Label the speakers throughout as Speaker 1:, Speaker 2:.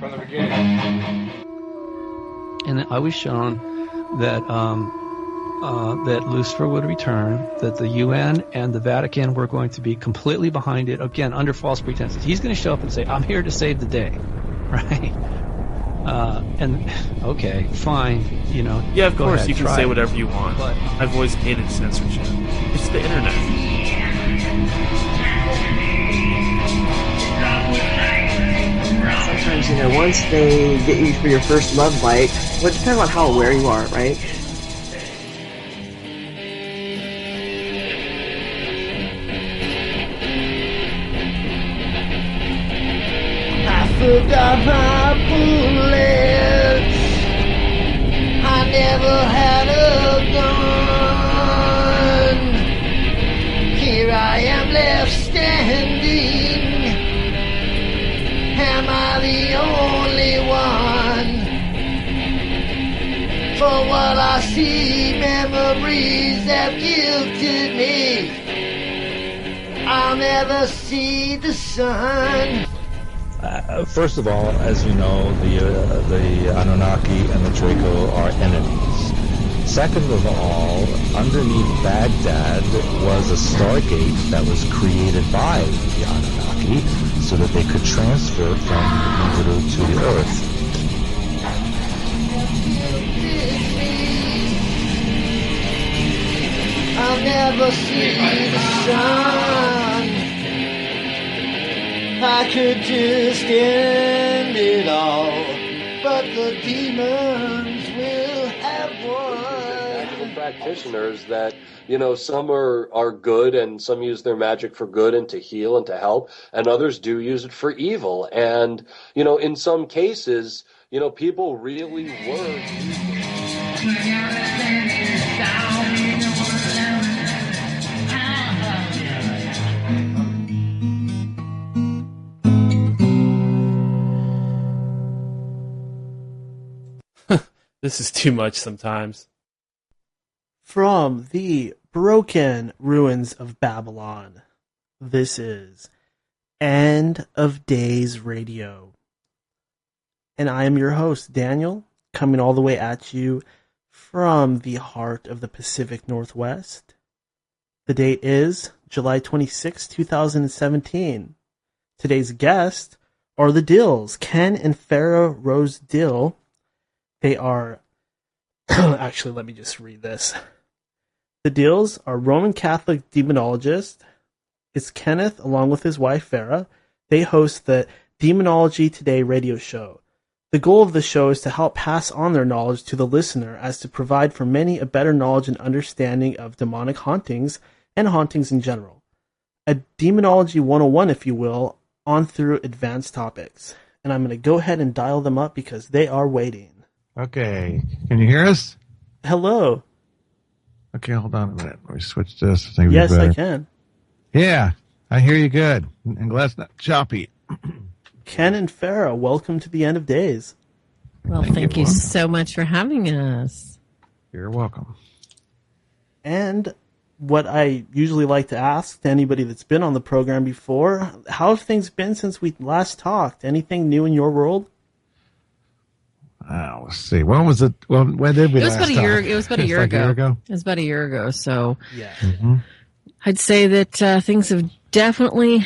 Speaker 1: from the beginning.
Speaker 2: And I was shown that that Lucifer would return, that the UN and the Vatican were going to be completely behind it, again, under false pretenses. He's going to show up and say, I'm here to save the day, right? And, okay, fine, you know.
Speaker 3: Yeah, of course,
Speaker 2: ahead,
Speaker 3: you can say whatever you want. But I've always hated censorship. It's the internet.
Speaker 4: Sometimes, you know, once they get you for your first love bite, well, it depends on how aware you are, right?
Speaker 5: I forgot my bullets. I never had a gun. Here I am left standing. Am I the only one? For what I see, memories have guilted me. I'll never see the sun.
Speaker 6: First of all, as you know, the Anunnaki and the Draco are enemies. Second of all, underneath Baghdad was a stargate that was created by the Anunnaki so that they could transfer from Nibiru to the Earth.
Speaker 5: I'll never see the sun. I could just end it all, but the demons will have won.
Speaker 7: Practitioners that, you know, some are good and some use their magic for good and to heal and to help, and others do use it for evil. And, you know, in some cases, you know, people really were
Speaker 3: This is too much sometimes.
Speaker 8: From the broken ruins of Babylon, this is End of Days Radio. And I am your host, Daniel, coming all the way at you from the heart of the Pacific Northwest. The date is July 26, 2017. Today's guests are the Deels, Ken and Farah Rose Deel. They are, actually, let me just read this. The Deels are Roman Catholic demonologists. It's Kenneth, along with his wife, Farah. They host the Demonology Today radio show. The goal of the show is to help pass on their knowledge to the listener as to provide for many a better knowledge and understanding of demonic hauntings and hauntings in general. A Demonology 101, if you will, on through advanced topics. And I'm going to go ahead and dial them up because they are waiting.
Speaker 9: Okay. Can you hear us?
Speaker 8: Hello.
Speaker 9: Okay, hold on a minute. Let me switch this.
Speaker 8: Yes, I can.
Speaker 9: Yeah, I hear you good. I'm glad it's not choppy.
Speaker 8: Ken and Farah, welcome to the End of Days.
Speaker 10: Well, thank you so much for having us.
Speaker 9: You're welcome.
Speaker 8: And what I usually like to ask to anybody that's been on the program before, how have things been since we last talked? Anything new in your world?
Speaker 9: Let's see. When was it? When did we last talk?
Speaker 10: It was about a year ago. It was about a year ago. So
Speaker 8: yeah.
Speaker 9: Mm-hmm.
Speaker 10: I'd say that things have definitely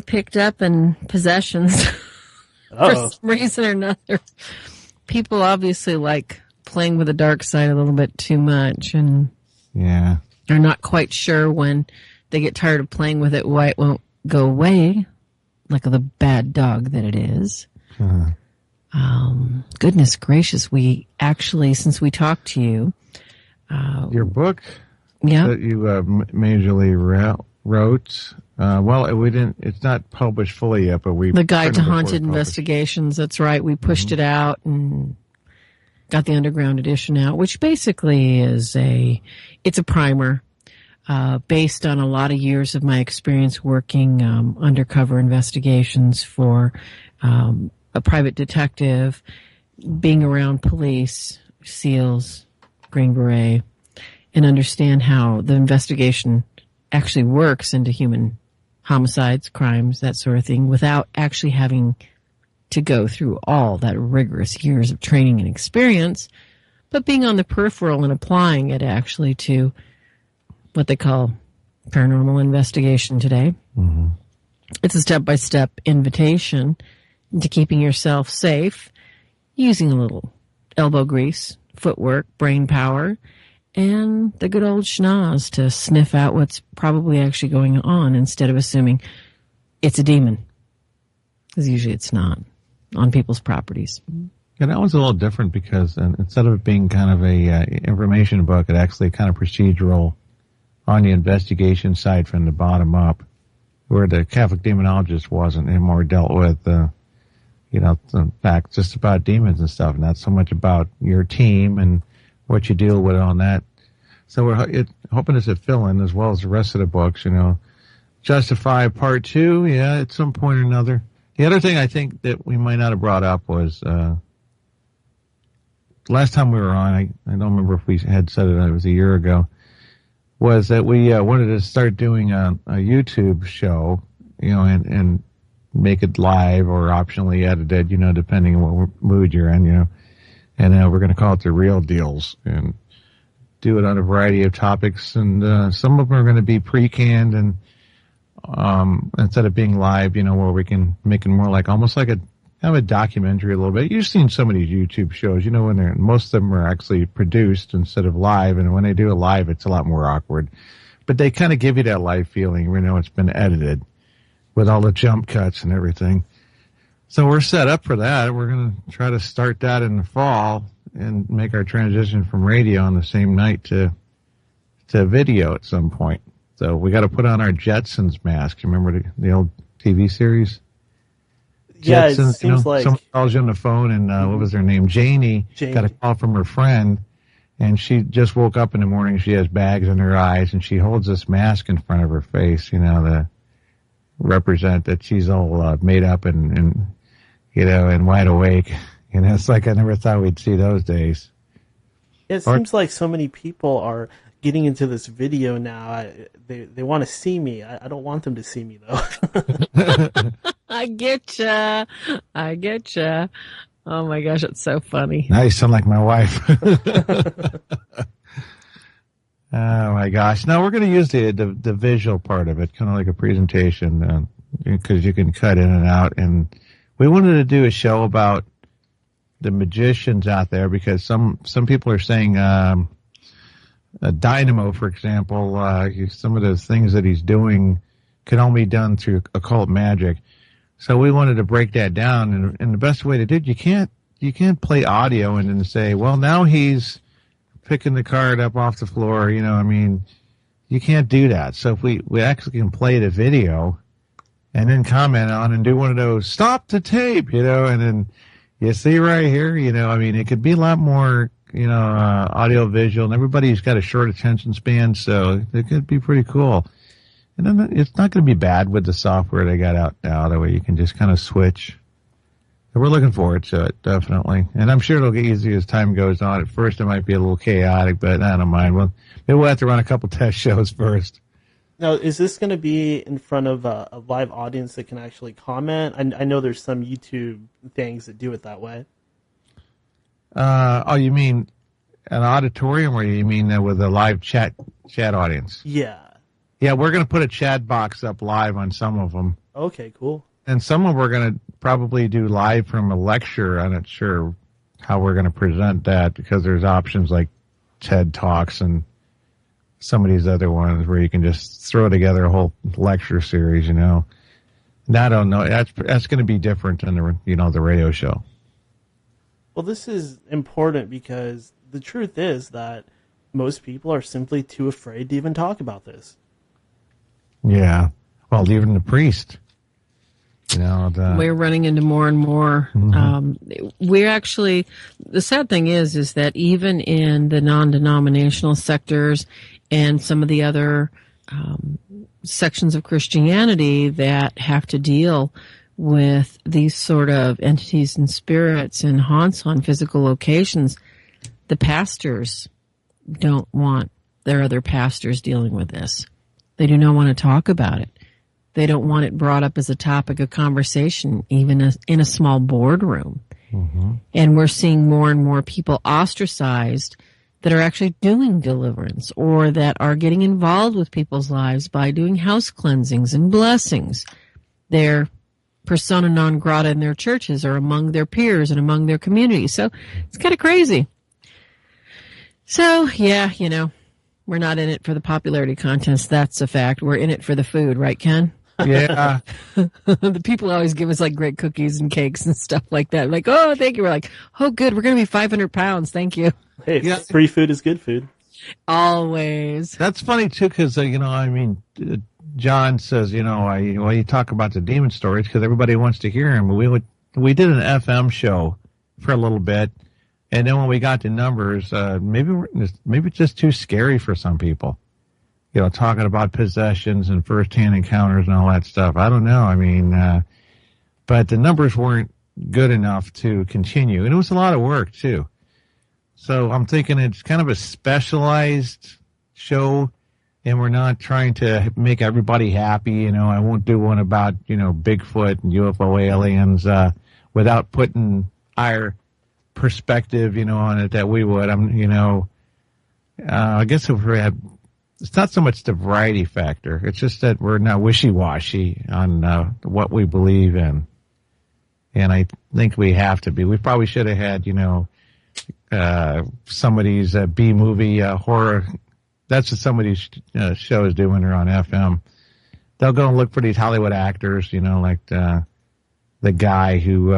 Speaker 10: picked up in possessions for some reason or another. People obviously like playing with the dark side a little bit too much, and
Speaker 9: yeah,
Speaker 10: are not quite sure when they get tired of playing with it why it won't go away, like the bad dog that it is.
Speaker 9: Uh-huh.
Speaker 10: Goodness gracious, we actually, since we talked to you,
Speaker 9: your book,
Speaker 10: yeah,
Speaker 9: that you majorly wrote. Well, we didn't. It's not published fully yet, but
Speaker 10: the Guide to Haunted Investigations. That's right. We pushed it out and got the underground edition out, which basically is it's a primer based on a lot of years of my experience working undercover investigations for a private detective, being around police, SEALs, Green Beret, and understand how the investigation actually works into human homicides, crimes, that sort of thing, without actually having to go through all that rigorous years of training and experience, but being on the peripheral and applying it actually to what they call paranormal investigation today.
Speaker 9: Mm-hmm.
Speaker 10: It's a step-by-step invitation into keeping yourself safe, using a little elbow grease, footwork, brain power, and the good old schnoz to sniff out what's probably actually going on instead of assuming it's a demon. Because usually it's not on people's properties.
Speaker 9: Yeah, that was a little different because instead of it being kind of a information book, it actually kind of procedural on the investigation side from the bottom up, where the Catholic Demonologist wasn't. It more dealt with, the fact just about demons and stuff, not so much about your team and what you deal with on that. So we're hoping it's a fill-in as well as the rest of the books, Justify Part 2, yeah, at some point or another. The other thing I think that we might not have brought up was, last time we were on, I don't remember if we had said it was a year ago, was that we wanted to start doing a YouTube show, and make it live or optionally edited, depending on what mood you're in, and we're going to call it The Real Deels and do it on a variety of topics, and some of them are going to be pre-canned and instead of being live, where we can make it more like almost like a documentary a little bit. You've seen some of these YouTube shows, when most of them are actually produced instead of live, and when they do it live, it's a lot more awkward. But they kind of give you that live feeling, it's been edited with all the jump cuts and everything. So we're set up for that. We're going to try to start that in the fall and make our transition from radio on the same night to video at some point. So we got to put on our Jetsons masks. Remember the old TV series?
Speaker 8: Yeah,
Speaker 9: Jetsons,
Speaker 8: it seems like
Speaker 9: someone calls you on the phone, and what was her name? Janie got a call from her friend, and she just woke up in the morning. She has bags in her eyes, and she holds this mask in front of her face, to represent that she's all made up and wide awake. It's like I never thought we'd see those days.
Speaker 8: It seems like so many people are getting into this video now. They want to see me. I don't want them to see me, though.
Speaker 10: I getcha. Oh my gosh, it's so funny.
Speaker 9: Now you sound like my wife. Oh my gosh. No, we're going to use the visual part of it, kind of like a presentation, because you can cut in and out. And we wanted to do a show about the magicians out there, because some people are saying, Dynamo, for example, some of the things that he's doing can only be done through occult magic. So we wanted to break that down, and the best way to do it, you can't play audio and then say, well, now he's picking the card up off the floor, you can't do that. So if we actually can play the video and then comment on and do one of those, stop the tape, and then you see right here, it could be a lot more, audio visual, and everybody's got a short attention span, so it could be pretty cool. And then it's not going to be bad with the software they got out now, that way you can just kind of switch. So we're looking forward to it, definitely. And I'm sure it'll get easier as time goes on. At first it might be a little chaotic, but I don't mind. Maybe we'll have to run a couple test shows first.
Speaker 8: Now, is this going to be in front of a live audience that can actually comment? I know there's some YouTube things that do it that way.
Speaker 9: You mean an auditorium, or you mean with a live chat audience?
Speaker 8: Yeah.
Speaker 9: Yeah, we're going to put a chat box up live on some of them.
Speaker 8: Okay, cool.
Speaker 9: And some of them we're going to probably do live from a lecture. I'm not sure how we're going to present that, because there's options like TED Talks and some of these other ones where you can just throw together a whole lecture series, And I don't know. That's going to be different than the radio show.
Speaker 8: Well, this is important because the truth is that most people are simply too afraid to even talk about this.
Speaker 9: Yeah. Well, even the priest.
Speaker 10: We're running into more and more.
Speaker 9: Mm-hmm.
Speaker 10: We're actually, the sad thing is that even in the non-denominational sectors and some of the other sections of Christianity that have to deal with these sort of entities and spirits and haunts on physical locations, the pastors don't want their other pastors dealing with this. They do not want to talk about it. They don't want it brought up as a topic of conversation, even in a small boardroom. Mm-hmm. And we're seeing more and more people ostracized that are actually doing deliverance or that are getting involved with people's lives by doing house cleansings and blessings. They're persona non grata in their churches or among their peers and among their communities. So it's kind of crazy. So, yeah, we're not in it for the popularity contest. That's a fact. We're in it for the food, right, Ken?
Speaker 9: Yeah.
Speaker 10: The people always give us like great cookies and cakes and stuff like that. Like, oh, thank you. We're like, oh, good. We're going to be 500 pounds. Thank you.
Speaker 8: Hey, free food is good food.
Speaker 10: Always.
Speaker 9: That's funny too, because John says, you talk about the demon stories because everybody wants to hear them. We did an FM show for a little bit, and then when we got to numbers, maybe it's just too scary for some people. Talking about possessions and first-hand encounters and all that stuff. I don't know. But the numbers weren't good enough to continue, and it was a lot of work too. So I'm thinking it's kind of a specialized show, and we're not trying to make everybody happy. I won't do one about, Bigfoot and UFO aliens without putting our perspective, on it that we would. I guess if we had, it's not so much the variety factor. It's just that we're not wishy-washy on what we believe in. And I think we have to be. We probably should have had, somebody's B-movie horror. That's what some of these shows do when they're on FM. They'll go and look for these Hollywood actors, like the guy who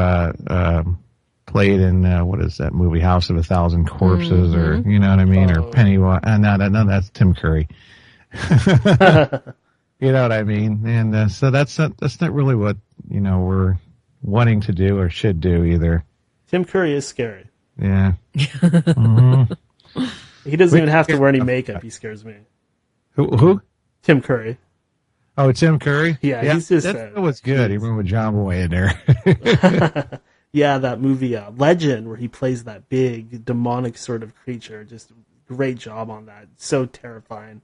Speaker 9: played in, what is that movie, House of a Thousand Corpses, mm-hmm. or, you know what I mean, or Pennywise. No, that's Tim Curry. You know what I mean? And so that's not really what, we're wanting to do or should do either.
Speaker 8: Tim Curry is scary.
Speaker 9: Yeah. Mm-hmm.
Speaker 8: He doesn't even have to wear any makeup. He scares me.
Speaker 9: Who?
Speaker 8: Tim Curry.
Speaker 9: Oh, Tim Curry?
Speaker 8: Yeah, he's just...
Speaker 9: That was good. He went with John Boy in there.
Speaker 8: Yeah, that movie Legend, where he plays that big, demonic sort of creature. Just great job on that. So terrifying.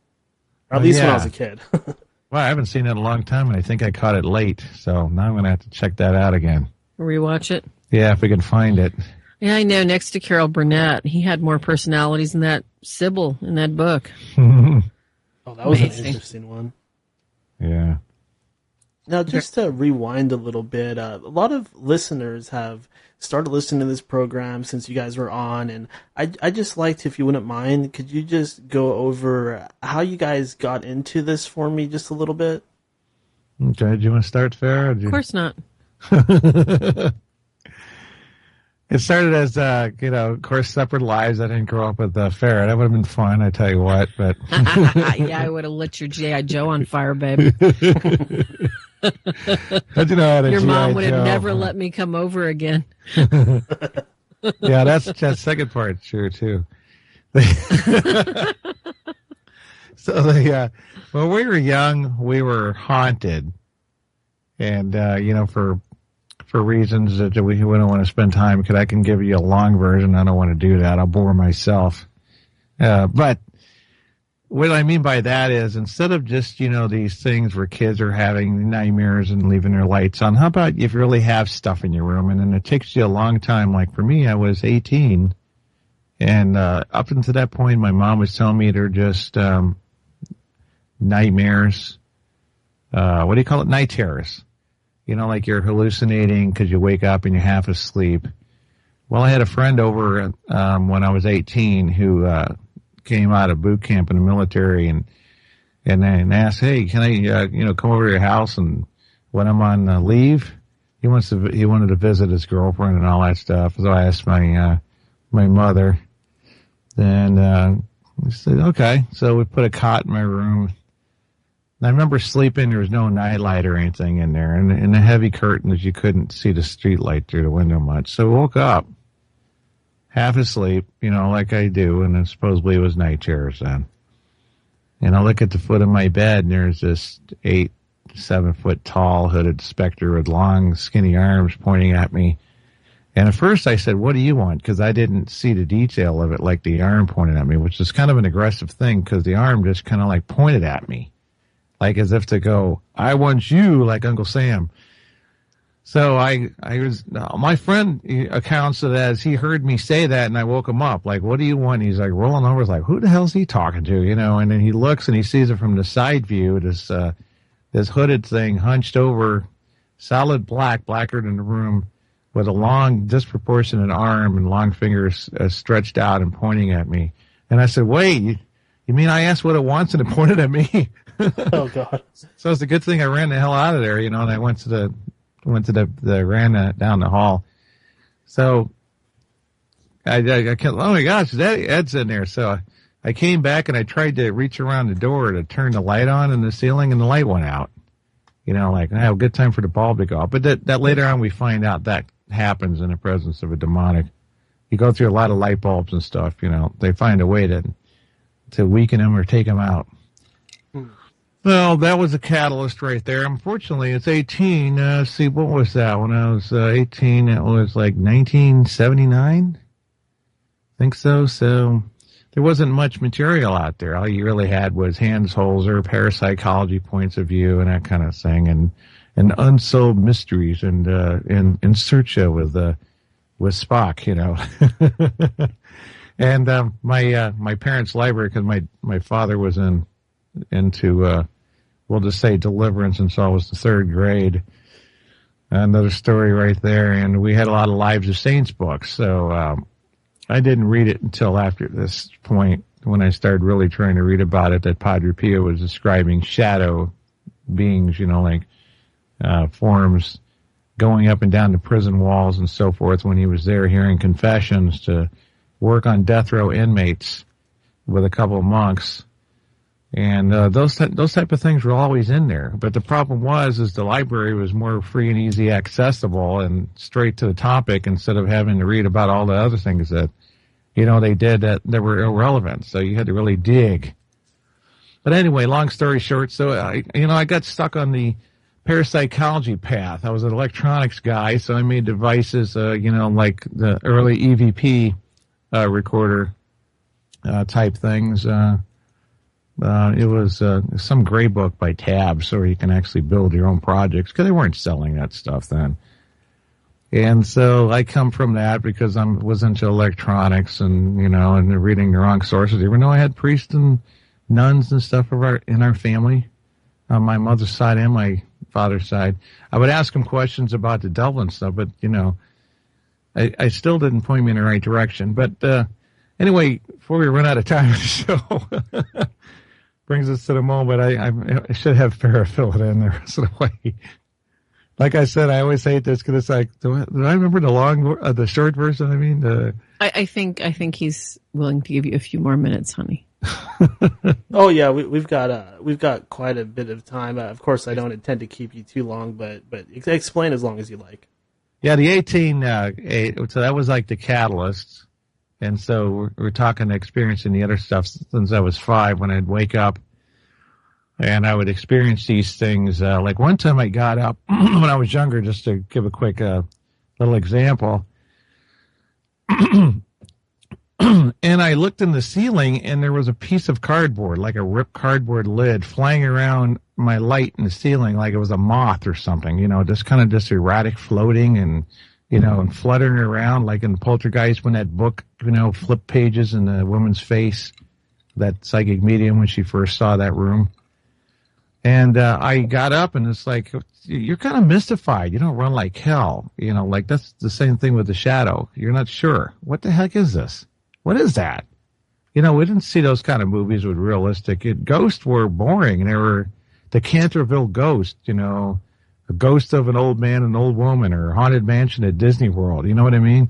Speaker 8: Or at least when I was a kid.
Speaker 9: Well, I haven't seen it in a long time, and I think I caught it late. So now I'm going to have to check that out again.
Speaker 10: Rewatch it?
Speaker 9: Yeah, if we can find it.
Speaker 10: Yeah, I know. Next to Carol Burnett, he had more personalities than that Sybil in that book.
Speaker 8: Oh, that was an interesting one.
Speaker 9: Yeah.
Speaker 8: Now, just to rewind a little bit, a lot of listeners have started listening to this program since you guys were on, and I just liked, if you wouldn't mind, could you just go over how you guys got into this for me just a little bit?
Speaker 9: Okay, do you want to start, Farah?
Speaker 10: Of course not.
Speaker 9: It started as, of course, separate lives. I didn't grow up with Farah. That would have been fun, I tell you what. But
Speaker 10: yeah, I would have lit your G.I. Joe on fire, baby. Your mom would have never let me come over again.
Speaker 9: Yeah, that second part true too. So when we were young, we were haunted, and for reasons that we don't want to spend time, because I can give you a long version. I don't want to do that. I'll bore myself. But what I mean by that is, instead of just, these things where kids are having nightmares and leaving their lights on, how about if you really have stuff in your room and then it takes you a long time? Like for me, I was 18, and up until that point, my mom was telling me they're just nightmares. What do you call it? Night terrors. Like you're hallucinating because you wake up and you're half asleep. Well, I had a friend over when I was 18 who came out of boot camp in the military and asked, "Hey, can I come over to your house?" And when I'm on leave, he wanted to visit his girlfriend and all that stuff. So I asked my mother, and I said, "Okay." So we put a cot in my room. I remember sleeping, there was no nightlight or anything in there, and the heavy curtains, you couldn't see the street light through the window much. So I woke up, half asleep, like I do, and then supposedly it was night terrors then. And I look at the foot of my bed, and there's this 7 foot tall hooded specter with long, skinny arms pointing at me. And at first I said, "What do you want?" Because I didn't see the detail of it, like the arm pointed at me, which is kind of an aggressive thing, because the arm just kind of like pointed at me. like as if to go, I want you, like Uncle Sam. So my friend accounts it as he heard me say that, and I woke him up, like, what do you want? He's like rolling over, like, who the hell's he talking to, and then he looks and he sees it from the side view, this hooded thing hunched over, solid blacker than the room, with a long, disproportionate arm and long fingers stretched out and pointing at me. And I said, wait, you mean I asked what it wants and it pointed at me?
Speaker 8: Oh, God.
Speaker 9: So it's a good thing I ran the hell out of there, and I ran down the hall. So I can't, oh my gosh, Ed's in there. So I came back and I tried to reach around the door to turn the light on in the ceiling, and the light went out. Like, I have a good time for the bulb to go out. But that later on we find out that happens in the presence of a demonic. You go through a lot of light bulbs and stuff, they find a way to weaken them or take them out. Well, that was a catalyst right there. Unfortunately, it's 18. See, what was that? When I was 18, it was like 1979? I think so. So there wasn't much material out there. All you really had was Hans Holzer, parapsychology points of view, and that kind of thing, and unsolved mysteries, and in search with Spock, And my parents' library, because my father was into we'll just say deliverance, and so I was the third grade. Another story right there, and we had a lot of Lives of Saints books, so I didn't read it until after this point, when I started really trying to read about it, that Padre Pio was describing shadow beings, like forms going up and down the prison walls and so forth, when he was there hearing confessions to work on death row inmates with a couple of monks. And those type of things were always in there. But the problem is the library was more free and easy accessible and straight to the topic, instead of having to read about all the other things that, they did that were irrelevant. So you had to really dig. But anyway, long story short, so I got stuck on the parapsychology path. I was an electronics guy, so I made devices, like the early EVP recorder type things. It was some gray book by Tab, so you can actually build your own projects, because they weren't selling that stuff then. And so I come from that because I was into electronics and, and reading the wrong sources, even though I had priests and nuns and stuff in our family, on my mother's side and my father's side. I would ask them questions about the devil and stuff, but, I still didn't point me in the right direction. But anyway, before we run out of time on the show, brings us to the moment. I should have Farah fill it in the rest of the way. Like I said, I always hate this because it's like, do I remember the short version? I mean,
Speaker 10: I think he's willing to give you a few more minutes, honey.
Speaker 8: Oh yeah, we've got quite a bit of time. Of course, I don't intend to keep you too long, but explain as long as you like.
Speaker 9: Yeah, the 18, so that was like the catalyst. And so we're talking experiencing the other stuff since I was 5, when I'd wake up and I would experience these things. Like one time I got up when I was younger, just to give a quick little example. And I looked in the ceiling, and there was a piece of cardboard, like a ripped cardboard lid, flying around my light in the ceiling like it was a moth or something, just erratic floating and, and fluttering around like in Poltergeist, when that book, flipped pages in the woman's face, that psychic medium, when she first saw that room. And I got up, and it's like, you're kind of mystified. You don't run like hell. Like that's the same thing with the shadow. You're not sure. What the heck is this? What is that? We didn't see those kind of movies with realistic. Ghosts were boring. They were the Canterville Ghost, a ghost of an old man and an old woman, or a haunted mansion at Disney World. You know what I mean?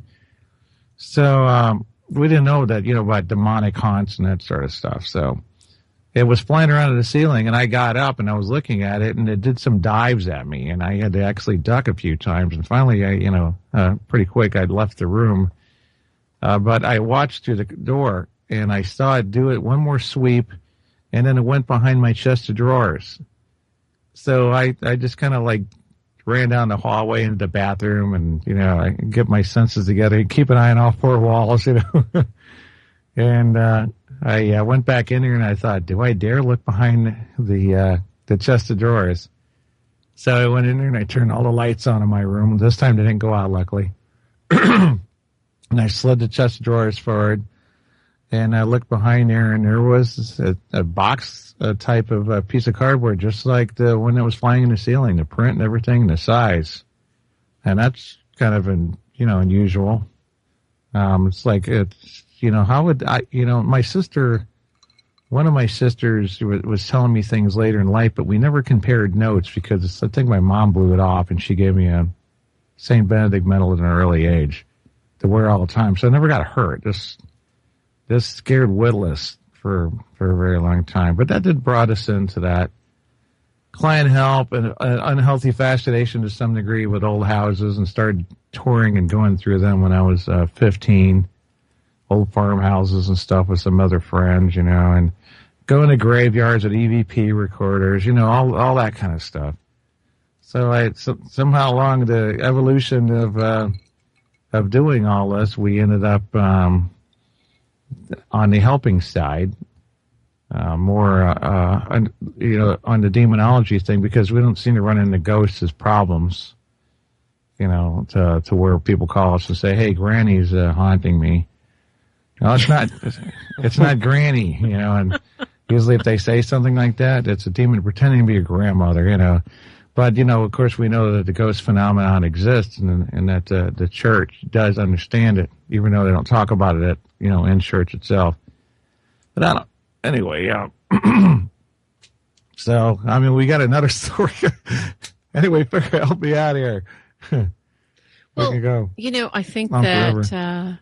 Speaker 9: So we didn't know that, about demonic haunts and that sort of stuff. So it was flying around in the ceiling, and I got up and I was looking at it, and it did some dives at me, and I had to actually duck a few times. And finally, pretty quick, I'd left the room. But I watched through the door, and I saw it do it one more sweep, and then it went behind my chest of drawers. So I just kind of like ran down the hallway into the bathroom, and, I get my senses together and keep an eye on all 4 walls, And I went back in there, and I thought, do I dare look behind the the chest of drawers. So I went in there and I turned all the lights on in my room. This time they didn't go out, luckily. And I slid the chest of drawers forward. And I looked behind there, and there was a box type of a piece of cardboard, just like the one that was flying in the ceiling, the print and everything, and the size. And that's kind of unusual. It's like, how would I, my sister, one of my sisters was telling me things later in life, but we never compared notes because I think my mom blew it off, and she gave me a St. Benedict medal at an early age to wear all the time. So I never got hurt. This scared witless for a very long time. But that did brought us into that client help and unhealthy fascination to some degree with old houses, and started touring and going through them when I was 15, old farmhouses and stuff with some other friends, and going to graveyards with EVP recorders, all that kind of stuff. So somehow along the evolution of doing all this, we ended up on the helping side, more on the demonology thing, because we don't seem to run into ghosts as problems, to where people call us and say, "Hey, Granny's haunting me." No, it's not. It's not Granny, And usually, if they say something like that, it's a demon pretending to be a grandmother, But of course, we know that the ghost phenomenon exists, and that the church does understand it, even though they don't talk about it in church itself. But I don't. Anyway, So we got another story. Anyway, Farah, help me out here.
Speaker 10: Well,
Speaker 9: go.
Speaker 10: I think that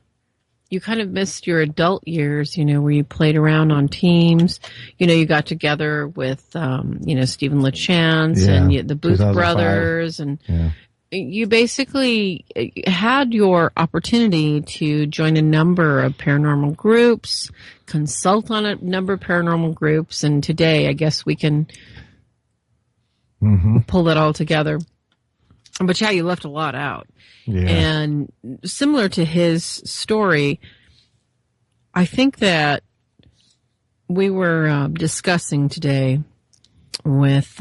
Speaker 10: you kind of missed your adult years, where you played around on teams. You got together with, Stephen LeChance and the Booth Brothers, and you basically had your opportunity to join a number of paranormal groups, consult on a number of paranormal groups, and today I guess we can pull that all together. But you left a lot out. Yeah. And similar to his story, I think that we were discussing today with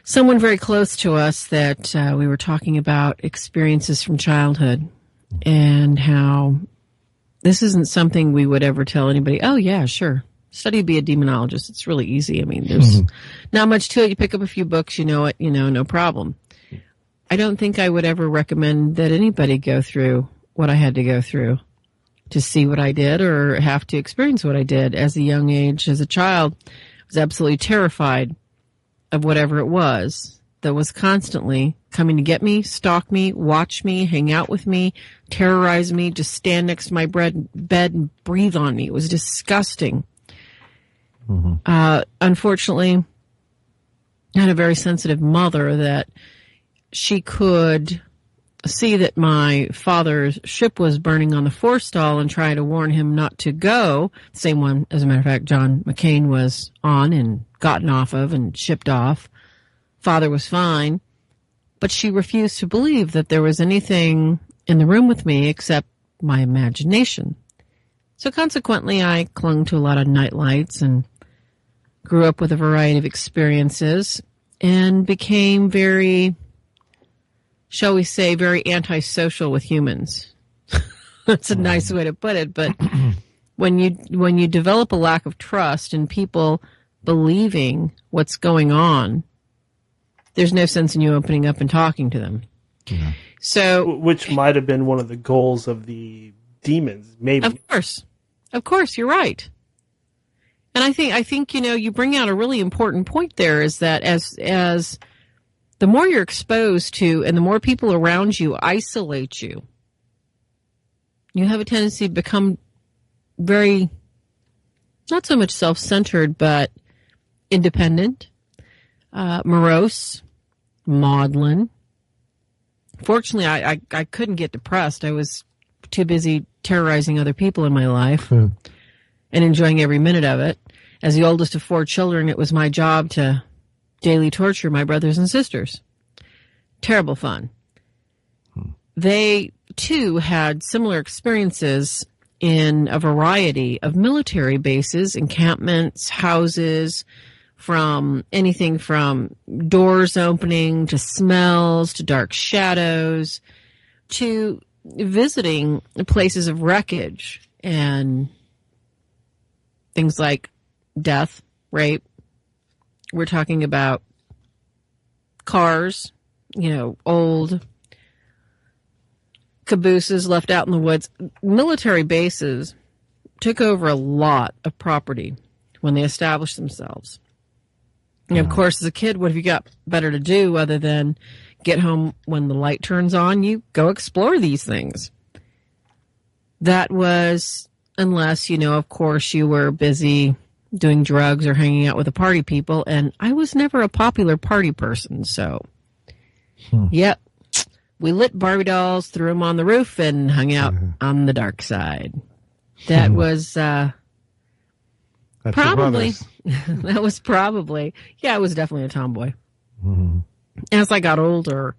Speaker 10: someone very close to us that we were talking about experiences from childhood and how this isn't something we would ever tell anybody. Oh, yeah, sure. Study to be a demonologist. It's really easy. There's not much to it. You pick up a few books, you know it, no problem. I don't think I would ever recommend that anybody go through what I had to go through to see what I did or have to experience what I did as a young age. As a child, I was absolutely terrified of whatever it was that was constantly coming to get me, stalk me, watch me, hang out with me, terrorize me, just stand next to my bed and breathe on me. It was disgusting. Unfortunately, I had a very sensitive mother that she could see that my father's ship was burning on the forestall and try to warn him not to go. The same one, as a matter of fact, John McCain was on and gotten off of and shipped off. Father was fine, but she refused to believe that there was anything in the room with me except my imagination. So consequently, I clung to a lot of nightlights and grew up with a variety of experiences and became very, shall we say, very antisocial with humans. That's a nice way to put it. But when you develop a lack of trust in people believing what's going on, there's no sense in you opening up and talking to them. Yeah. So,
Speaker 8: which might have been one of the goals of the demons, maybe.
Speaker 10: Of course, you're right. And I think you bring out a really important point there, is that as the more you're exposed to and the more people around you isolate you, you have a tendency to become very, not so much self-centered, but independent, morose, maudlin. Fortunately, I couldn't get depressed. I was too busy terrorizing other people in my life and enjoying every minute of it. As the oldest of 4 children, it was my job to daily torture my brothers and sisters. Terrible fun. They, too, had similar experiences in a variety of military bases, encampments, houses, from anything from doors opening to smells to dark shadows to visiting places of wreckage and things like death, rape. We're talking about cars, old cabooses left out in the woods. Military bases took over a lot of property when they established themselves. And of course, as a kid, what have you got better to do other than get home when the light turns on? You go explore these things. That was, unless, of course, you were busy doing drugs or hanging out with the party people. And I was never a popular party person. So, yep. We lit Barbie dolls, threw them on the roof, and hung out on the dark side. That was probably, that was probably, I was definitely a tomboy. Mm-hmm. As I got older,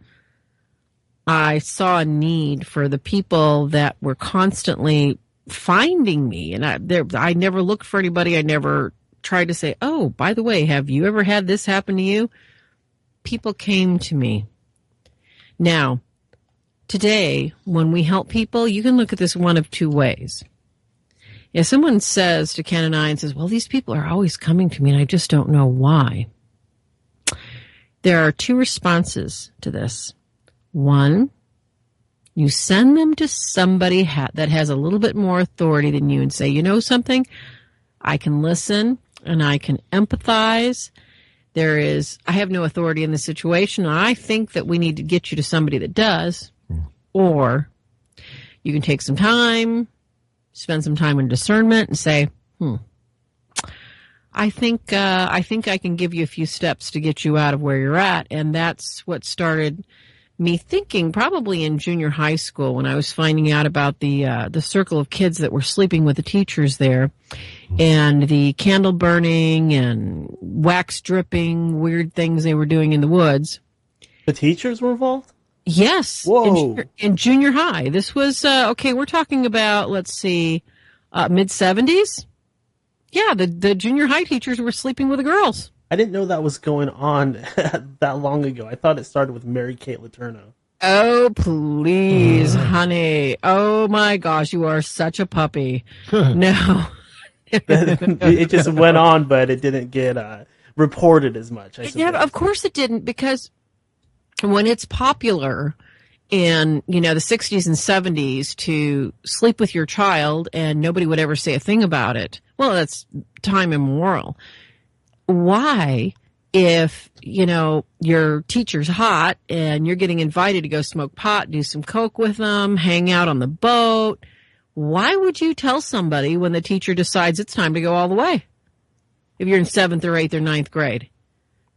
Speaker 10: I saw a need for the people that were constantly finding me. And I never looked for anybody. I never tried to say, oh, by the way, have you ever had this happen to you? People came to me. Now, today, when we help people, you can look at this one of two ways. If someone says to Ken and I and says, well, these people are always coming to me and I just don't know why. There are two responses to this. One, you send them to somebody that has a little bit more authority than you and say, you know something? I can listen and I can empathize. I have no authority in this situation. And I think that we need to get you to somebody that does. Or you can take some time, spend some time in discernment and say, I think I can give you a few steps to get you out of where you're at. And that's what started me thinking probably in junior high school when I was finding out about the circle of kids that were sleeping with the teachers there and the candle burning and wax dripping, weird things they were doing in the woods.
Speaker 8: The teachers were involved?
Speaker 10: Yes.
Speaker 8: Whoa.
Speaker 10: In junior high. This was, we're talking about, let's see, mid-70s? Yeah, the junior high teachers were sleeping with the girls.
Speaker 8: I didn't know that was going on that long ago. I thought it started with Mary Kate Letourneau.
Speaker 10: Oh, please, honey. Oh, my gosh, you are such a puppy. No.
Speaker 8: It just went on, but it didn't get reported as much, I suppose.
Speaker 10: Yeah, of course it didn't, because when it's popular in, the 60s and 70s to sleep with your child and nobody would ever say a thing about it, well, that's time immemorial. Why, if, your teacher's hot and you're getting invited to go smoke pot, do some coke with them, hang out on the boat, why would you tell somebody when the teacher decides it's time to go all the way? If you're in 7th or 8th or 9th grade.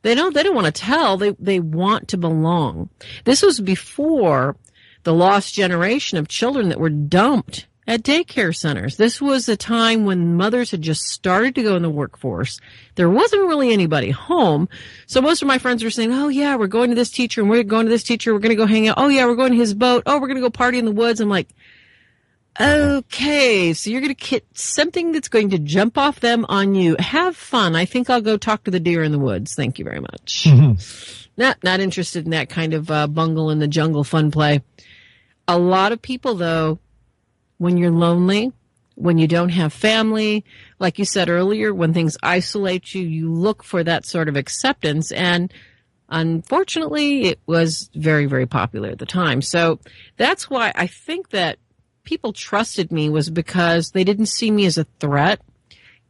Speaker 10: They don't want to tell. They want to belong. This was before the lost generation of children that were dumped at daycare centers. This was a time when mothers had just started to go in the workforce. There wasn't really anybody home. So most of my friends were saying, oh, yeah, we're going to this teacher and we're going to this teacher. We're going to go hang out. Oh, yeah, we're going to his boat. Oh, we're going to go party in the woods. I'm like, okay, so you're going to get something that's going to jump off them on you. Have fun. I think I'll go talk to the deer in the woods. Thank you very much. Not interested in that kind of bungle in the jungle fun play. A lot of people, though, when you're lonely, when you don't have family, like you said earlier, when things isolate you, you look for that sort of acceptance. And unfortunately, it was very, very popular at the time. So that's why I think that people trusted me, was because they didn't see me as a threat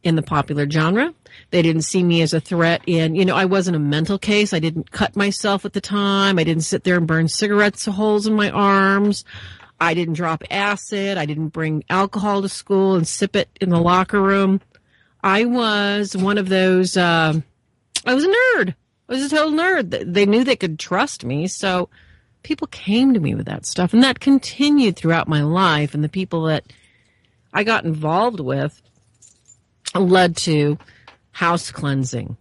Speaker 10: in the popular genre. They didn't see me as a threat in, I wasn't a mental case. I didn't cut myself at the time. I didn't sit there and burn cigarettes holes in my arms. I didn't drop acid. I didn't bring alcohol to school and sip it in the locker room. I was one of those, I was a nerd. I was a total nerd. They knew they could trust me, so people came to me with that stuff, and that continued throughout my life. And the people that I got involved with led to house cleansing.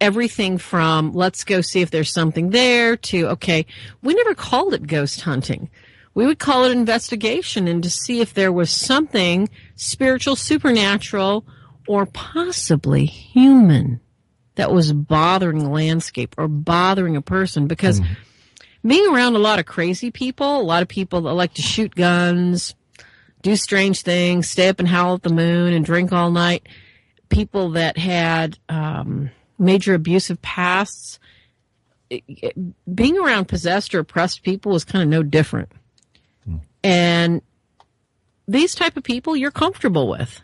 Speaker 10: Everything from let's go see if there's something there to, okay, we never called it ghost hunting. We would call it investigation and to see if there was something spiritual, supernatural, or possibly human that was bothering the landscape or bothering a person, because being around a lot of crazy people, a lot of people that like to shoot guns, do strange things, stay up and howl at the moon and drink all night, people that had major abusive pasts, being around possessed or oppressed people was kind of no different. And these type of people you're comfortable with.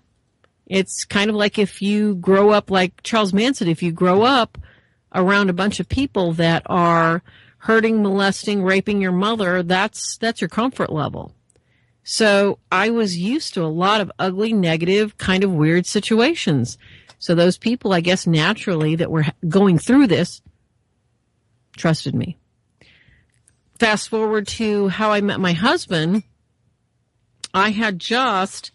Speaker 10: It's kind of like if you grow up like Charles Manson, if you grow up around a bunch of people that are hurting, molesting, raping your mother, that's your comfort level. So I was used to a lot of ugly, negative, kind of weird situations. So those people, I guess, naturally that were going through this trusted me. Fast forward to how I met my husband. I had just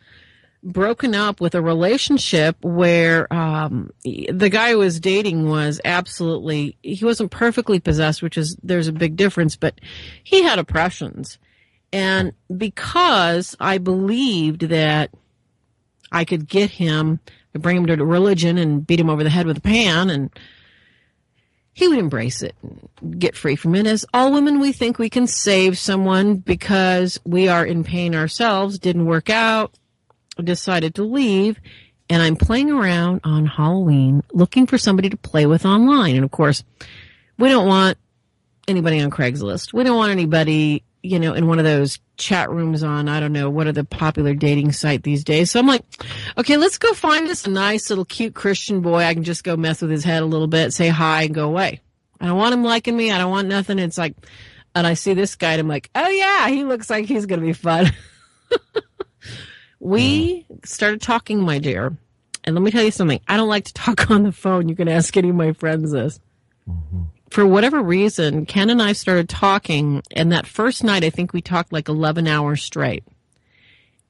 Speaker 10: broken up with a relationship where the guy I was dating was absolutely, he wasn't perfectly possessed, which is, there's a big difference, but he had oppressions. And because I believed that I could get him, bring him to religion and beat him over the head with a pan, and he would embrace it and get free from it. As all women, we think we can save someone because we are in pain ourselves, didn't work out, decided to leave, and I'm playing around on Halloween looking for somebody to play with online. And of course, we don't want anybody on Craigslist. We don't want anybody, you know, in one of those chat rooms on, I don't know, what are the popular dating site these days. So I'm like, okay, let's go find us a nice little cute Christian boy. I can just go mess with his head a little bit, say hi, and go away. I don't want him liking me. I don't want nothing. It's like, and I see this guy and I'm like, oh yeah, he looks like he's going to be fun. We started talking, my dear. And let me tell you something. I don't like to talk on the phone. You can ask any of my friends this. For whatever reason, Ken and I started talking, and that first night, I think we talked like 11 hours straight.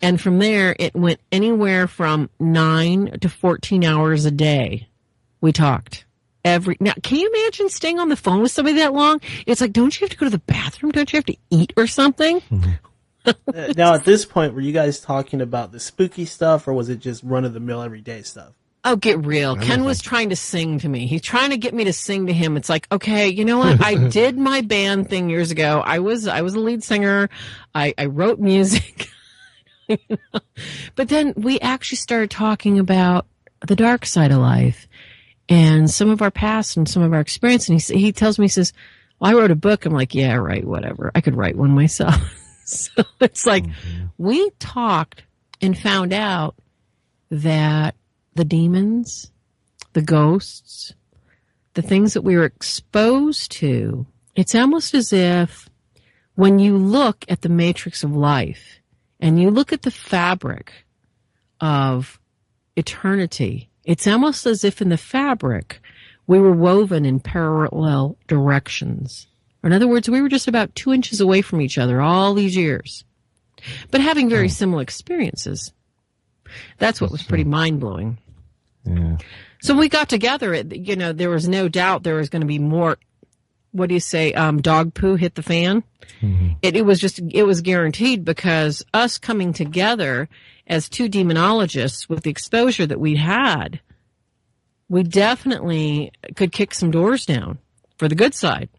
Speaker 10: And from there, it went anywhere from 9 to 14 hours a day. We talked. Now, can you imagine staying on the phone with somebody that long? It's like, don't you have to go to the bathroom? Don't you have to eat or something?
Speaker 8: Now, at this point, were you guys talking about the spooky stuff, or was it just run-of-the-mill everyday stuff?
Speaker 10: Oh, get real. Ken was trying to sing to me. He's trying to get me to sing to him. It's like, okay, you know what? I did my band thing years ago. I was a lead singer. I wrote music. You know? But then we actually started talking about the dark side of life and some of our past and some of our experience. And he tells me, he says, well, I wrote a book. I'm like, yeah, right, whatever. I could write one myself. So it's like we talked and found out that the demons, the ghosts, the things that we were exposed to, it's almost as if when you look at the matrix of life and you look at the fabric of eternity, it's almost as if in the fabric we were woven in parallel directions. In other words, we were just about 2 inches away from each other all these years, but having very similar experiences. That's what was pretty mind-blowing.
Speaker 9: Yeah.
Speaker 10: So we got together. You know, there was no doubt there was going to be more, what do you say, dog poo hit the fan. Mm-hmm. It was guaranteed, because us coming together as two demonologists with the exposure that we had, we definitely could kick some doors down for the good side.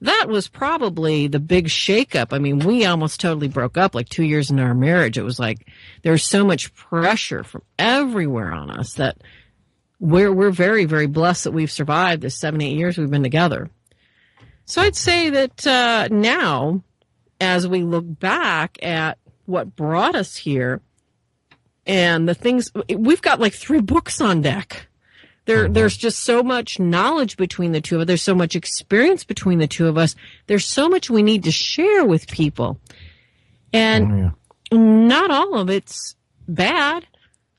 Speaker 10: That was probably the big shakeup. I mean, we almost totally broke up like 2 years into our marriage. It was like there's so much pressure from everywhere on us that we're very, very blessed that we've survived the 7-8 years we've been together. So I'd say that now, as we look back at what brought us here and the things, we've got like 3 books on deck. There's just so much knowledge between the two of us. There's so much experience between the two of us. There's so much we need to share with people. And not all of it's bad.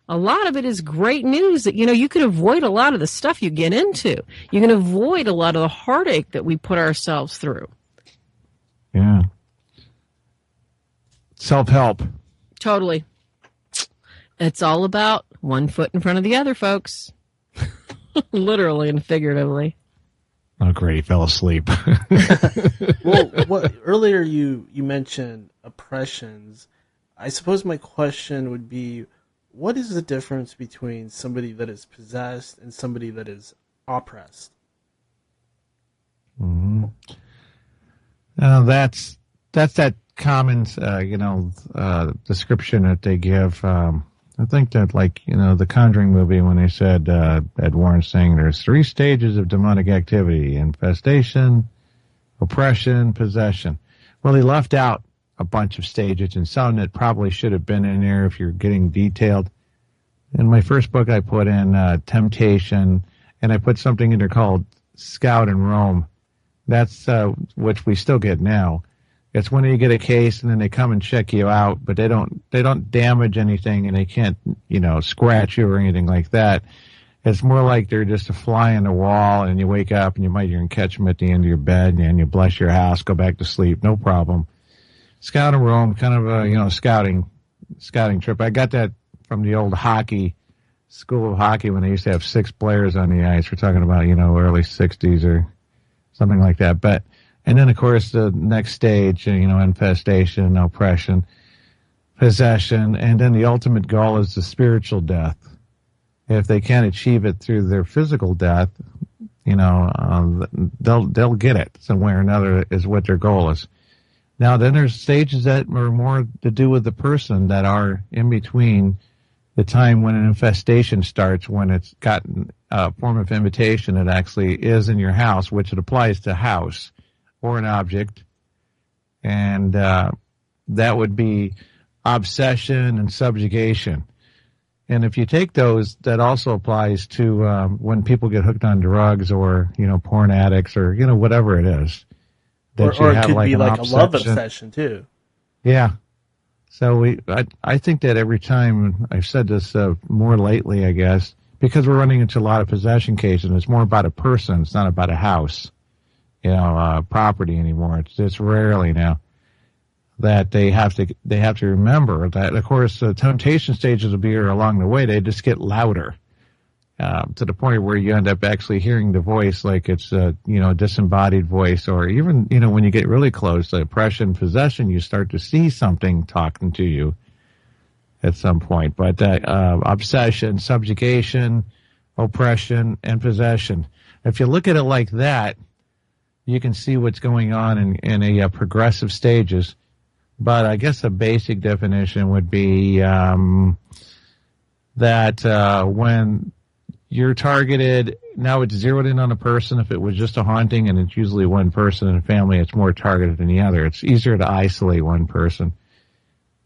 Speaker 10: A lot of it is great news that, you know, you can avoid a lot of the stuff you get into. You can avoid a lot of the heartache that we put ourselves through.
Speaker 9: Yeah. Self-help.
Speaker 10: Totally. It's all about one foot in front of the other, folks. Literally and figuratively.
Speaker 9: Oh, great. He fell asleep.
Speaker 8: Well, earlier you mentioned oppressions. I suppose my question would be, what is the difference between somebody that is possessed and somebody that is oppressed?
Speaker 9: Mm-hmm. That's that common, description that they give. I think that, the Conjuring movie, when they said, Ed Warren saying there's 3 stages of demonic activity: infestation, oppression, possession. Well, he left out a bunch of stages, and some that probably should have been in there if you're getting detailed. In my first book, I put in temptation, and I put something in there called scout and roam. That's which we still get now. It's when you get a case and then they come and check you out, but they don't damage anything, and they can't, scratch you or anything like that. It's more like they're just a fly on the wall, and you wake up and you might even catch them at the end of your bed, and you bless your house, go back to sleep, no problem. Scout and roam, kind of a scouting trip. I got that from the old school of hockey when they used to have 6 players on the ice. We're talking about early 60s or something like that. And then, of course, the next stage, infestation, oppression, possession, and then the ultimate goal is the spiritual death. If they can't achieve it through their physical death, they'll get it some way or another is what their goal is. Now, then there's stages that are more to do with the person that are in between the time when an infestation starts, when it's gotten a form of invitation that actually is in your house, which it applies to house or an object, and that would be obsession and subjugation. And if you take those, that also applies to when people get hooked on drugs or, porn addicts or, whatever it is.
Speaker 8: Or it could be like a love obsession, too.
Speaker 9: Yeah. So I think that every time, I've said this more lately, I guess, because we're running into a lot of possession cases, and it's more about a person, it's not about a house. Property anymore. It's rarely now that they have to remember that. Of course, the temptation stages will be here along the way. They just get louder to the point where you end up actually hearing the voice like it's a disembodied voice, or even when you get really close to oppression, possession, you start to see something talking to you at some point. But obsession, subjugation, oppression, and possession. If you look at it like that, you can see what's going on in a progressive stages. But I guess a basic definition would be that when you're targeted, now it's zeroed in on a person. If it was just a haunting and it's usually one person in a family, it's more targeted than the other. It's easier to isolate one person.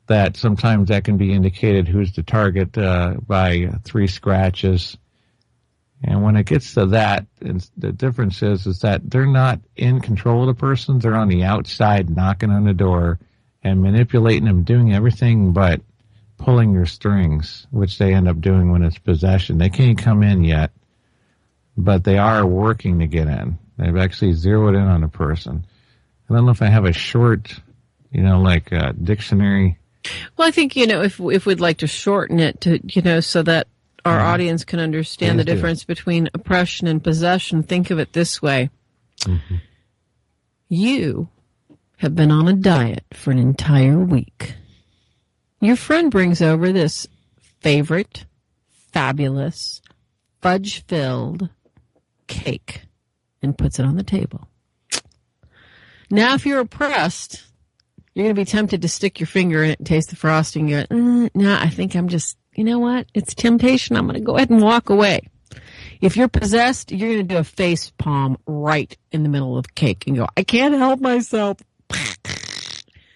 Speaker 9: That sometimes that can be indicated who's the target by 3 scratches. And when it gets to that, the difference is that they're not in control of the person. They're on the outside knocking on the door and manipulating them, doing everything but pulling your strings, which they end up doing when it's possession. They can't come in yet, but they are working to get in. They've actually zeroed in on a person. I don't know if I have a short, dictionary.
Speaker 10: Well, I think, if we'd like to shorten it to, so that our audience can understand the difference between oppression and possession, think of it this way. Mm-hmm. You have been on a diet for an entire week. Your friend brings over this favorite, fabulous, fudge-filled cake and puts it on the table. Now, if you're oppressed, you're going to be tempted to stick your finger in it and taste the frosting. You're like, no, I think I'm just, you know what? It's temptation. I'm going to go ahead and walk away. If you're possessed, you're going to do a face palm right in the middle of the cake and go, I can't help myself.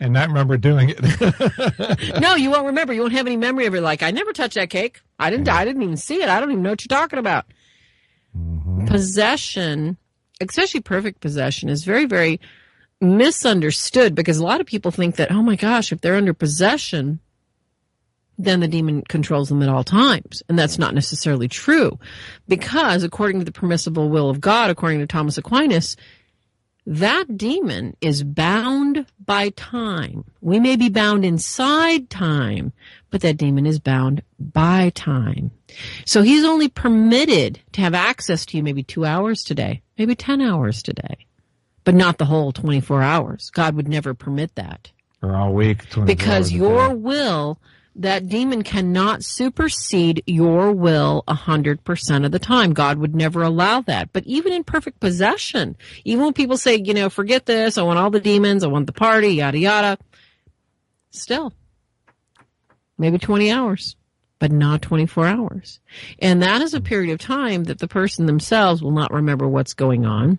Speaker 9: And not remember doing it.
Speaker 10: No, you won't remember. You won't have any memory of it. Like, I never touched that cake. I didn't even see it. I don't even know what you're talking about. Mm-hmm. Possession, especially perfect possession, is very, very misunderstood because a lot of people think that, oh my gosh, if they're under possession, then the demon controls them at all times. And that's not necessarily true because according to the permissible will of God, according to Thomas Aquinas, that demon is bound by time. We may be bound inside time, but that demon is bound by time. So he's only permitted to have access to you maybe 2 hours today, maybe 10 hours today, but not the whole 24 hours. God would never permit that.
Speaker 9: For all week.
Speaker 10: Because your will, that demon cannot supersede your will 100% of the time. God would never allow that. But even in perfect possession, even when people say, forget this, I want all the demons, I want the party, yada, yada, still, maybe 20 hours, but not 24 hours. And that is a period of time that the person themselves will not remember what's going on.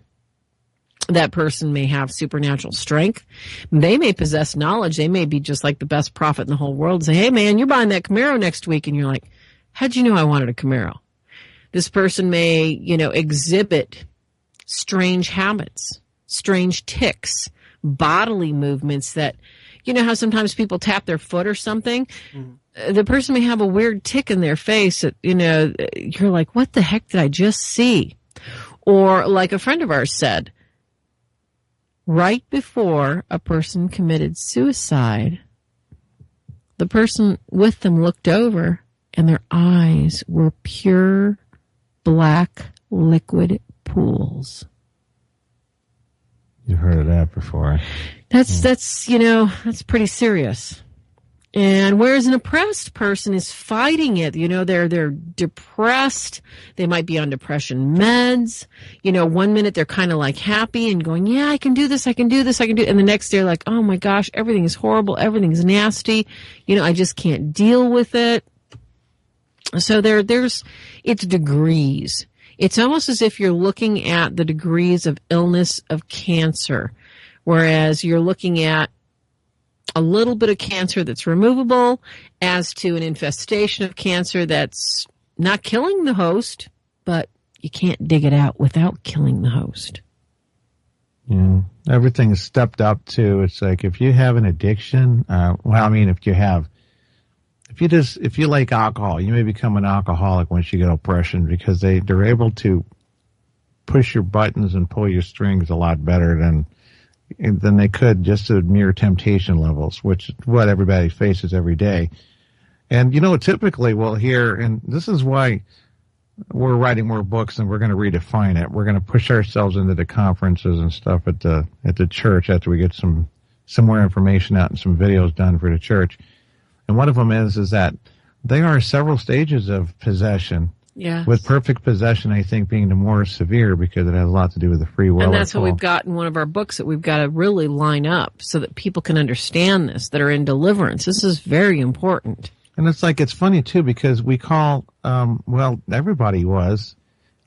Speaker 10: That person may have supernatural strength. They may possess knowledge. They may be just like the best prophet in the whole world and say, hey, man, you're buying that Camaro next week. And you're like, how'd you know I wanted a Camaro? This person may, exhibit strange habits, strange tics, bodily movements that, how sometimes people tap their foot or something? Mm-hmm. The person may have a weird tic in their face that, you're like, what the heck did I just see? Or like a friend of ours said, right before a person committed suicide, the person with them looked over and their eyes were pure black liquid pools.
Speaker 9: You've heard of that before.
Speaker 10: That's pretty serious. And whereas an oppressed person is fighting it, they're depressed. They might be on depression meds. 1 minute they're kind of like happy and going, yeah, I can do this. I can do this. I can do it. And the next day they're like, oh my gosh, everything is horrible. Everything's nasty. I just can't deal with it. So it's degrees. It's almost as if you're looking at the degrees of illness of cancer, whereas you're looking at a little bit of cancer that's removable as to an infestation of cancer that's not killing the host, but you can't dig it out without killing the host.
Speaker 9: Yeah, everything is stepped up to. It's like if you have an addiction, if you like alcohol, you may become an alcoholic once you get oppression because they're able to push your buttons and pull your strings a lot better than they could just at mere temptation levels, which is what everybody faces every day. And, typically we'll hear, and this is why we're writing more books and we're going to redefine it. We're going to push ourselves into the conferences and stuff at the church after we get some more information out and some videos done for the church. And one of them is that there are several stages of possession.
Speaker 10: Yeah.
Speaker 9: With perfect possession, I think, being the more severe because it has a lot to do with the free will.
Speaker 10: And that's what we've got in one of our books that we've got to really line up so that people can understand this, that are in deliverance. This is very important.
Speaker 9: And it's funny, too, because we call, everybody was.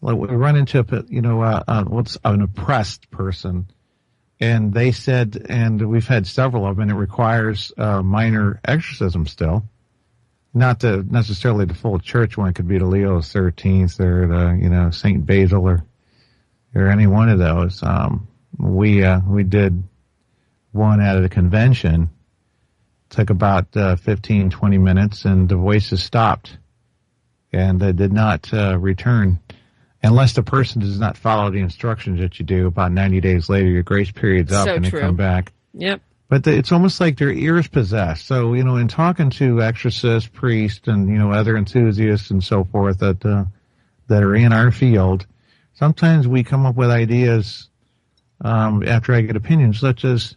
Speaker 9: Like we run into, what's an oppressed person. And they said, and we've had several of them, and it requires minor exorcism still. Not necessarily the full church one. It could be the Leo XIII or the, St. Basil or any one of those. We did one at a convention. Took about 15, 20 minutes, and the voices stopped. And they did not return. Unless the person does not follow the instructions that you do, about 90 days later, your grace period's up and they come back.
Speaker 10: Yep.
Speaker 9: But it's almost like their ears possessed. So, in talking to exorcists, priests, and, other enthusiasts and so forth that are in our field, sometimes we come up with ideas after I get opinions, such as,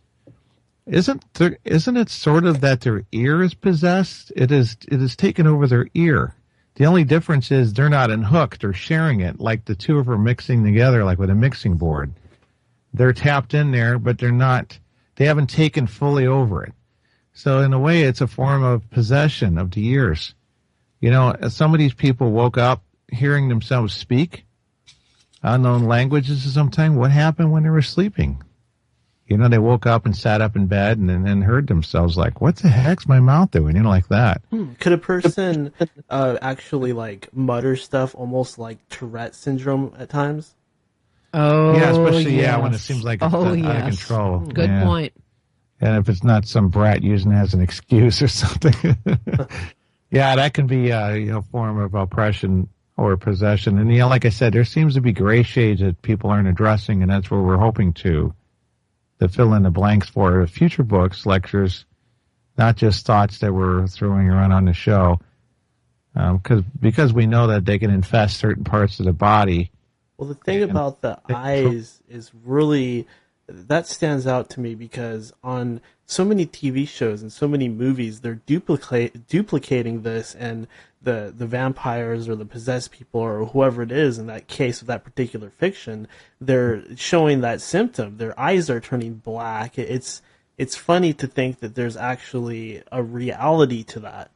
Speaker 9: isn't it sort of that their ear is possessed? It is taken over their ear. The only difference is they're not unhooked or sharing it like the two of them are mixing together like with a mixing board. They're tapped in there, but they haven't taken fully over it. So in a way, it's a form of possession of the ears. Some of these people woke up hearing themselves speak unknown languages or something. What happened when they were sleeping? They woke up and sat up in bed and then heard themselves like, what the heck's my mouth doing? Like that.
Speaker 8: Could a person actually mutter stuff almost like Tourette syndrome at times?
Speaker 10: Oh,
Speaker 9: yeah, especially when it seems like it's out of control.
Speaker 10: Good point.
Speaker 9: And if it's not some brat using it as an excuse or something. Yeah, that can be a form of oppression or possession. And like I said, there seems to be gray shades that people aren't addressing, and that's where we're hoping to fill in the blanks for future books, lectures, not just thoughts that we're throwing around on the show. Because we know that they can infest certain parts of the body.
Speaker 8: Well, the thing about the eyes is really that stands out to me because on so many TV shows and so many movies, they're duplicating this, and the vampires or the possessed people or whoever it is in that case of that particular fiction, they're showing that symptom. Their eyes are turning black. It's funny to think that there's actually a reality to that.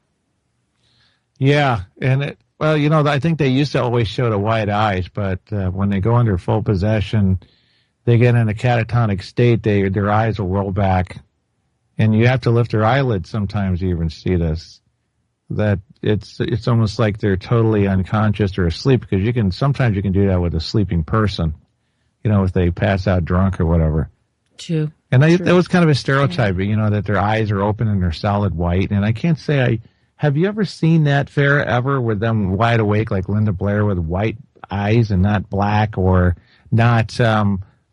Speaker 9: Yeah, and I think they used to always show the white eyes, but when they go under full possession, they get in a catatonic state. Their eyes will roll back, and you have to lift their eyelids sometimes to even see this. That it's almost like they're totally unconscious or asleep, because sometimes you can do that with a sleeping person, if they pass out drunk or whatever.
Speaker 10: True.
Speaker 9: And that was kind of a stereotype, that their eyes are open and they're solid white. And I can't say have you ever seen that, Farah, ever, with them wide awake like Linda Blair with white eyes and not black, or not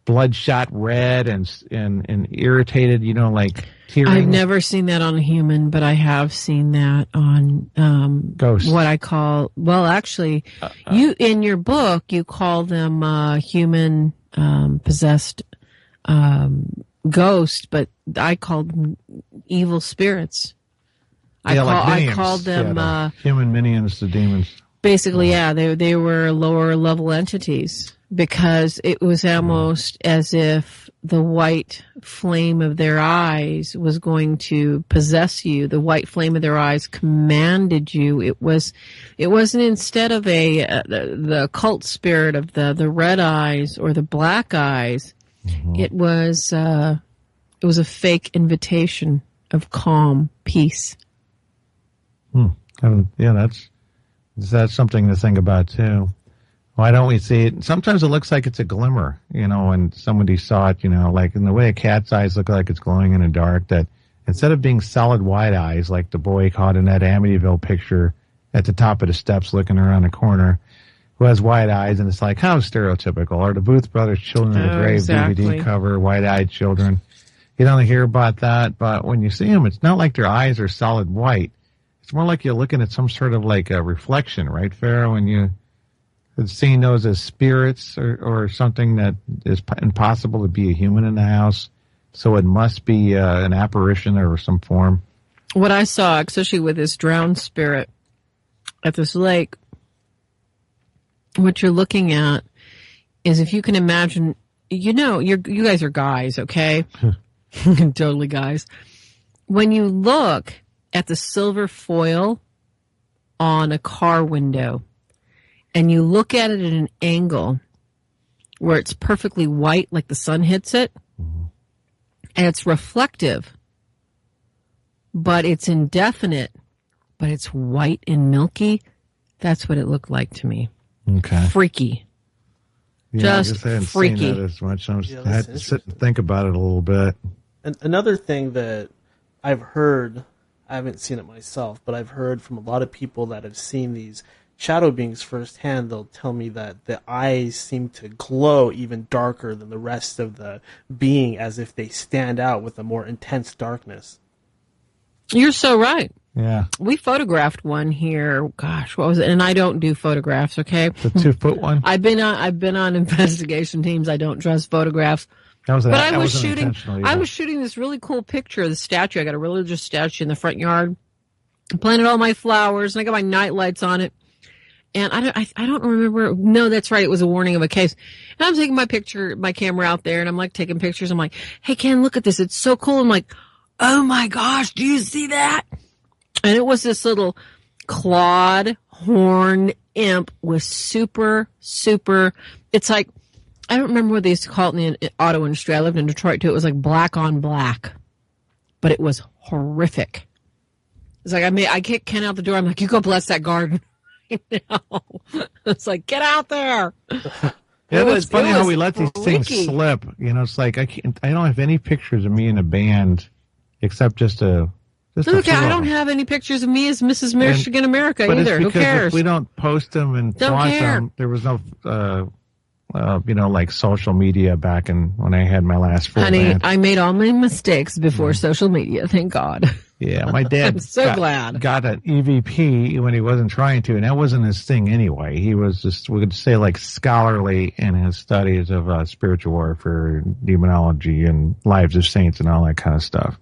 Speaker 9: bloodshot red and irritated, like tearing?
Speaker 10: I've never seen that on a human, but I have seen that on
Speaker 9: ghosts.
Speaker 10: What I call, actually, you in your book you call them human possessed ghost, but I called them evil spirits. I called them
Speaker 9: human minions, the demons.
Speaker 10: Basically, yeah, they were lower level entities, because it was almost as if the white flame of their eyes was going to possess you. The white flame of their eyes commanded you. It wasn't instead of the occult spirit of the red eyes or the black eyes. Mm-hmm. It was a fake invitation of calm, peace.
Speaker 9: Yeah, that's something to think about too. Why don't we see it? Sometimes it looks like it's a glimmer, when somebody saw it, like in the way a cat's eyes look like it's glowing in the dark, that instead of being solid white eyes like the boy caught in that Amityville picture at the top of the steps looking around the corner, who has white eyes, and it's like, how stereotypical. Or the Booth Brothers Children of the Grave
Speaker 10: exactly.
Speaker 9: DVD cover, white-eyed children. You don't hear about that, but when you see them, it's not like their eyes are solid white. It's more like you're looking at some sort of like a reflection, right, Farah? When you seeing those as spirits or something that is impossible to be a human in the house, so it must be an apparition or some form.
Speaker 10: What I saw, especially with this drowned spirit at this lake, what you're looking at is, if you can imagine, you guys are guys, okay? Totally guys. When you look at the silver foil on a car window, and you look at it at an angle where it's perfectly white, like the sun hits it, and it's reflective, but it's indefinite, but it's white and milky, that's what it looked like to me.
Speaker 9: Okay.
Speaker 10: Freaky.
Speaker 9: Yeah,
Speaker 10: Just
Speaker 9: I hadn't
Speaker 10: freaky.
Speaker 9: seen that as much. I had to sit and think about it a little bit.
Speaker 8: And another thing that I've heard, I haven't seen it myself, but I've heard from a lot of people that have seen these shadow beings firsthand. They'll tell me that the eyes seem to glow even darker than the rest of the being, as if they stand out with a more intense darkness.
Speaker 10: You're so right.
Speaker 9: Yeah.
Speaker 10: We photographed one here. Gosh, what was it? And I don't do photographs, okay?
Speaker 9: The 2-foot one?
Speaker 10: I've been on investigation teams. I don't trust photographs.
Speaker 9: I was
Speaker 10: shooting this really cool picture of the statue. I got a religious statue in the front yard. I planted all my flowers, and I got my night lights on it. And I don't remember. No, that's right. It was a warning of a case. And I'm taking my camera out there, and I'm like taking pictures. I'm like, hey, Ken, look at this. It's so cool. I'm like, oh my gosh, do you see that? And it was this little clawed horn imp with super, it's like, I don't remember what they used to call it in the auto industry. I lived in Detroit too. It was like black on black, but it was horrific. It's like, I kicked Ken out the door. I'm like, you go bless that garden. It's like, get out there.
Speaker 9: Yeah, it's funny how we let these things slip. It's like, I don't have any pictures of me in a band except just a.
Speaker 10: Okay, I don't have any pictures of me as Mrs. Michigan America either. Who cares?
Speaker 9: If we don't post them and
Speaker 10: don't
Speaker 9: flaunt
Speaker 10: care.
Speaker 9: them, there was no like social media back when I had my last full
Speaker 10: Honey,
Speaker 9: band.
Speaker 10: I made all my mistakes before social media, thank God.
Speaker 9: Yeah, my dad
Speaker 10: I'm so glad.
Speaker 9: got an EVP when he wasn't trying to, and that wasn't his thing anyway. He was just, we could say, like scholarly in his studies of spiritual warfare, demonology, and lives of saints and all that kind of stuff.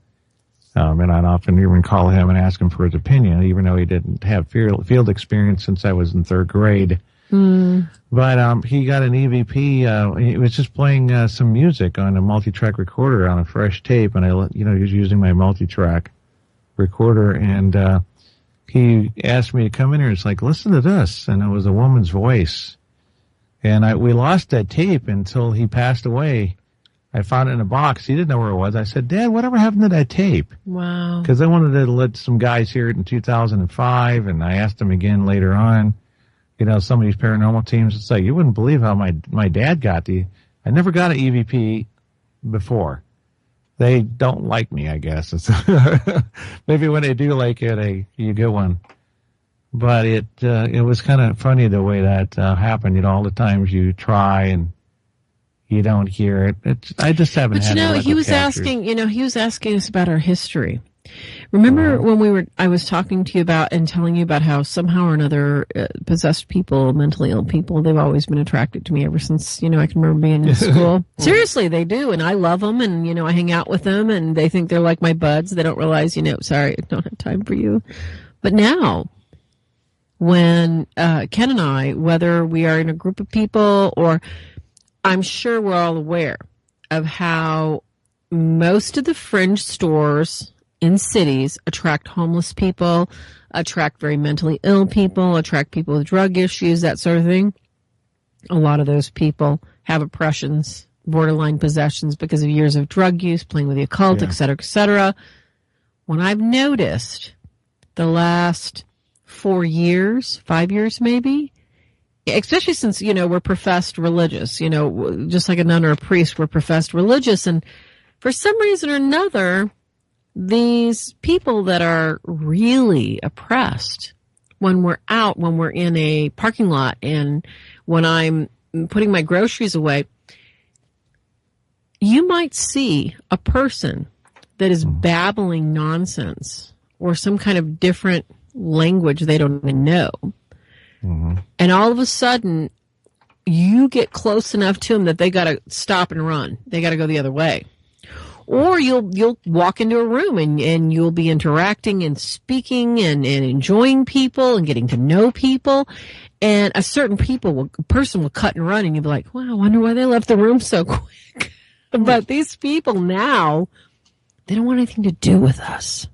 Speaker 9: And I'd often even call him and ask him for his opinion, even though he didn't have field experience since I was in third grade. But he got an EVP. He was just playing some music on a multi-track recorder on a fresh tape, and he was using my multi-track recorder, and he asked me to come in here. It's like, listen to this, and it was a woman's voice. And we lost that tape until he passed away. I found it in a box. He didn't know where it was. I said, Dad, whatever happened to that tape?
Speaker 10: Wow.
Speaker 9: Because I wanted to let some guys hear it in 2005, and I asked him again later on. Some of these paranormal teams, it's like, you wouldn't believe how my dad got I never got an EVP before. They don't like me, I guess. Maybe when they do like it, you get one. But it was kind of funny the way that happened. All the times you try and you don't hear it. I just haven't had.
Speaker 10: But he was asking. He was asking us about our history. Remember when I was talking to you about and telling you about how somehow or another possessed people, mentally ill people, they've always been attracted to me ever since, I can remember being in school. Seriously, they do. And I love them, and, I hang out with them, and they think they're like my buds. They don't realize, sorry, I don't have time for you. But now, when Ken and I, whether we are in a group of people or I'm sure we're all aware of how most of the fringe stores in cities attract homeless people, attract very mentally ill people, attract people with drug issues, that sort of thing. A lot of those people have oppressions, borderline possessions because of years of drug use, playing with the occult, et cetera, et cetera. When I've noticed the last 4 years, 5 years maybe, especially since, we're professed religious, just like a nun or a priest, we're professed religious. And for some reason or another, these people that are really oppressed, when we're out, when we're in a parking lot, and when I'm putting my groceries away, you might see a person that is babbling nonsense or some kind of different language they don't even know. And all of a sudden, you get close enough to them that they got to stop and run. They got to go the other way. Or you'll walk into a room and you'll be interacting and speaking and enjoying people and getting to know people. And a certain person will cut and run, and you'll be like, wow, I wonder why they left the room so quick. But these people now, they don't want anything to do with us.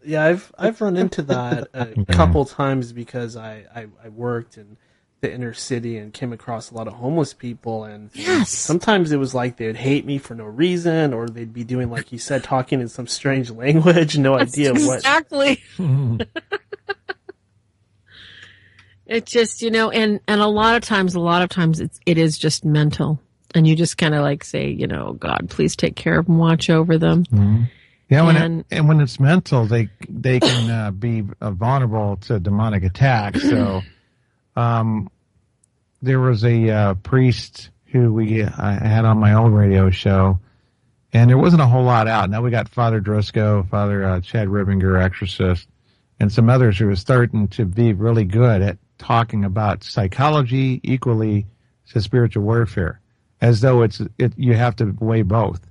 Speaker 8: Yeah, I've run into that a couple times because I worked in the inner city and came across a lot of homeless people, and sometimes it was like they would hate me for no reason, or they'd be doing, like you said, talking in some strange language, idea what.
Speaker 10: Exactly. It's just, and a lot of times it is just mental, and you just kind of like say, God, please take care of them, watch over them.
Speaker 9: Mm-hmm. Yeah, when it's mental, they can be vulnerable to demonic attacks. So, there was a priest who I had on my old radio show, and there wasn't a whole lot out. Now we got Father Driscoll, Father Chad Ribinger, exorcist, and some others who are starting to be really good at talking about psychology equally to spiritual warfare, as though you have to weigh both.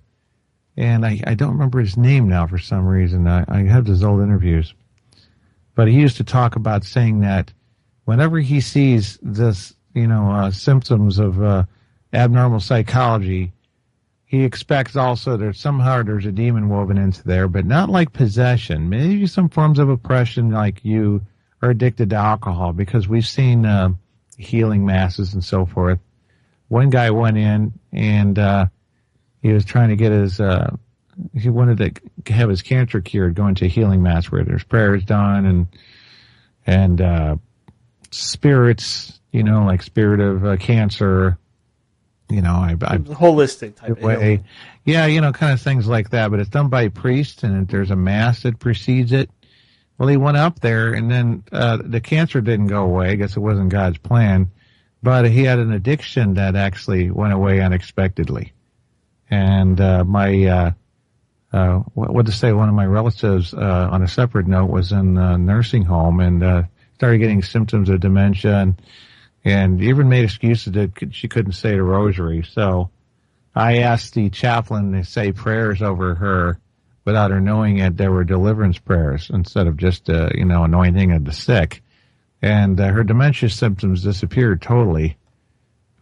Speaker 9: And I don't remember his name now for some reason. I have his old interviews. But he used to talk about saying that whenever he sees this, symptoms of abnormal psychology, he expects also that somehow there's a demon woven into there, but not like possession. Maybe some forms of oppression, like you are addicted to alcohol, because we've seen healing masses and so forth. One guy went in and he was trying to get he wanted to have his cancer cured, going to a healing mass where there's prayers done and spirits, like spirit of cancer,
Speaker 8: holistic type of
Speaker 9: way. Yeah, kind of things like that. But it's done by a priest, and there's a mass that precedes it. Well, he went up there, and then the cancer didn't go away. I guess it wasn't God's plan. but he had an addiction that actually went away unexpectedly. And one of my relatives, on a separate note, was in a nursing home and started getting symptoms of dementia and even made excuses that she couldn't say the rosary. So I asked the chaplain to say prayers over her without her knowing it. There were deliverance prayers instead of just, anointing of the sick. And her dementia symptoms disappeared totally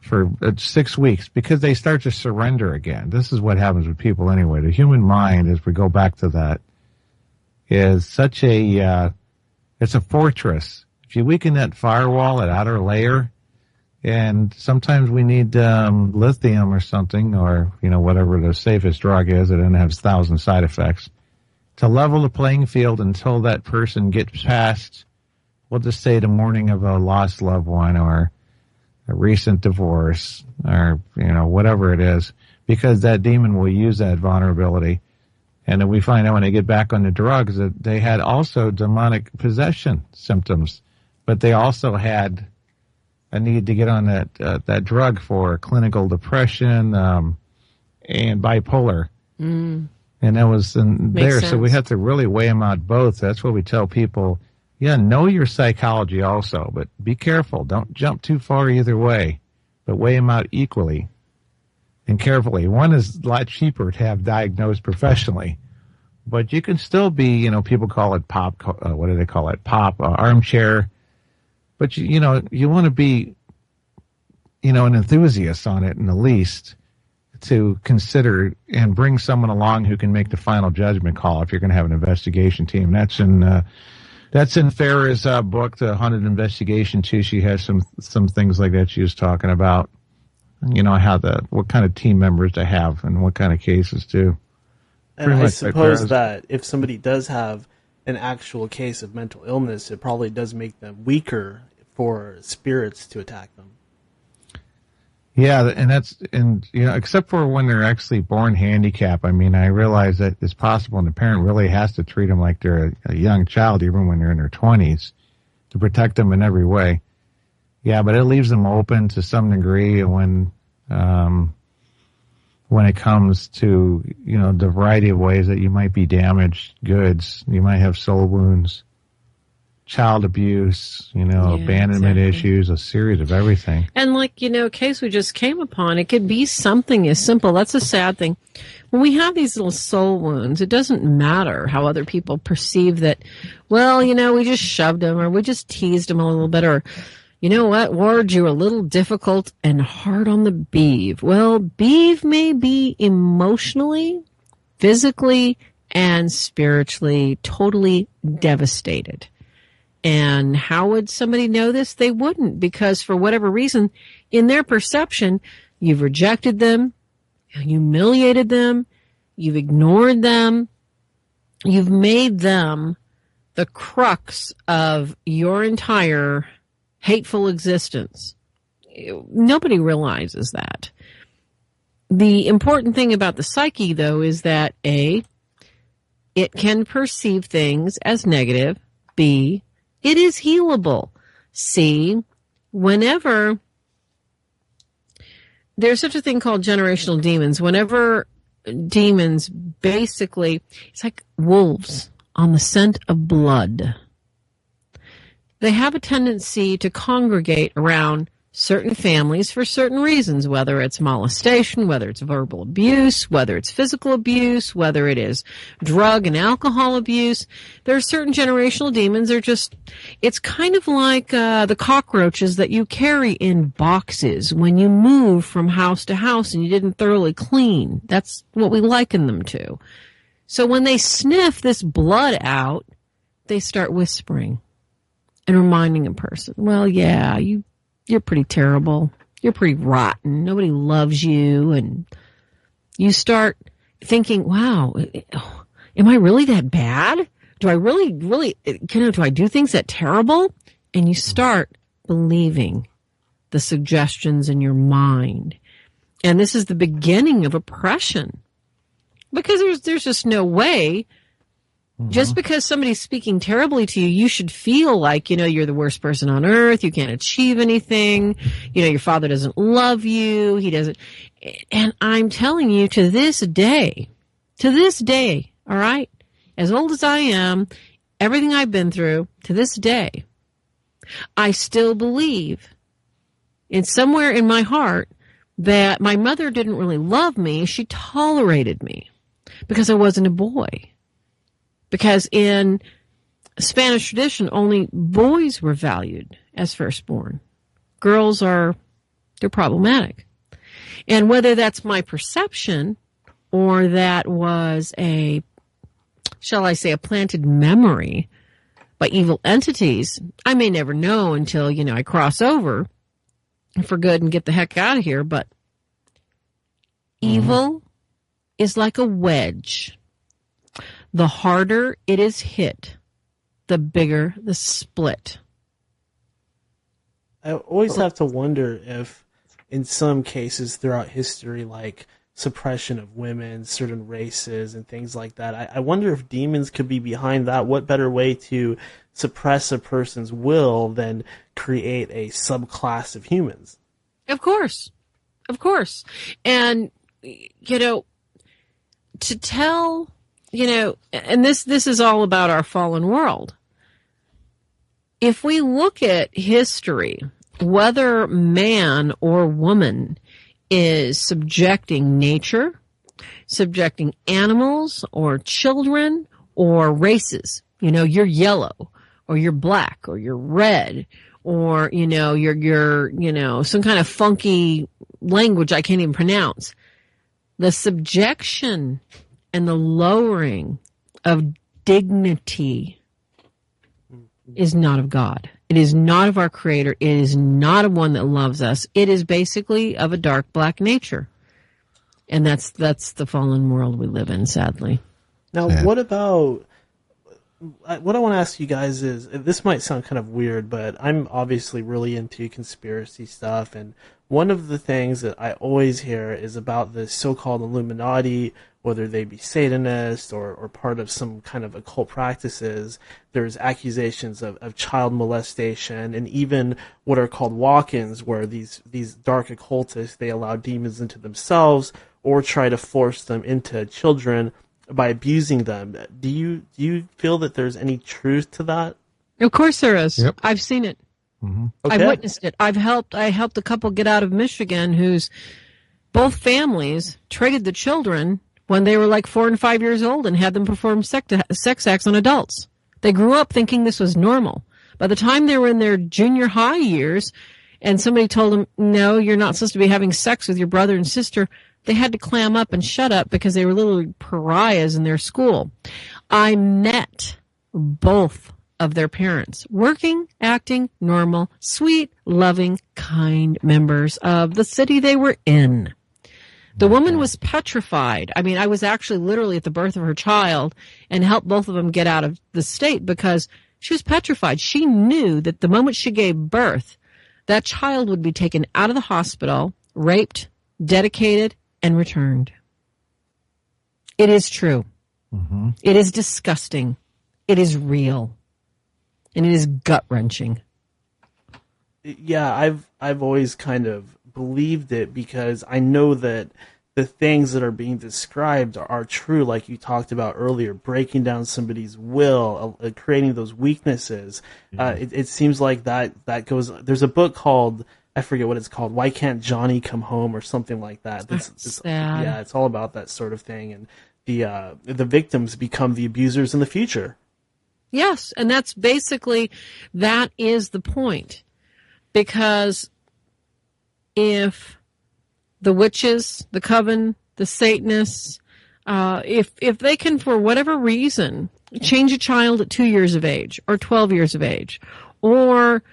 Speaker 9: for 6 weeks because they start to surrender again. This is what happens with people anyway. The human mind, as we go back to that, is such it's a fortress. If you weaken that firewall, that outer layer, and sometimes we need lithium or something, or whatever the safest drug is, it doesn't have 1,000 side effects, to level the playing field until that person gets past, we'll just say, the mourning of a lost loved one or a recent divorce or whatever it is, because that demon will use that vulnerability. And then we find out when they get back on the drugs that they had also demonic possession symptoms, but they also had a need to get on that drug for clinical depression and bipolar. And that was there. So we have to really weigh them out both. That's what we tell people. Yeah, know your psychology also, but be careful. Don't jump too far either way, but weigh them out equally and carefully. One is a lot cheaper to have diagnosed professionally, but you can still be, people call it pop, what do they call it? Pop, armchair. But, you want to be, an enthusiast on it in the least to consider and bring someone along who can make the final judgment call if you're going to have an investigation team. That's in Farah's book, The Haunted Investigation, too. She has some things like that she was talking about, what kind of team members to have and what kind of cases, too.
Speaker 8: And I suppose that if somebody does have an actual case of mental illness, it probably does make them weaker for spirits to attack them.
Speaker 9: Yeah, and except for when they're actually born handicapped. I mean, I realize that it's possible, and the parent really has to treat them like they're a young child, even when they're in their 20s, to protect them in every way. Yeah, but it leaves them open to some degree when it comes to, the variety of ways that you might be damaged goods. You might have soul wounds, child abuse, abandonment issues, a series of everything.
Speaker 10: And a case we just came upon, it could be something as simple. That's a sad thing. When we have these little soul wounds, it doesn't matter how other people perceive that, we just shoved them or we just teased them a little bit, or, you know what, Ward, you're a little difficult and hard on the beeve. Well, beeve may be emotionally, physically, and spiritually totally devastated. And how would somebody know this? They wouldn't, because for whatever reason, in their perception, you've rejected them, humiliated them, you've ignored them, you've made them the crux of your entire hateful existence. Nobody realizes that. The important thing about the psyche, though, is that A, it can perceive things as negative. B, it is healable. C, whenever there's such a thing called generational demons, whenever demons basically, it's like wolves on the scent of blood. They have a tendency to congregate around certain families for certain reasons, whether it's molestation, whether it's verbal abuse, whether it's physical abuse, whether it is drug and alcohol abuse. There are certain generational demons. It's kind of like the cockroaches that you carry in boxes when you move from house to house and you didn't thoroughly clean. That's what we liken them to. So when they sniff this blood out, they start whispering and reminding a person, well, yeah, you're pretty terrible. You're pretty rotten. Nobody loves you. And you start thinking, wow, am I really that bad? Do I really, do I do things that terrible? And you start believing the suggestions in your mind. And this is the beginning of oppression. Because there's just no way Just because somebody's speaking terribly to you, you should feel like, you're the worst person on earth. You can't achieve anything. Your father doesn't love you. He doesn't. And I'm telling you, to this day, all right, as old as I am, everything I've been through, to this day, I still believe somewhere in my heart that my mother didn't really love me. She tolerated me because I wasn't a boy. Because in Spanish tradition, only boys were valued as firstborn. Girls they're problematic. And whether that's my perception or that was a planted memory by evil entities, I may never know until, I cross over for good and get the heck out of here. But evil is like a wedge. The harder it is hit, the bigger the split.
Speaker 8: I always have to wonder if, in some cases throughout history, like suppression of women, certain races, and things like that, I wonder if demons could be behind that. What better way to suppress a person's will than create a subclass of humans?
Speaker 10: Of course. And, to tell... and this is all about our fallen world. If we look at history, whether man or woman is subjecting nature, subjecting animals or children or races, you're yellow or you're black or you're red or, you're some kind of funky language I can't even pronounce. The subjection and the lowering of dignity is not of God. It is not of our Creator. It is not of one that loves us. It is basically of a dark black nature. And that's the fallen world we live in, sadly.
Speaker 8: Now, what I want to ask you guys is, this might sound kind of weird, but I'm obviously really into conspiracy stuff, and one of the things that I always hear is about the so-called Illuminati, whether they be Satanists or part of some kind of occult practices. There's accusations of child molestation, and even what are called walk-ins, where these dark occultists, they allow demons into themselves or try to force them into children by abusing them. Do you feel that there's any truth to that?
Speaker 10: Of course there is.
Speaker 9: Yep.
Speaker 10: I've seen it.
Speaker 9: Mm-hmm.
Speaker 8: Okay.
Speaker 10: I've witnessed it. I helped a couple get out of Michigan whose both families traded the children when they were like 4 and 5 years old and had them perform sex acts on adults. They grew up thinking this was normal. By the time they were in their junior high years and somebody told them, no, you're not supposed to be having sex with your brother and sister, they had to clam up and shut up because they were literally pariahs in their school. I met both of their parents, working, acting normal, sweet, loving, kind members of the city they were in. The woman was petrified. I mean, I was actually literally at the birth of her child and helped both of them get out of the state because she was petrified. She knew that the moment she gave birth, that child would be taken out of the hospital, raped, dedicated, and returned. It is true. Mm-hmm. It is disgusting. It is real. And it is gut-wrenching.
Speaker 8: Yeah, I've always kind of believed it because I know that the things that are being described are true, like you talked about earlier, breaking down somebody's will, creating those weaknesses. Mm-hmm. It seems like that goes... There's a book called... I forget what it's called. Why Can't Johnny Come Home or something like that.
Speaker 10: That's sad.
Speaker 8: Yeah, it's all about that sort of thing. And the victims become the abusers in the future.
Speaker 10: Yes, and that is the point. Because if the witches, the coven, the Satanists, if they can, for whatever reason, change a child at 2 years of age or 12 years of age, or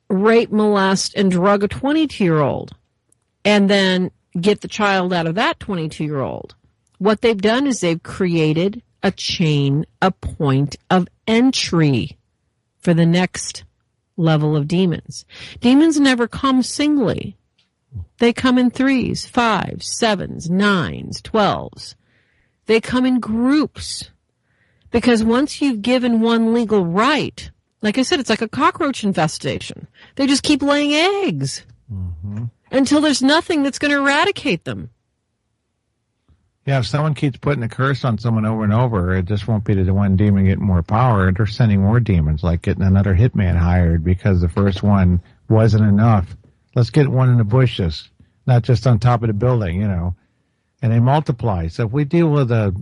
Speaker 10: rape, molest, and drug a 22-year-old, and then get the child out of that 22-year-old, what they've done is they've created a chain, a point of entry for the next level of demons. Demons never come singly. They come in 3s, 5s, 7s, 9s, 12s. They come in groups Because once you've given one legal right, like I said, it's like a cockroach infestation. They just keep laying eggs until there's nothing that's going to eradicate them.
Speaker 9: Yeah, if someone keeps putting a curse on someone over and over, it just won't be the one demon getting more power. They're sending more demons, like getting another hitman hired because the first one wasn't enough. Let's get one in the bushes, not just on top of the building, and they multiply. So if we deal with a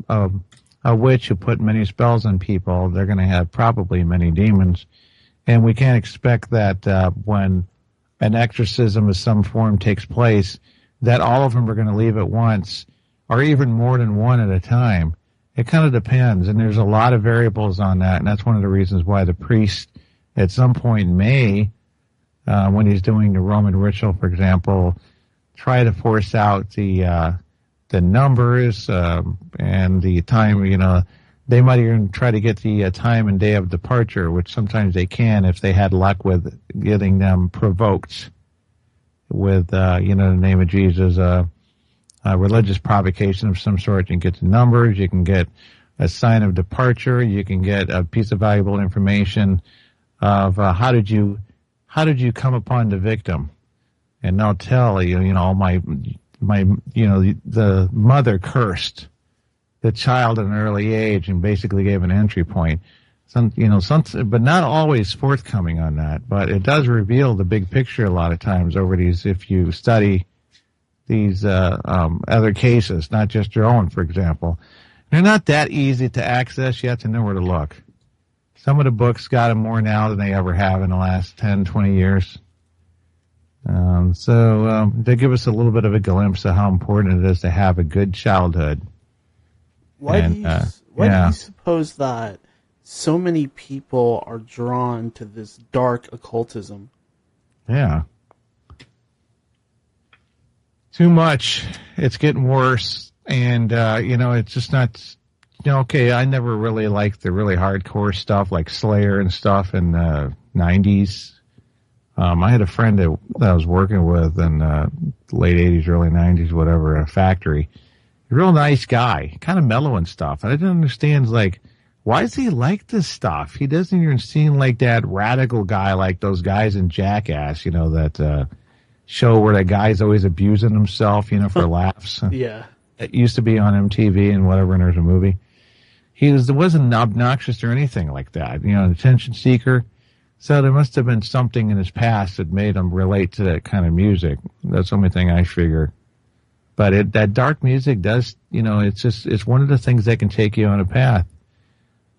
Speaker 9: witch who put many spells on people, they're going to have probably many demons. And we can't expect that when an exorcism of some form takes place, that all of them are going to leave at once, or even more than one at a time. It kind of depends, and there's a lot of variables on that, and that's one of the reasons why the priest at some point may, when he's doing the Roman ritual, for example, try to force out the numbers and the time. They might even try to get the time and day of departure, which sometimes they can if they had luck with getting them provoked with, the name of Jesus, religious provocation of some sort. You can get the numbers, you can get a sign of departure, you can get a piece of valuable information of how did you come upon the victim, and they'll tell you, the mother cursed the child at an early age and basically gave an entry point. But not always forthcoming on that. But it does reveal the big picture a lot of times over these. If you study these other cases, not just your own, for example, they're not that easy to access. You have to know where to look. Some of the books got them more now than they ever have in the last 10, 20 years. So they give us a little bit of a glimpse of how important it is to have a good childhood.
Speaker 8: Why do you suppose that so many people are drawn to this dark occultism?
Speaker 9: Yeah. Too much. It's getting worse. And, it's just not... okay, I never really liked the really hardcore stuff like Slayer and stuff in the 90s. I had a friend that I was working with in the late 80s, early 90s, whatever, a factory. A real nice guy, kind of mellow and stuff. And I didn't understand, why does he like this stuff? He doesn't even seem like that radical guy like those guys in Jackass, that show where that guy's always abusing himself, for laughs.
Speaker 8: Yeah.
Speaker 9: It used to be on MTV and whatever, and there's a movie. He wasn't obnoxious or anything like that, an attention seeker. So there must have been something in his past that made him relate to that kind of music. That's the only thing I figure. But that dark music does, it's one of the things that can take you on a path.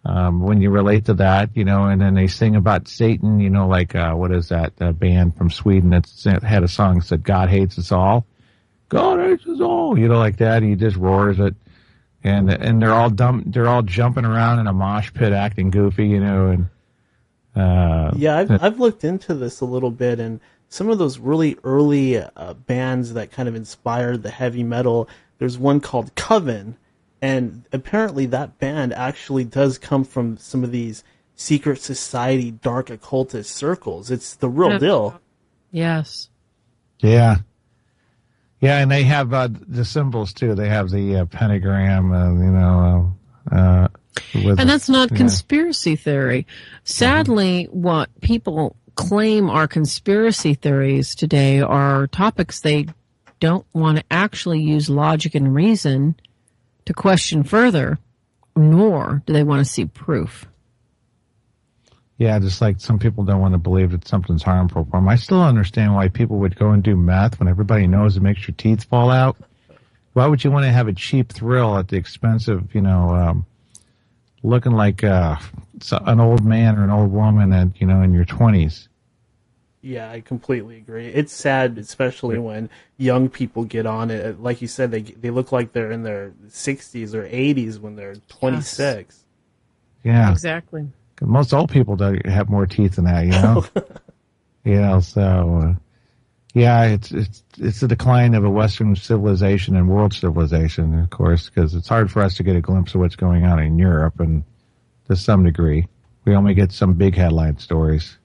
Speaker 9: When you relate to that, and then they sing about Satan, what is that band from Sweden that had a song that said, God hates us all. God hates us all, like that. And he just roars it. And they're all jumping around in a mosh pit acting goofy, and
Speaker 8: I've looked into this a little bit, and some of those really early bands that kind of inspired the heavy metal, there's one called Coven, and apparently that band actually does come from some of these secret society dark occultist circles. It's the real deal.
Speaker 10: Yes.
Speaker 9: Yeah. Yeah, and they have the symbols too. They have the pentagram,
Speaker 10: and that's not conspiracy theory. Sadly, what people claim are conspiracy theories today are topics they don't want to actually use logic and reason to question further, nor do they want to see proof.
Speaker 9: Yeah, just like some people don't want to believe that something's harmful for them. I still understand why people would go and do meth when everybody knows it makes your teeth fall out. Why would you want to have a cheap thrill at the expense of, looking like an old man or an old woman in your 20s?
Speaker 8: Yeah, I completely agree. It's sad, especially when young people get on it. Like you said, they look like they're in their 60s or 80s when they're 26. Yes.
Speaker 9: Yeah.
Speaker 10: Exactly.
Speaker 9: Most old people don't have more teeth than that, it's a decline of a Western civilization and world civilization, of course, because it's hard for us to get a glimpse of what's going on in Europe, and to some degree, we only get some big headline stories.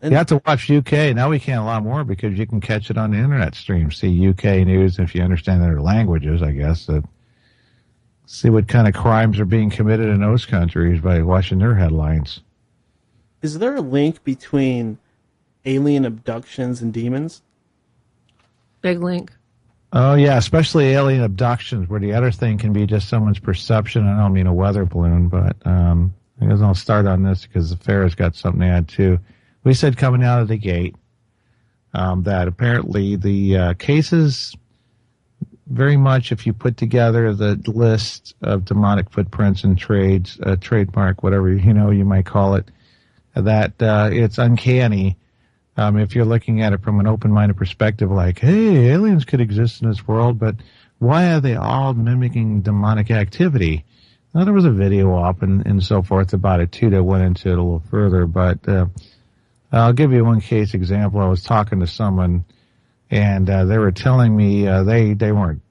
Speaker 9: You have to watch UK. Now we can a lot more because you can catch it on the internet stream, see UK news if you understand their languages, I guess. See what kind of crimes are being committed in those countries by watching their headlines.
Speaker 8: Is there a link between alien abductions and demons?
Speaker 10: Big link.
Speaker 9: Oh, yeah, especially alien abductions, where the other thing can be just someone's perception. I don't mean a weather balloon, but I guess I'll start on this because Farah's got something to add, too. We said coming out of the gate that apparently the cases, very much if you put together the list of demonic footprints and trades, trademark, whatever you might call it, that it's uncanny. If you're looking at it from an open-minded perspective, like, hey, aliens could exist in this world, but why are they all mimicking demonic activity? Now, there was a video up and so forth about it, too, that went into it a little further, but I'll give you one case example. I was talking to someone, and they were telling me they weren't,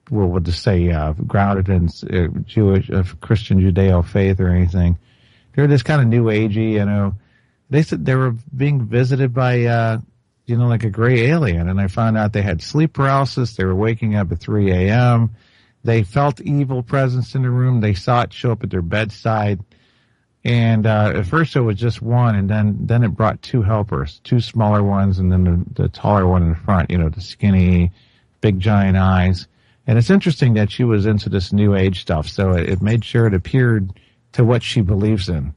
Speaker 9: well, what to say, grounded in Jewish, Christian Judeo faith or anything. They were just kind of new agey, They said they were being visited by, like a gray alien, and I found out they had sleep paralysis. They were waking up at 3 a.m. They felt evil presence in the room. They saw it show up at their bedside. And at first it was just one, and then it brought two helpers, two smaller ones, and then the taller one in the front, the skinny, big, giant eyes. And it's interesting that she was into this new age stuff, so it made sure it appeared to what she believes in.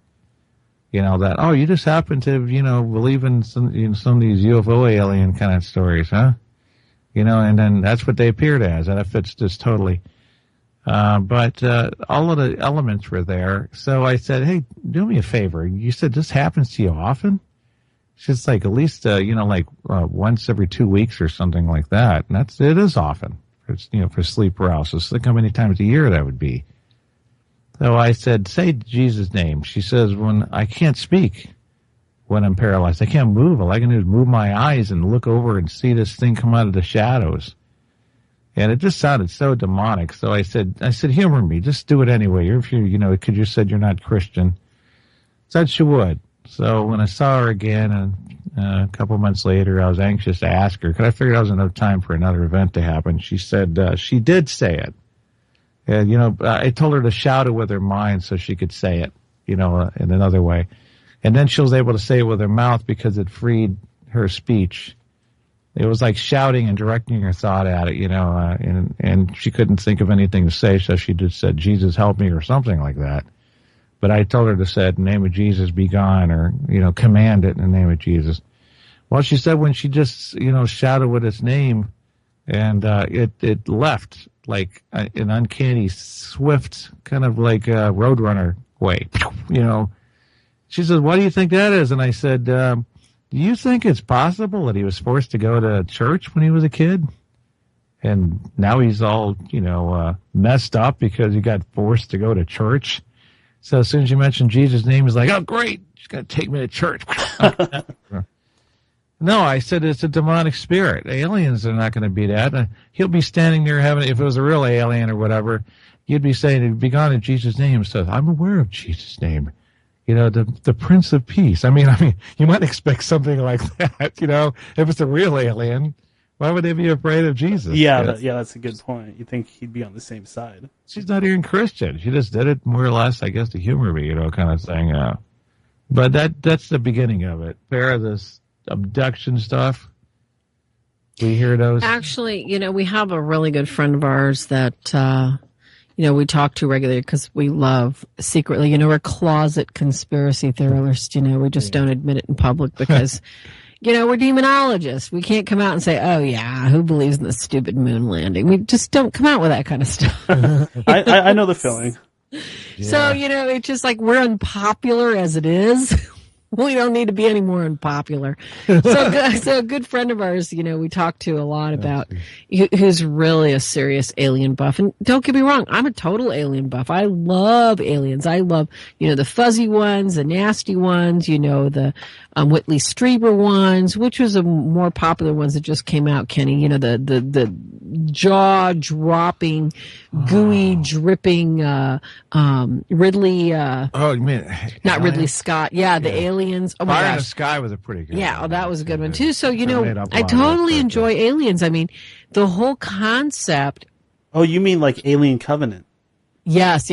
Speaker 9: That, oh, you just happen to, believe in some of these UFO alien kind of stories, huh? And then that's what they appeared as, and that fits just totally. But all of the elements were there. So I said, hey, do me a favor. You said this happens to you often? She's like, at least, once every 2 weeks or something like that. And it is often, for sleep paralysis. Think how many times a year that would be. So I said, say Jesus' name. She says, when I can't speak when I'm paralyzed. I can't move. All I can do is move my eyes and look over and see this thing come out of the shadows. And it just sounded so demonic. So I said, humor me. Just do it anyway. If because you said you're not Christian. Said she would. So when I saw her again, and a couple months later, I was anxious to ask her, because I figured I was enough time for another event to happen. She said she did say it. And, I told her to shout it with her mind so she could say it, in another way. And then she was able to say it with her mouth because it freed her speech. It was like shouting and directing her thought at it, and she couldn't think of anything to say, so she just said, Jesus, help me, or something like that. But I told her to say, in the name of Jesus, be gone, or, command it in the name of Jesus. Well, she said when she just, shouted with its name, and it left like an uncanny, swift, kind of like a Roadrunner way, She said, what do you think that is? And I said, do you think it's possible that he was forced to go to church when he was a kid? And now he's all, messed up because he got forced to go to church. So as soon as you mentioned Jesus' name, he's like, oh, great, she's going to take me to church. No, I said it's a demonic spirit. Aliens are not going to be that. He'll be standing there having, if it was a real alien or whatever, you'd be saying, be gone in Jesus' name. So I'm aware of Jesus' name. The Prince of Peace. I mean, you might expect something like that, if it's a real alien. Why would they be afraid of Jesus?
Speaker 8: Yeah, that's a good point. You think he'd be on the same side.
Speaker 9: She's not even Christian. She just did it more or less, I guess, to humor me, kind of thing. But that's the beginning of it. Farah, this abduction stuff, we hear those?
Speaker 10: Actually, we have a really good friend of ours that, we talk to regularly because we love secretly, we're a closet conspiracy theorists, we just don't admit it in public because, we're demonologists. We can't come out and say, oh yeah, who believes in the stupid moon landing? We just don't come out with that kind of stuff.
Speaker 8: I know the feeling.
Speaker 10: Yeah. So, it's just like we're unpopular as it is. We don't need to be any more unpopular. So a good friend of ours, we talk to a lot about, who's really a serious alien buff. And don't get me wrong, I'm a total alien buff. I love aliens. I love, the fuzzy ones, the nasty ones, the Whitley Strieber ones, which was a more popular ones that just came out, Kenny. The jaw-dropping, gooey, dripping, Ridley,
Speaker 9: oh, you mean...
Speaker 10: Not Ridley Scott. Yeah, the aliens. Oh my
Speaker 9: Fire
Speaker 10: gosh.
Speaker 9: in the Sky was a pretty good
Speaker 10: Yeah,
Speaker 9: one.
Speaker 10: that was a good one too. So, I totally enjoy aliens. I mean, the whole concept.
Speaker 8: Oh, you mean like Alien Covenant?
Speaker 10: Yes.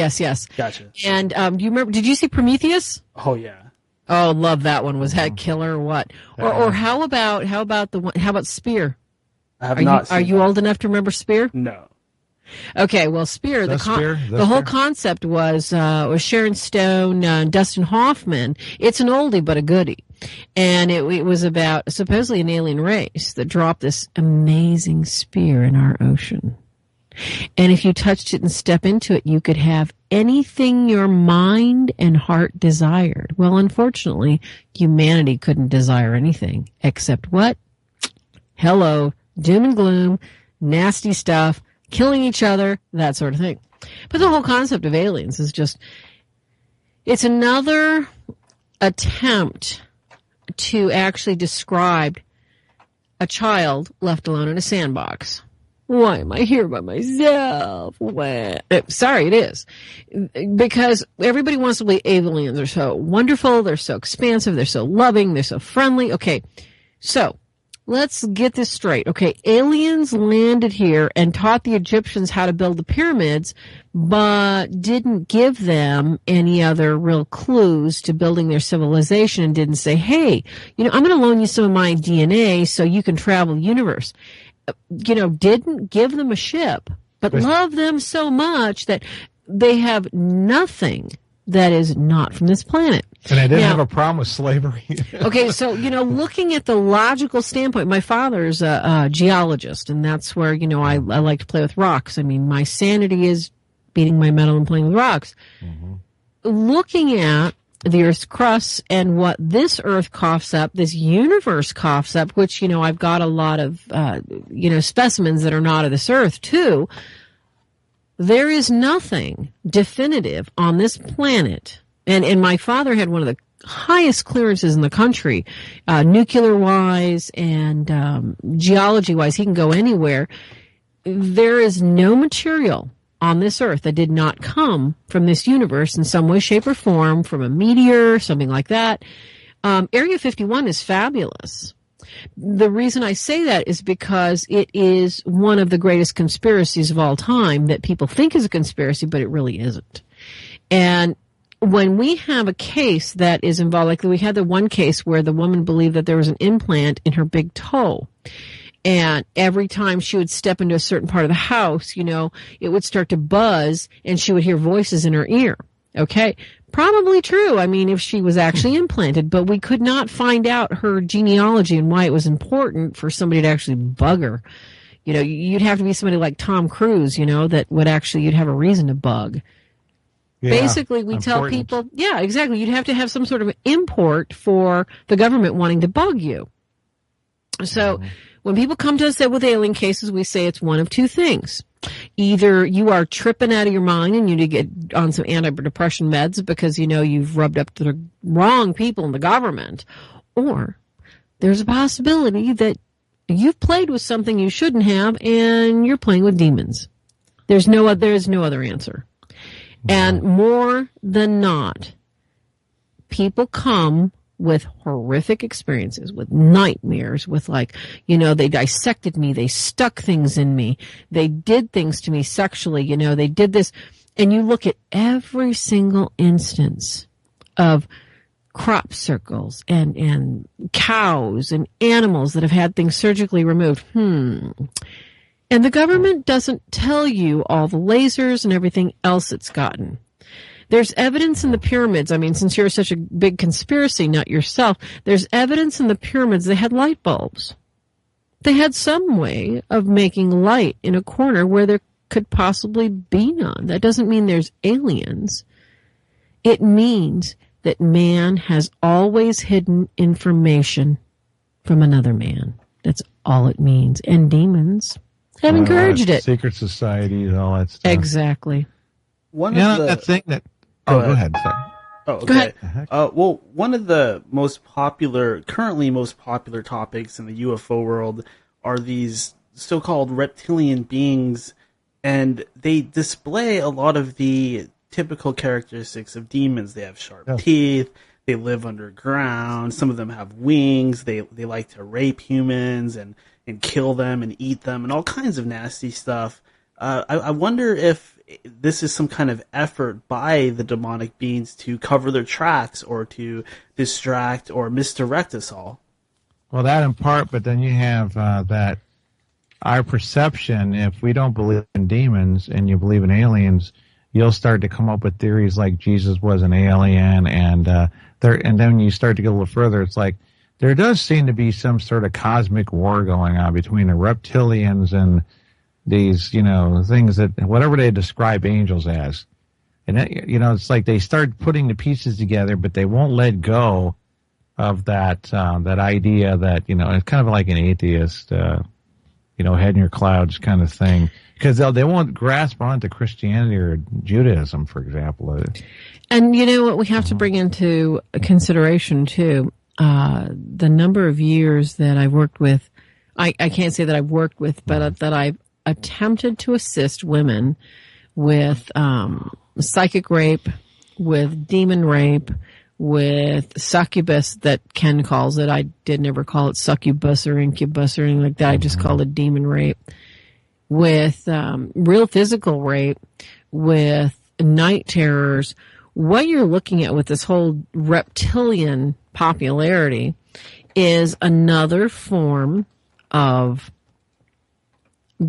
Speaker 8: Gotcha.
Speaker 10: And do you remember? Did you see Prometheus?
Speaker 8: Oh yeah.
Speaker 10: Oh, love that one. Was that killer or what? Or how about the one? How about Spear?
Speaker 8: I have not seen
Speaker 10: Are you old enough to remember Spear?
Speaker 8: No.
Speaker 10: Okay, well, Spear. The whole concept was Sharon Stone, Dustin Hoffman. It's an oldie but a goodie, and it was about supposedly an alien race that dropped this amazing spear in our ocean. And if you touched it and step into it, you could have anything your mind and heart desired. Well, unfortunately, humanity couldn't desire anything except what? Hello, doom and gloom, nasty stuff, killing each other, that sort of thing. But the whole concept of aliens is just, it's another attempt to actually describe a child left alone in a sandbox. Why am I here by myself? Sorry, it is. Because everybody wants to believe aliens are so wonderful, they're so expansive, they're so loving, they're so friendly. Okay, so let's get this straight. Okay, aliens landed here and taught the Egyptians how to build the pyramids, but didn't give them any other real clues to building their civilization and didn't say, hey, I'm going to loan you some of my DNA so you can travel the universe. Didn't give them a ship, but love them so much that they have nothing that is not from this planet.
Speaker 9: And I didn't have a problem with slavery.
Speaker 10: Okay, so, looking at the logical standpoint, my father's a geologist, and that's where, I like to play with rocks. I mean, my sanity is beating my metal and playing with rocks. Mm-hmm. Looking at the Earth's crust and what this Earth coughs up, this universe coughs up, which, I've got a lot of, specimens that are not of this Earth, too. There is nothing definitive on this planet. And my father had one of the highest clearances in the country, nuclear-wise and geology-wise. He can go anywhere. There is no material on this Earth that did not come from this universe in some way, shape, or form, from a meteor, something like that. Area 51 is fabulous. The reason I say that is because it is one of the greatest conspiracies of all time that people think is a conspiracy, but it really isn't. And when we have a case that is involved, like we had the one case where the woman believed that there was an implant in her big toe. And every time she would step into a certain part of the house, it would start to buzz and she would hear voices in her ear. Okay. Probably true. I mean, if she was actually implanted, but we could not find out her genealogy and why it was important for somebody to actually bug her. You'd have to be somebody like Tom Cruise, that would actually, you'd have a reason to bug. Yeah, basically, we tell people, yeah, exactly. You'd have to have some sort of import for the government wanting to bug you. So when people come to us with alien cases, we say it's one of two things. Either you are tripping out of your mind and you need to get on some antidepressant meds because you've rubbed up to the wrong people in the government, or there's a possibility that you've played with something you shouldn't have and you're playing with demons. There is no other answer. And more than not, people come with horrific experiences, with nightmares, with they dissected me, they stuck things in me, they did things to me sexually, they did this. And you look at every single instance of crop circles and cows and animals that have had things surgically removed. And the government doesn't tell you all the lasers and everything else it's gotten. There's evidence in the pyramids. I mean, since you're such a big conspiracy nut yourself, there's evidence in the pyramids they had light bulbs. They had some way of making light in a corner where there could possibly be none. That doesn't mean there's aliens. It means that man has always hidden information from another man. That's all it means. And demons have encouraged it.
Speaker 9: Secret societies, all that stuff.
Speaker 10: Exactly.
Speaker 9: That thing that... go ahead. Sorry.
Speaker 8: Oh, okay.
Speaker 10: Go ahead.
Speaker 8: Well, one of the currently most popular topics in the UFO world are these so-called reptilian beings, and they display a lot of the typical characteristics of demons. They have sharp teeth. They live underground. Some of them have wings. They like to rape humans and kill them and eat them and all kinds of nasty stuff. I wonder if this is some kind of effort by the demonic beings to cover their tracks or to distract or misdirect us all.
Speaker 9: Well, that in part, but then you have that our perception, if we don't believe in demons and you believe in aliens, you'll start to come up with theories like Jesus was an alien, and then when you start to get a little further, it's like there does seem to be some sort of cosmic war going on between the reptilians and these, things that, whatever they describe angels as. And, it's like they start putting the pieces together, but they won't let go of that idea that, it's kind of like an atheist, head in your clouds kind of thing. Because they won't grasp onto Christianity or Judaism, for example.
Speaker 10: And what we have to bring into consideration, too, the number of years that I've worked with, I can't say that I've worked with, but that I've attempted to assist women with psychic rape, with demon rape, with succubus that Ken calls it. I did never call it succubus or incubus or anything like that. I just called it demon rape. With real physical rape, with night terrors. What you're looking at with this whole reptilian popularity is another form of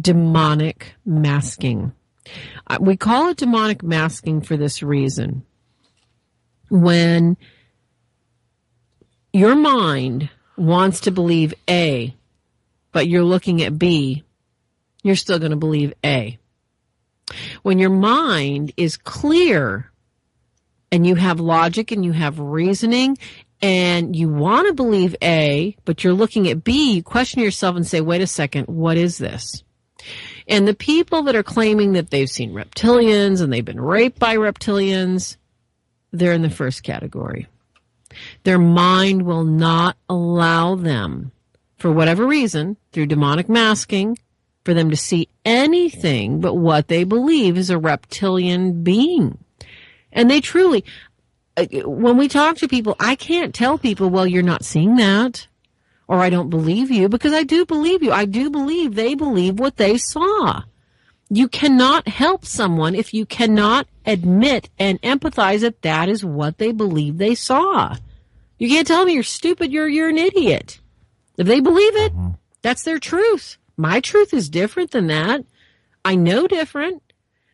Speaker 10: demonic masking. We call it demonic masking for this reason. When your mind wants to believe A, but you're looking at B, you're still going to believe A. When your mind is clear and you have logic and you have reasoning and you want to believe A, but you're looking at B, you question yourself and say, wait a second, what is this? And the people that are claiming that they've seen reptilians and they've been raped by reptilians, they're in the first category. Their mind will not allow them, for whatever reason, through demonic masking, for them to see anything but what they believe is a reptilian being. And they truly, when we talk to people, I can't tell people, well, you're not seeing that, or I don't believe you, because I do believe you. I do believe they believe what they saw. You cannot help someone if you cannot admit and empathize that that is what they believe they saw. You can't tell me you're stupid, you're an idiot. If they believe it, that's their truth. My truth is different than that. I know different,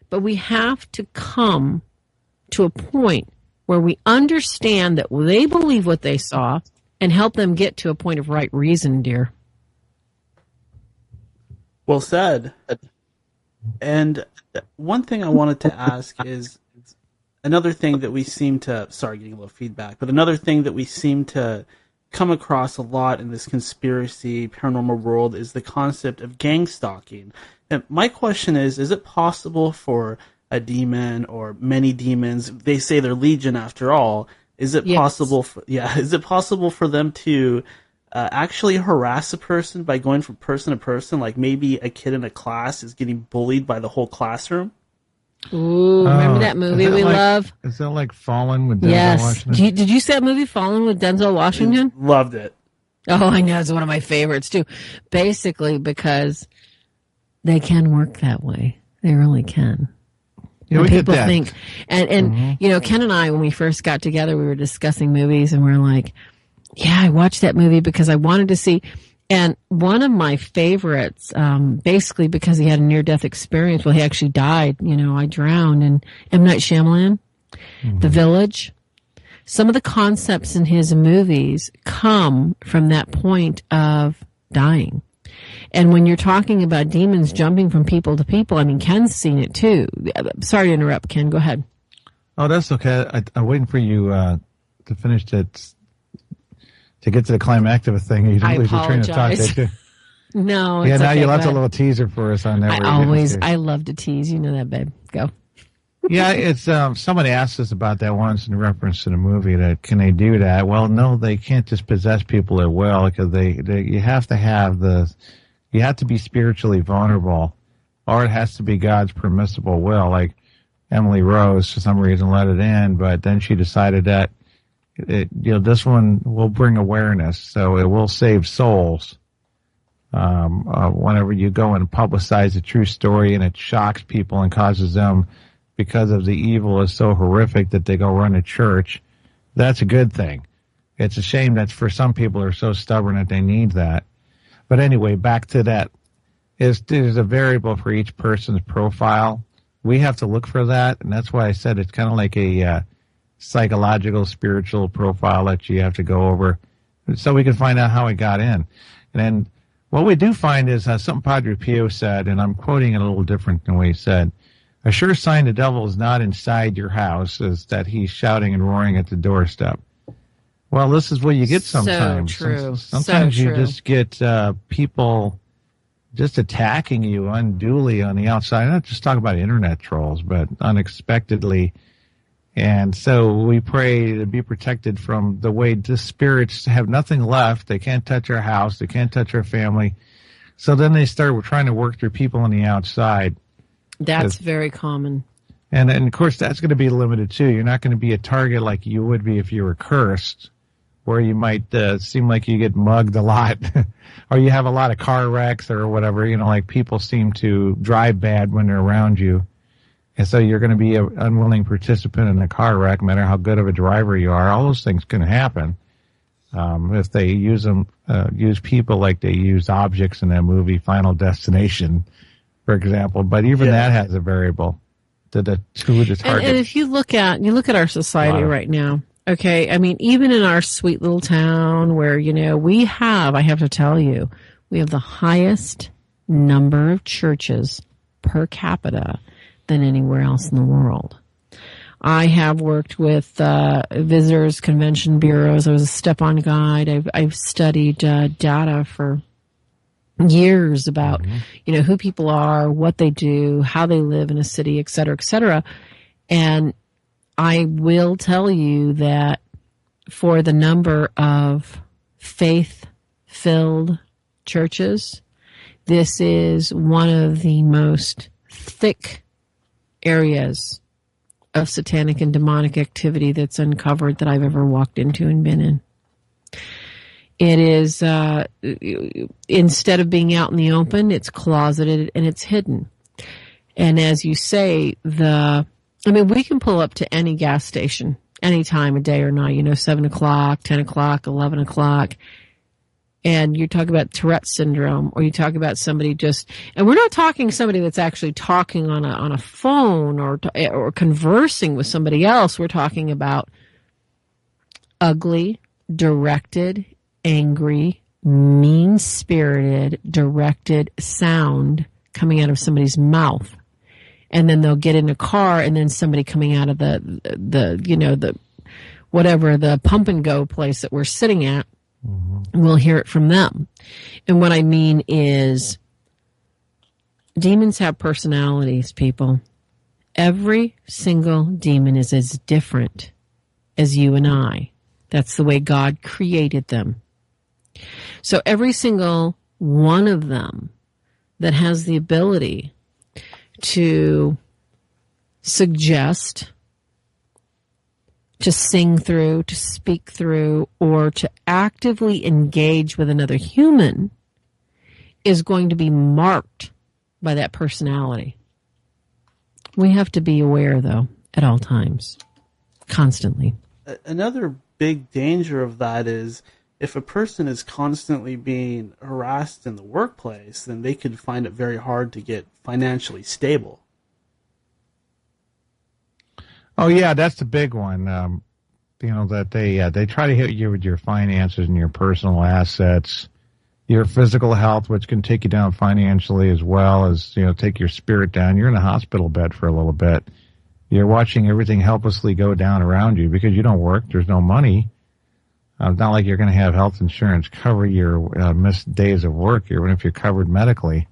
Speaker 10: but we have to come to a point where we understand that they believe what they saw and help them get to a point of right reason, dear.
Speaker 8: Well said. And one thing I wanted to ask is another thing that we seem to, sorry, getting a little feedback, but another thing that we seem to come across a lot in this conspiracy paranormal world is the concept of gang stalking. And my question is it possible for a demon or many demons, they say they're legion after all, is it possible for them to actually harass a person by going from person to person, like maybe a kid in a class is getting bullied by the whole classroom?
Speaker 10: Ooh, remember that movie we love?
Speaker 9: Is that like Fallen with Denzel Washington?
Speaker 10: Did you see that movie, Fallen with Denzel Washington?
Speaker 8: Loved it.
Speaker 10: Oh, I know. It's one of my favorites, too. Basically, because they can work that way. They really can.
Speaker 9: Yeah,
Speaker 10: people think. And Ken and I, when we first got together, we were discussing movies, and we were like, yeah, I watched that movie because I wanted to see. And one of my favorites, basically because he had a near-death experience. Well, he actually died. I drowned. And M. Night Shyamalan, The Village. Some of the concepts in his movies come from that point of dying. And when you're talking about demons jumping from people to people, I mean, Ken's seen it too. Sorry to interrupt, Ken. Go ahead.
Speaker 9: Oh, that's okay. I'm waiting for you to finish that. To get to the climactic thing, you didn't lose your train of thought, did you?
Speaker 10: No,
Speaker 9: yeah.
Speaker 10: It's
Speaker 9: now
Speaker 10: okay,
Speaker 9: you left a little teaser for us on that.
Speaker 10: I love to tease. You know that, babe. Go.
Speaker 9: Yeah, it's somebody asked us about that once in reference to the movie. That can they do that? Well, no, they can't just possess people at will because you have to be spiritually vulnerable, or it has to be God's permissible will. Like Emily Rose, for some reason, let it in, but then she decided that. This one will bring awareness, so it will save souls. Whenever you go and publicize a true story and it shocks people and causes them, because of the evil is so horrific that they go run a church, that's a good thing. It's a shame that for some people are so stubborn that they need that. But anyway, back to that. There's a variable for each person's profile. We have to look for that, and that's why I said it's kind of like a psychological, spiritual profile that you have to go over so we can find out how it got in. And then what we do find is something Padre Pio said, and I'm quoting it a little different than what he said. A sure sign the devil is not inside your house is that he's shouting and roaring at the doorstep. Well, this is what you get sometimes.
Speaker 10: So true.
Speaker 9: Sometimes
Speaker 10: so
Speaker 9: you
Speaker 10: true.
Speaker 9: just get people just attacking you unduly on the outside. Not just talk about internet trolls, but unexpectedly. And so we pray to be protected from the way the spirits have nothing left. They can't touch our house. They can't touch our family. So then they start trying to work through people on the outside.
Speaker 10: That's very common.
Speaker 9: And of course, that's going to be limited too. You're not going to be a target like you would be if you were cursed, where you might seem like you get mugged a lot, or you have a lot of car wrecks or whatever. Like people seem to drive bad when they're around you. And so you're going to be an unwilling participant in a car wreck, no matter how good of a driver you are. All those things can happen if they use people like they use objects in that movie Final Destination, for example. But even that has a variable to the target.
Speaker 10: And if you look at our society right now, okay, I mean, even in our sweet little town where I have to tell you, we have the highest number of churches per capita than anywhere else in the world. I have worked with visitors, convention bureaus. I was a step-on guide. I've studied data for years about, who people are, what they do, how they live in a city, et cetera, et cetera. And I will tell you that for the number of faith-filled churches, this is one of the most thick areas of satanic and demonic activity that's uncovered that I've ever walked into and been in. It is, instead of being out in the open, it's closeted and it's hidden. And as you say, we can pull up to any gas station any time of day or night, 7 o'clock, 10 o'clock, 11 o'clock. And you talk about Tourette syndrome, or you talk about somebody and we're not talking somebody that's actually talking on a phone or conversing with somebody else. We're talking about ugly, directed, angry, mean-spirited, directed sound coming out of somebody's mouth. And then they'll get in a car, and then somebody coming out of the pump and go place that we're sitting at, we'll hear it from them. And what I mean is, demons have personalities, people. Every single demon is as different as you and I. That's the way God created them. So every single one of them that has the ability to suggest, to sing through, to speak through, or to actively engage with another human is going to be marked by that personality. We have to be aware, though, at all times, constantly.
Speaker 8: Another big danger of that is if a person is constantly being harassed in the workplace, then they could find it very hard to get financially stable.
Speaker 9: Oh yeah, that's the big one. That they try to hit you with your finances and your personal assets, your physical health, which can take you down financially as well as take your spirit down. You're in a hospital bed for a little bit. You're watching everything helplessly go down around you because you don't work. There's no money. It's not like you're going to have health insurance cover your missed days of work, even if you're covered medically.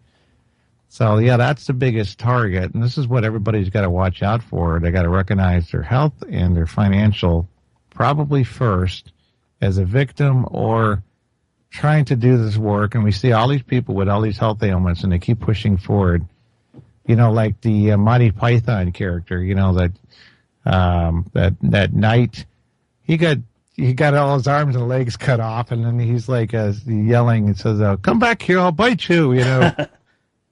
Speaker 9: So, yeah, that's the biggest target, and this is what everybody's got to watch out for. They got to recognize their health and their financial probably first as a victim or trying to do this work. And we see all these people with all these health ailments, and they keep pushing forward. Like the Monty Python character, that night he got he got all his arms and legs cut off, and then he's like yelling and says, "Come back here, I'll bite you." You know,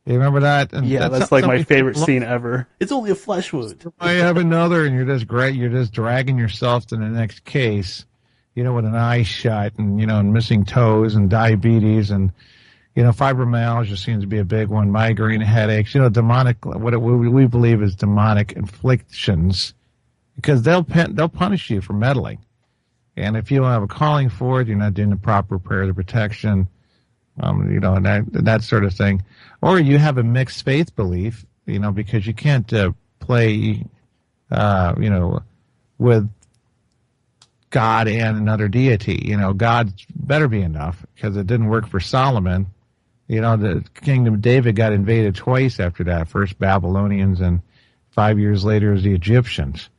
Speaker 9: you remember that? And
Speaker 8: Yeah, that's like my favorite scene ever. It's only a flesh wound.
Speaker 9: I have another, and you're just dragging yourself to the next case. You know, with an eye shut, and and missing toes, and diabetes, and fibromyalgia seems to be a big one. Migraine headaches. Demonic. We believe is demonic afflictions, because they'll punish you for meddling, and if you don't have a calling for it, you're not doing the proper prayer of protection, and that sort of thing, or you have a mixed faith belief, because you can't play, with God and another deity. God better be enough, because it didn't work for Solomon. The kingdom of David got invaded twice after that. First Babylonians, and 5 years later is the Egyptians.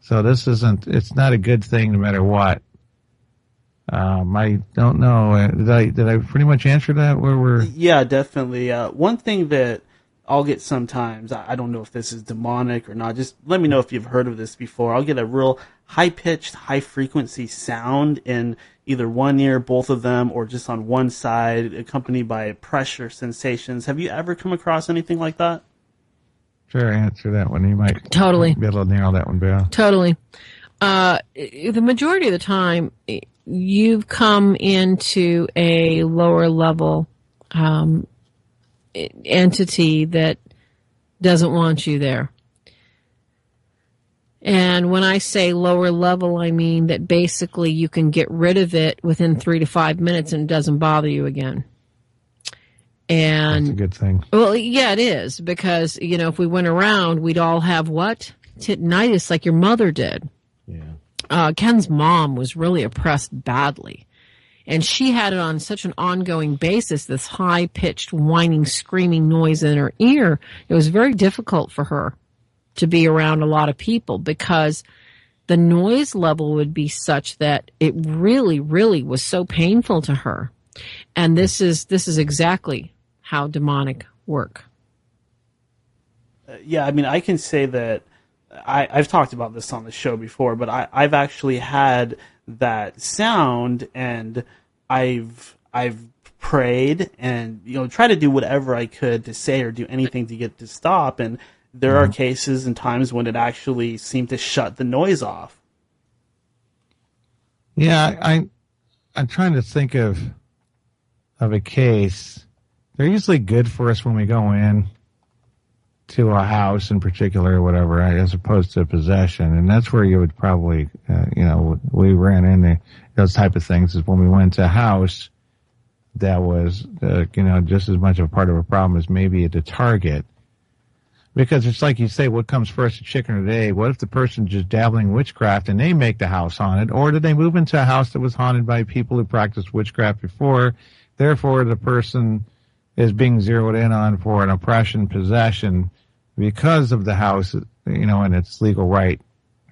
Speaker 9: So it's not a good thing no matter what. I don't know. Did I pretty much answer that?
Speaker 8: Yeah, definitely. One thing that I'll get sometimes, I don't know if this is demonic or not, just let me know if you've heard of this before. I'll get a real high-pitched, high-frequency sound in either one ear, both of them, or just on one side, accompanied by pressure sensations. Have you ever come across anything like that?
Speaker 9: Sure, answer that one. You might
Speaker 10: Totally
Speaker 9: be able to narrow that one down.
Speaker 10: Totally. The majority of the time, you've come into a lower level entity that doesn't want you there. And when I say lower level, I mean that basically you can get rid of it within 3 to 5 minutes and it doesn't bother you again. And
Speaker 9: that's a good thing.
Speaker 10: Well, yeah, it is, because, if we went around, we'd all have what? Tinnitus, like your mother did.
Speaker 9: Yeah.
Speaker 10: Ken's mom was really oppressed badly. And she had it on such an ongoing basis, this high-pitched, whining, screaming noise in her ear. It was very difficult for her to be around a lot of people, because the noise level would be such that it really, really was so painful to her. And this is exactly how demonic work.
Speaker 8: Yeah, I mean, I can say that I've talked about this on the show before, but I've actually had that sound, and I've prayed and tried to do whatever I could to say or do anything to get to stop, and there are cases and times when it actually seemed to shut the noise off.
Speaker 9: Yeah, I'm trying to think of a case. They're usually good for us when we go in to a house in particular or whatever, as opposed to possession. And that's where you would probably, we ran into those type of things, is when we went to a house that was, just as much of a part of a problem as maybe at the target. Because it's like you say, what comes first, the chicken or the egg? What if the person's just dabbling in witchcraft and they make the house haunted? Or did they move into a house that was haunted by people who practiced witchcraft before? Therefore, the person is being zeroed in on for an oppression, possession, because of the house, and its legal right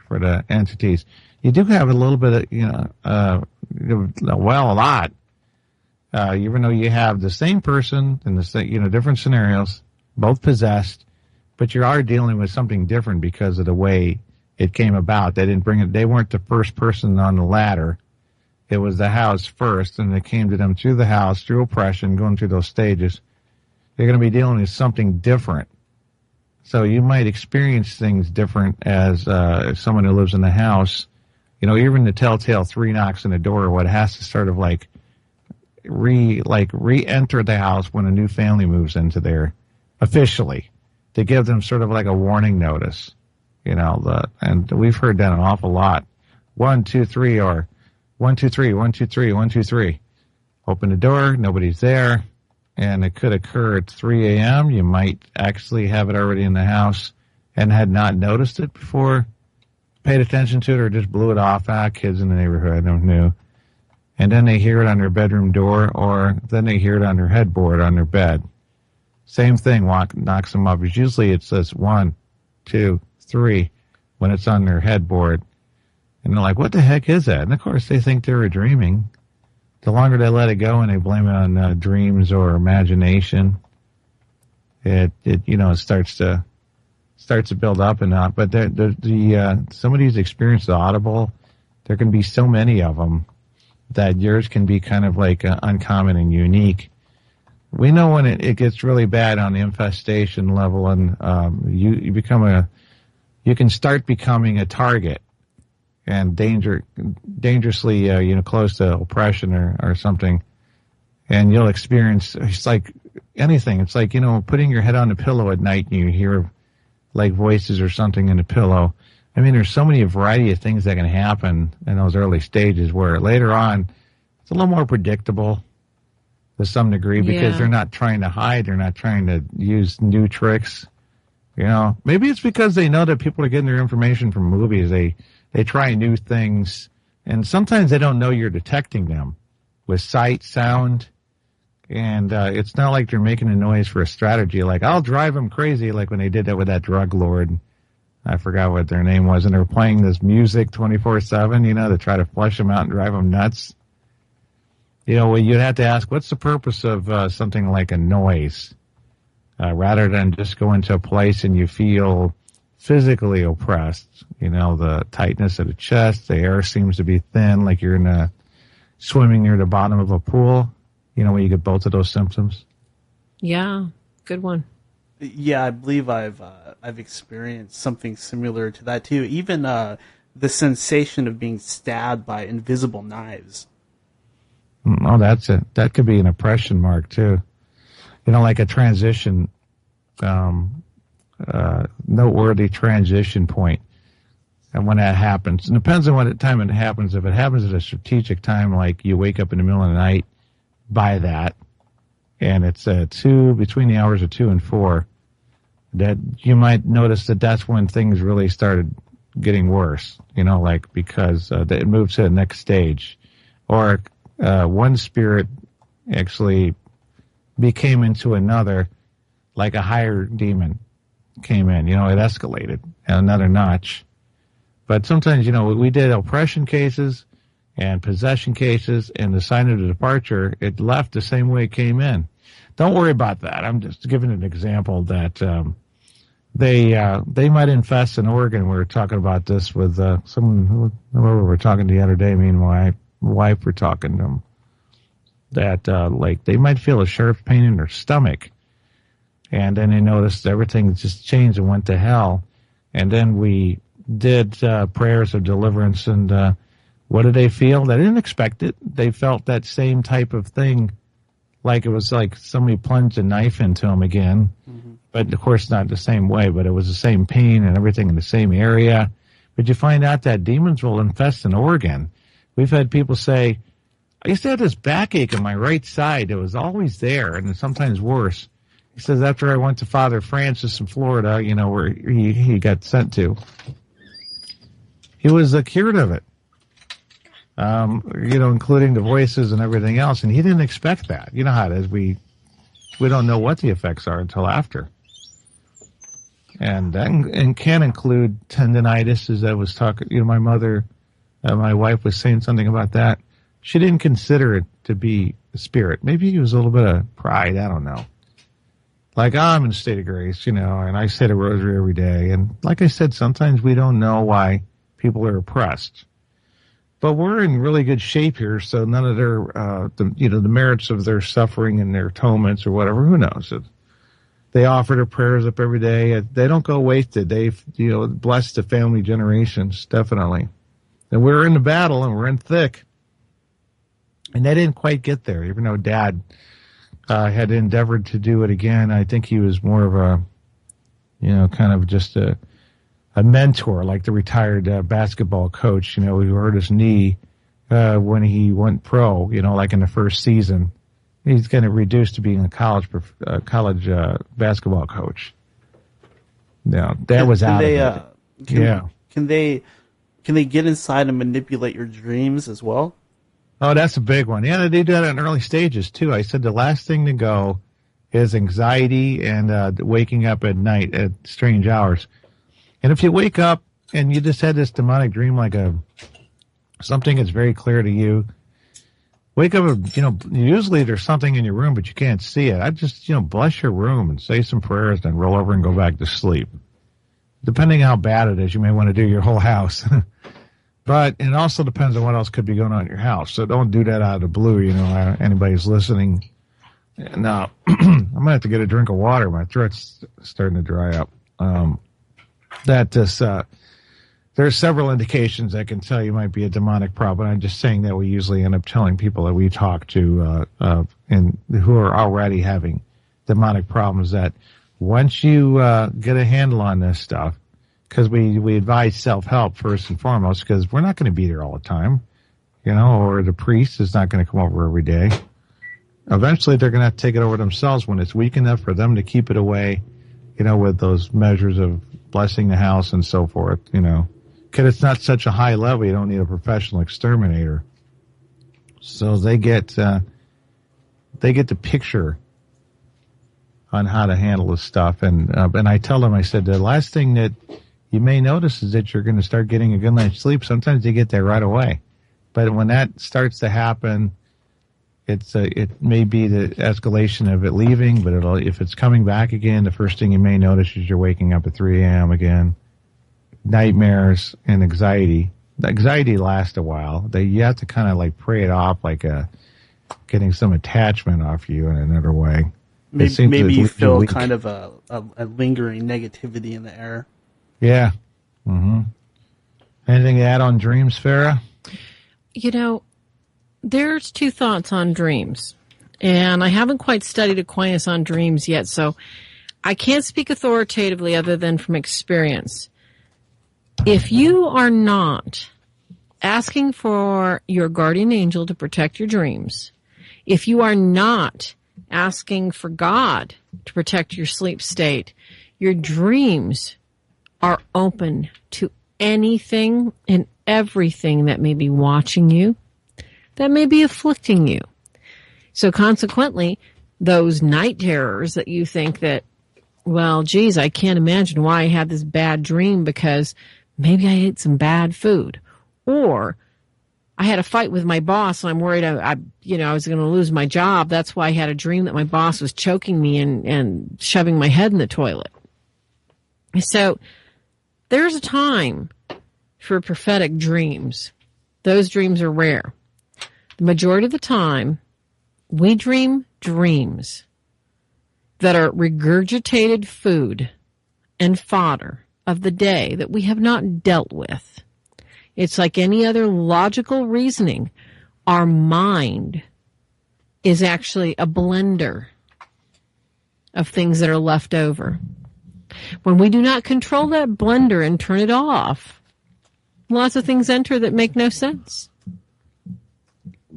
Speaker 9: for the entities. You do have a little bit of, a lot. Even though you have the same person in the same, different scenarios, both possessed, but you are dealing with something different because of the way it came about. They didn't bring it. They weren't the first person on the ladder. It was the house first, and it came to them through the house, through oppression, going through those stages. They're going to be dealing with something different. So you might experience things different as someone who lives in the house. Even the telltale 3 knocks on the door, or what has to sort of re-enter the house when a new family moves into there officially, to give them sort of like a warning notice. And we've heard that an awful lot. 1, 2, 3, or 1, 2, 3, 1, 2, 3, 1, 2, 3. Open the door, nobody's there. And it could occur at 3 a.m. You might actually have it already in the house and had not noticed it before, paid attention to it, or just blew it off. Kids in the neighborhood, I don't know. And then they hear it on their bedroom door, or then they hear it on their headboard on their bed. Same thing, knocks them up. Usually it says 1, 2, 3 when it's on their headboard. And they're like, what the heck is that? And of course they think they're dreaming. The longer they let it go and they blame it on dreams or imagination, it starts to build up and up. But some of these experiences, audible, there can be so many of them that yours can be kind of like uncommon and unique. We know when it gets really bad on the infestation level, and you can start becoming a target and dangerously, close to oppression or something. And you'll experience, it's like anything. It's like, putting your head on the pillow at night and you hear like voices or something in the pillow. I mean, there's so many variety of things that can happen in those early stages where later on it's a little more predictable to some degree because they're not trying to hide. They're not trying to use new tricks. Maybe it's because they know that people are getting their information from movies. They try new things, and sometimes they don't know you're detecting them with sight, sound, and it's not like they're making a noise for a strategy. Like, I'll drive them crazy, like when they did that with that drug lord. I forgot what their name was, and they were playing this music 24/7, to try to flush them out and drive them nuts. Well, you'd have to ask, what's the purpose of something like a noise? Rather than just go into a place and you feel physically oppressed, the tightness of the chest, the air seems to be thin, like you're swimming near the bottom of a pool, when you get both of those symptoms.
Speaker 10: Yeah, good one.
Speaker 8: Yeah, I believe I've experienced something similar to that too. Even the sensation of being stabbed by invisible knives.
Speaker 9: Oh, that could be an oppression mark too. Like a transition, noteworthy transition point. And when that happens, it depends on what time it happens. If it happens at a strategic time, like you wake up in the middle of the night by that, and it's between the hours of 2 and 4, that you might notice that that's when things really started getting worse, because it moves to the next stage. Or one spirit actually became into another, like a higher demon came in, it escalated another notch. But sometimes, we did oppression cases and possession cases, and the sign of the departure, it left the same way it came in. Don't worry about that. I'm just giving an example that they might infest in Oregon. We were talking about this with someone who we were talking the other day. Me and my wife were talking to them. That like they might feel a sharp pain in their stomach, and then they noticed everything just changed and went to hell. And then we did prayers of deliverance, and what did they feel? They didn't expect it. They felt that same type of thing, like it was like somebody plunged a knife into them again. Mm-hmm. But of course not the same way, but it was the same pain and everything in the same area. But you find out that demons will infest in Oregon. We've had people say, I used to have this backache on my right side. It was always there, and it's sometimes worse. He says, after I went to Father Francis in Florida, where he got sent to, he was cured of it, including the voices and everything else, and he didn't expect that. You know how it is. We don't know what the effects are until after. And that can include tendinitis, as I was talking. My mother, my wife was saying something about that. She didn't consider it to be a spirit. Maybe it was a little bit of pride. I don't know. Like, I'm in a state of grace, and I say the rosary every day. And like I said, sometimes we don't know why people are oppressed. But we're in really good shape here, so none of their, the merits of their suffering and their atonements or whatever, who knows? They offer their prayers up every day. They don't go wasted. They've, blessed the family generations, definitely. And we're in the battle, and we're in thick. And they didn't quite get there, even though Dad had endeavored to do it again. I think he was more of a, kind of just a mentor, like the retired basketball coach, who hurt his knee when he went pro, like in the first season. He's kind of reduced to being a college basketball coach. No, that was out of it.
Speaker 8: Can they get inside and manipulate your dreams as well?
Speaker 9: Oh, that's a big one. Yeah, they do that in early stages, too. I said the last thing to go is anxiety and waking up at night at strange hours. And if you wake up and you just had this demonic dream, like something that's very clear to you, wake up, usually there's something in your room, but you can't see it. I just, bless your room and say some prayers, then roll over and go back to sleep. Depending how bad it is, you may want to do your whole house. But it also depends on what else could be going on in your house. So don't do that out of the blue, anybody's listening. And I'm going to have to get a drink of water. My throat's starting to dry up. There's several indications that can tell you might be a demonic problem. I'm just saying that we usually end up telling people that we talk to and who are already having demonic problems that once you get a handle on this stuff, because we advise self-help first and foremost, because we're not going to be there all the time, or the priest is not going to come over every day. Eventually, they're going to have to take it over themselves when it's weak enough for them to keep it away, with those measures of blessing the house and so forth, because it's not such a high level. You don't need a professional exterminator. So they get the picture on how to handle this stuff. And I tell them, I said, the last thing that you may notice is that you're going to start getting a good night's sleep. Sometimes you get there right away. But when that starts to happen, it may be the escalation of it leaving, but if it's coming back again, the first thing you may notice is you're waking up at 3 a.m. again. Nightmares and anxiety. The anxiety lasts a while. You have to kind of like pray it off, like getting some attachment off you in another way.
Speaker 8: Maybe you feel kind of a lingering negativity in the air.
Speaker 9: Yeah. Mm-hmm. Anything to add on dreams, Farah?
Speaker 10: There's two thoughts on dreams. And I haven't quite studied Aquinas on dreams yet, so I can't speak authoritatively other than from experience. If you are not asking for your guardian angel to protect your dreams, if you are not asking for God to protect your sleep state, your dreams are open to anything and everything that may be watching you, that may be afflicting you. So consequently, those night terrors that you think that, well, geez, I can't imagine why I had this bad dream because maybe I ate some bad food, or I had a fight with my boss and I'm worried I was going to lose my job. That's why I had a dream that my boss was choking me and shoving my head in the toilet. So there's a time for prophetic dreams. Those dreams are rare. The majority of the time, we dream dreams that are regurgitated food and fodder of the day that we have not dealt with. It's like any other logical reasoning. Our mind is actually a blender of things that are left over. When we do not control that blender and turn it off, lots of things enter that make no sense.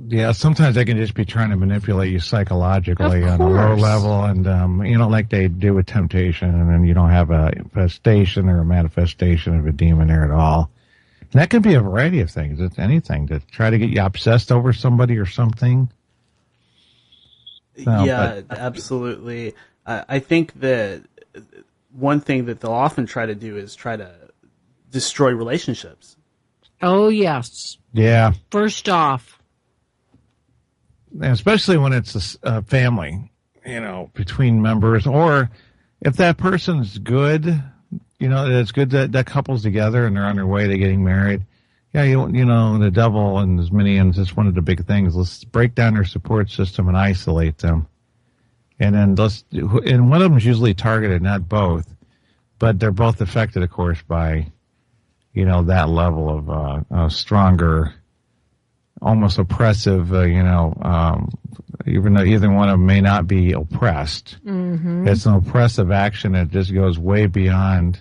Speaker 9: Yeah, sometimes they can just be trying to manipulate you psychologically on a low level, and like they do with temptation, and then you don't have a infestation or a manifestation of a demon there at all. And that can be a variety of things. It's anything to try to get you obsessed over somebody or something.
Speaker 8: Absolutely. I think that one thing that they'll often try to do is try to destroy relationships.
Speaker 10: Oh, yes.
Speaker 9: Yeah.
Speaker 10: First off.
Speaker 9: And especially when it's a family, between members, or if that person's good, it's good that that couple's together and they're on their way to getting married. Yeah, the devil and his minions, it's one of the big things. Let's break down their support system and isolate them. And then and one of them is usually targeted, not both, but they're both affected, of course, by, that level of stronger, almost oppressive, even though either one of them may not be oppressed. Mm-hmm. It's an oppressive action that just goes way beyond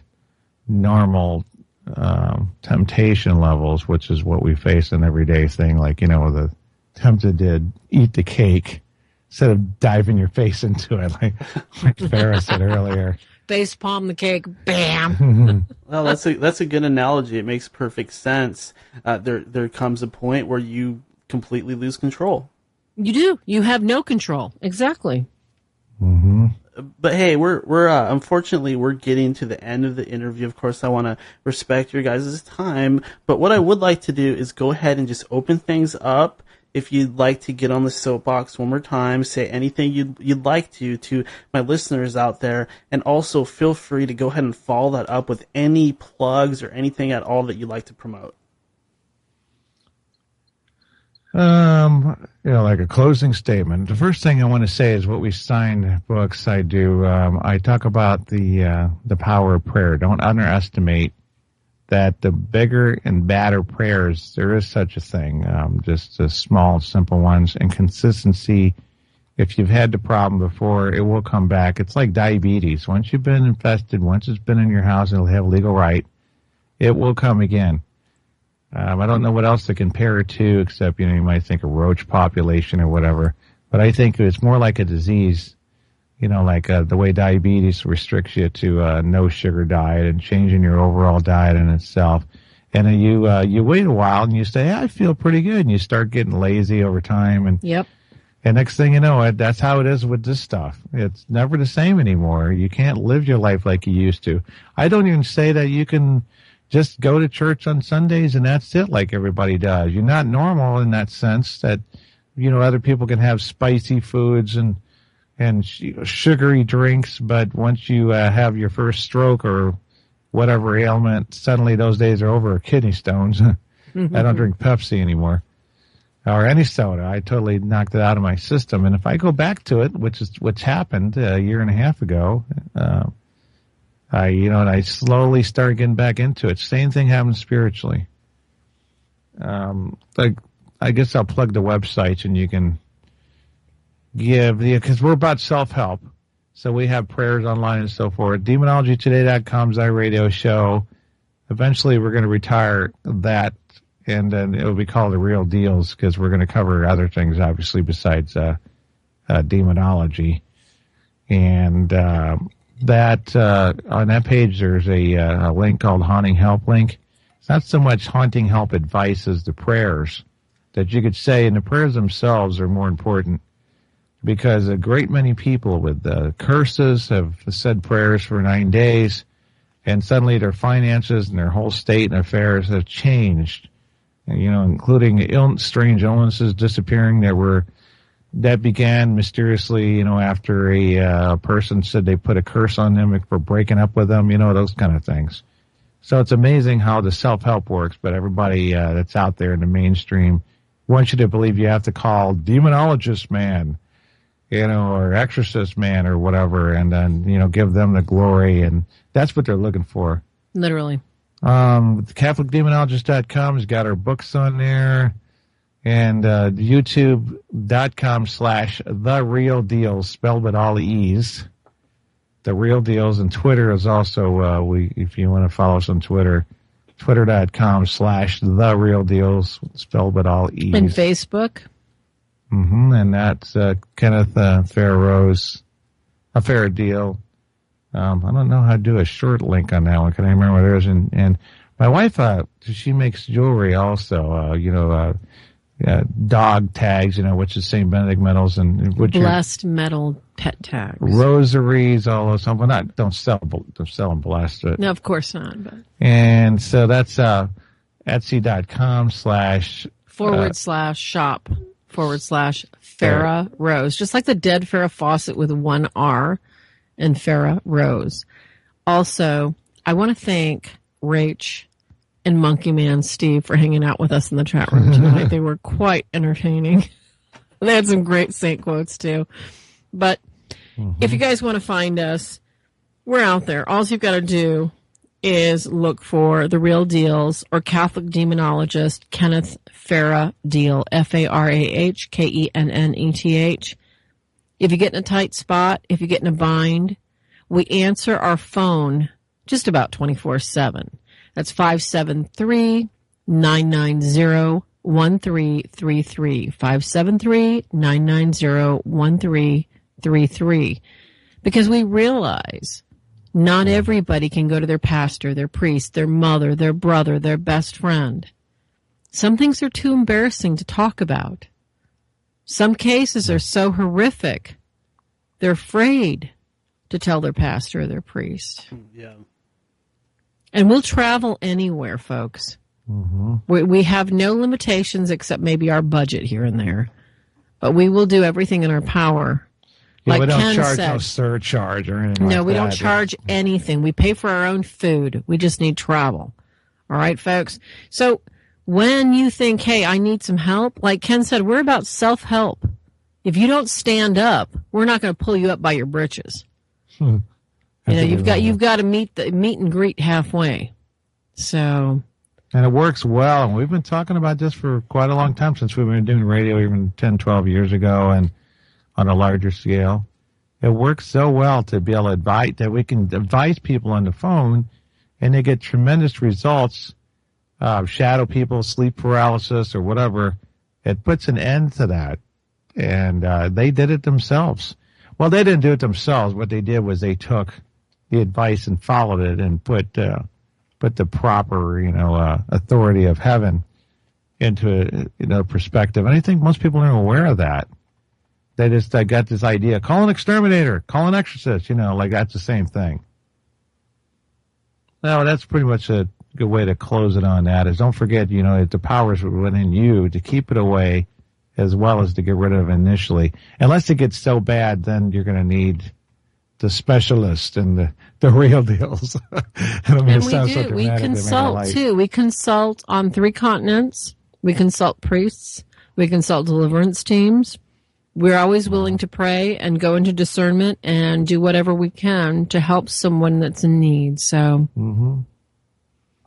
Speaker 9: normal temptation levels, which is what we face in everyday thing, like, the tempted to eat the cake instead of diving your face into it, like Farah said earlier.
Speaker 10: Face palm the cake, bam.
Speaker 8: Well, that's a good analogy. It makes perfect sense. There comes a point where you completely lose control.
Speaker 10: You do. You have no control. Exactly.
Speaker 9: Mm-hmm.
Speaker 8: But hey, we're unfortunately we're getting to the end of the interview. Of course, I want to respect your guys' time, but what I would like to do is go ahead and just open things up. If you'd like to get on the soapbox one more time, say anything you'd like to my listeners out there, and also feel free to go ahead and follow that up with any plugs or anything at all that you'd like to promote.
Speaker 9: Like a closing statement. The first thing I want to say is what we signed books I do. I talk about the power of prayer. Don't underestimate that the bigger and badder prayers, there is such a thing. Just the small, simple ones, and consistency. If you've had the problem before, it will come back. It's like diabetes. Once you've been infested, once it's been in your house, it'll have legal right. It will come again. I don't know what else to compare it to, except, you might think a roach population or whatever. But I think it's more like a disease, like the way diabetes restricts you to a no-sugar diet and changing your overall diet in itself. And then you wait a while and you say, I feel pretty good. And you start getting lazy over time. And
Speaker 10: Yep.
Speaker 9: And next thing you know, that's how it is with this stuff. It's never the same anymore. You can't live your life like you used to. I don't even say that you can just go to church on Sundays and that's it like everybody does. You're not normal in that sense that, other people can have spicy foods and sugary drinks, but once you have your first stroke or whatever ailment, suddenly those days are over. Kidney stones. I don't drink Pepsi anymore. Or any soda. I totally knocked it out of my system. And if I go back to it, which is what's happened a year and a half ago, I slowly started getting back into it. Same thing happens spiritually. I guess I'll plug the websites and you can give, because we're about self-help. So we have prayers online and so forth. DemonologyToday.com is our radio show. Eventually we're going to retire that. And then it will be called The Real Deels because we're going to cover other things, obviously, besides demonology. And on that page, there's a link called Haunting Help link. It's not so much haunting help advice as the prayers that you could say, and the prayers themselves are more important because a great many people with curses have said prayers for 9 days, and suddenly their finances and their whole state and affairs have changed. Including strange illnesses disappearing that began mysteriously, after a person said they put a curse on them for breaking up with them, those kind of things. So it's amazing how the self-help works, but everybody that's out there in the mainstream wants you to believe you have to call Demonologist Man, or Exorcist Man or whatever, and then, give them the glory, and that's what they're looking for.
Speaker 10: Literally.
Speaker 9: CatholicDemonologist.com has got our books on there, and YouTube.com/TheRealDeals, spelled with all the E's. The Real Deals, and Twitter is also, if you want to follow us on Twitter, Twitter.com/TheRealDeals, spelled with all E's.
Speaker 10: And Facebook.
Speaker 9: And that's Kenneth Farah Deel. I don't know how to do a short link on that one. Can I remember what it is? And my wife, she makes jewelry also, dog tags, which is St. Benedict medals and
Speaker 10: blessed metal pet tags,
Speaker 9: rosaries, all those. Well, don't sell them blessed. But,
Speaker 10: no, of course not. But.
Speaker 9: And so that's
Speaker 10: Etsy.com/shop/Farah Rose, just like the dead Farrah Fawcett with one R. And Farah Rose. Also, I want to thank Rach and Monkey Man Steve for hanging out with us in the chat room tonight. They were quite entertaining. They had some great saint quotes too. But if you guys want to find us, we're out there. All you've got to do is look for The Real Deals or Catholic Demonologist Kenneth Farah Deel, FARAHKENNETH. If you get in a tight spot, if you get in a bind, we answer our phone just about 24/7. That's 573-990-1333. 573-990-1333. Because we realize not everybody can go to their pastor, their priest, their mother, their brother, their best friend. Some things are too embarrassing to talk about. Some cases are so horrific, they're afraid to tell their pastor or their priest.
Speaker 8: Yeah.
Speaker 10: And we'll travel anywhere, folks. We have no limitations except maybe our budget here and there. But we will do everything in our power.
Speaker 9: Yeah,
Speaker 10: like
Speaker 9: we don't
Speaker 10: Ken
Speaker 9: charge
Speaker 10: said,
Speaker 9: no surcharge or anything like that.
Speaker 10: No, we don't charge anything. We pay for our own food. We just need travel. All right, folks? So when you think, hey, I need some help, like Ken said, we're about self-help. If you don't stand up, we're not going to pull you up by your britches. You know, you've got to meet and greet halfway. So,
Speaker 9: and it works well. And we've been talking about this for quite a long time, since we've been doing radio even 10, 12 years ago, and on a larger scale. It works so well to be able to advise, that we can advise people on the phone, and they get tremendous results. Shadow people, sleep paralysis, or whatever. It puts an end to that. And they did it themselves. Well, they didn't do it themselves. What they did was they took the advice and followed it, and put the proper, authority of heaven into perspective. And I think most people aren't aware of that. They just got this idea: call an exterminator, call an exorcist. Like that's the same thing. No, that's pretty much a good way to close it on that. Is don't forget, the powers within you to keep it away, as well as to get rid of it initially. Unless it gets so bad, then you're going to need the specialist and the real deals.
Speaker 10: And we do. We consult too. We consult on 3 continents. We consult priests. We consult deliverance teams. We're always willing to pray and go into discernment and do whatever we can to help someone that's in need. So,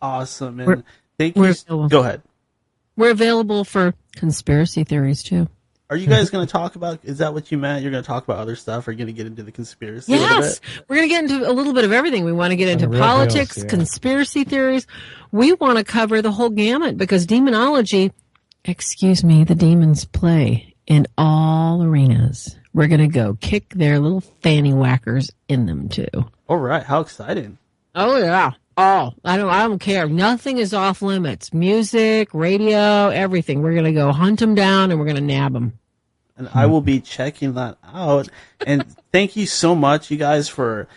Speaker 8: awesome. And thank you. Go ahead.
Speaker 10: We're available for conspiracy theories too.
Speaker 8: Are you guys going to talk about, is that what you meant? You're going to talk about other stuff? Or are you going to get into the conspiracy a little bit?
Speaker 10: We're going to get into a little bit of everything. We want to get into politics, conspiracy theories. We want to cover the whole gamut, because demonology, the demons play in all arenas. We're going to go kick their little fanny whackers in them too.
Speaker 8: All right. How exciting.
Speaker 10: Oh yeah. Oh, I don't care. Nothing is off limits. Music, radio, everything. We're going to go hunt them down, and we're going to nab them.
Speaker 8: And I will be checking that out. And thank you so much, you guys, for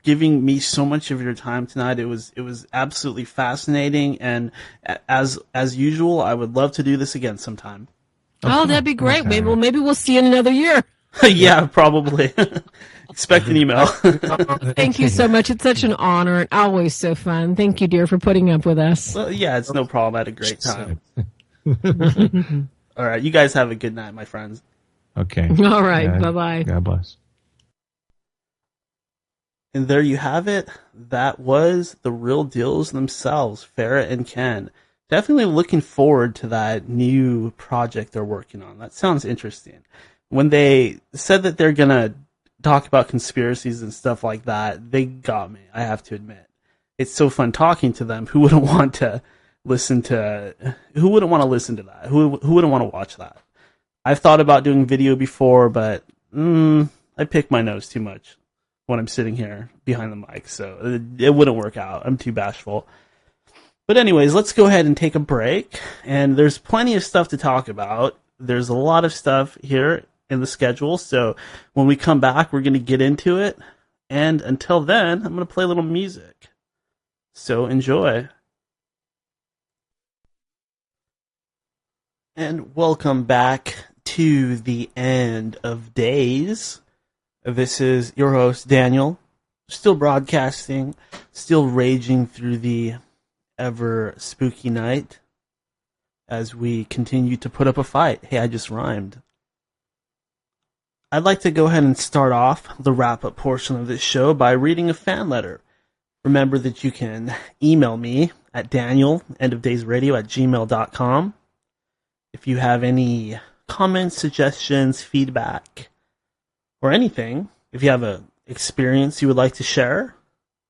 Speaker 8: giving me so much of your time tonight. It was absolutely fascinating. And as usual, I would love to do this again sometime.
Speaker 10: Oh, that'd be great. Maybe we'll see you in another year.
Speaker 8: Yeah, probably. Expect an email.
Speaker 10: Thank you so much. It's such an honor and always so fun. Thank you, dear, for putting up with us.
Speaker 8: Well, yeah, it's no problem. I had a great time. All right. You guys have a good night, my friends.
Speaker 9: Okay.
Speaker 10: All right. Bye-bye.
Speaker 9: God bless.
Speaker 8: And there you have it. That was the real Deels themselves, Farah and Ken. Definitely looking forward to that new project they're working on. That sounds interesting. When they said that they're going to talk about conspiracies and stuff like that, they got me, I have to admit. It's so fun talking to them. Who wouldn't want to listen to that? Who wouldn't want to watch that? I've thought about doing video before, but I pick my nose too much when I'm sitting here behind the mic, so it wouldn't work out. I'm too bashful. But anyways, let's go ahead and take a break. And there's plenty of stuff to talk about. There's a lot of stuff here in the schedule. So when we come back, we're going to get into it. And until then, I'm going to play a little music. So enjoy. And welcome back to the end of days. This is your host, Daniel. Still broadcasting, still raging through the ever spooky night as we continue to put up a fight. Hey, I just rhymed. I'd like to go ahead and start off the wrap-up portion of this show by reading a fan letter. Remember that you can email me at daniel@endofdaysradio@gmail.com. If you have any comments, suggestions, feedback, or anything, if you have an experience you would like to share,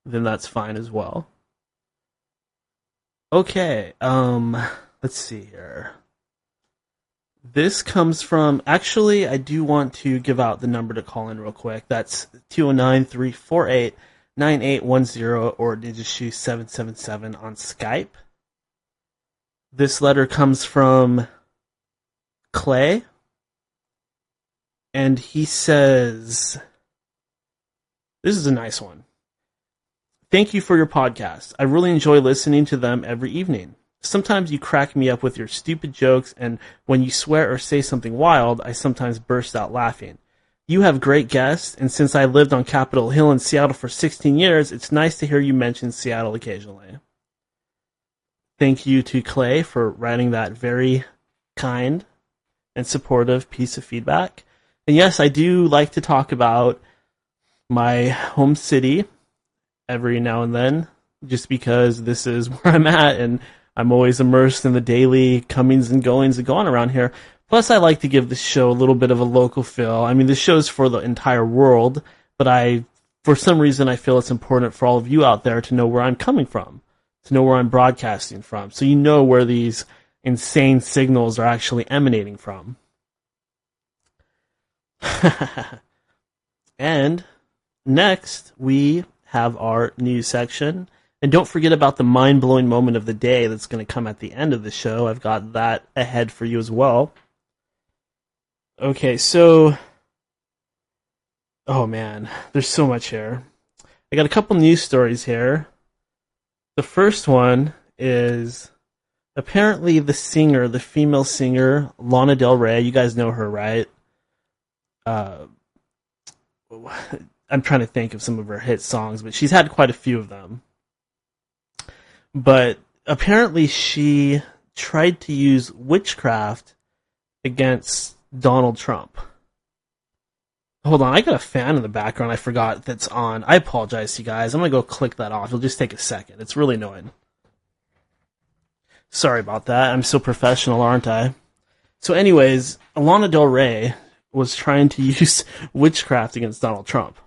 Speaker 8: then that's fine as well. Okay, let's see here. This comes from, actually, I do want to give out the number to call in real quick. That's 209-348-9810, or Digishoe 777 on Skype. This letter comes from Clay, and he says, this is a nice one. Thank you for your podcast. I really enjoy listening to them every evening. Sometimes you crack me up with your stupid jokes, and when you swear or say something wild, I sometimes burst out laughing. You have great guests, and since I lived on Capitol Hill in Seattle for 16 years, it's nice to hear you mention Seattle occasionally. thank you to Clay for writing that very kind and supportive piece of feedback. And yes, I do like to talk about my home city every now and then, just because this is where I'm at, and I'm always immersed in the daily comings and goings that go on around here. Plus, I like to give the show a little bit of a local feel. I mean, the show's for the entire world, but for some reason, I feel it's important for all of you out there to know where I'm coming from, to know where I'm broadcasting from, so you know where these insane signals are actually emanating from. And next, we have our news section. And don't forget about the mind-blowing moment of the day that's going to come at the end of the show. I've got that ahead for you as well. Okay, so... oh man, there's so much here. I got a couple news stories here. The first one is... apparently the female singer, Lana Del Rey, you guys know her, right? I'm trying to think of some of her hit songs, but she's had quite a few of them. But apparently she tried to use witchcraft against Donald Trump. Hold on, I got a fan in the background I forgot that's on. I apologize to you guys. I'm going to go click that off. It'll just take a second. It's really annoying. Sorry about that. I'm so professional, aren't I? So anyways, Lana Del Rey was trying to use witchcraft against Donald Trump.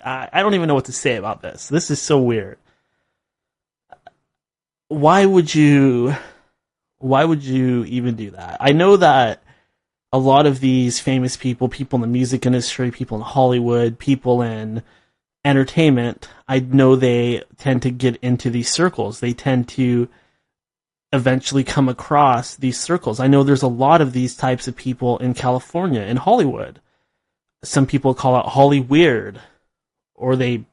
Speaker 8: I don't even know what to say about this. This is so weird. Why would you even do that? I know that a lot of these famous people in the music industry, people in Hollywood, people in entertainment, I know they tend to get into these circles. They tend to eventually come across these circles. I know there's a lot of these types of people in California, in Hollywood. Some people call it Holly Weird, or they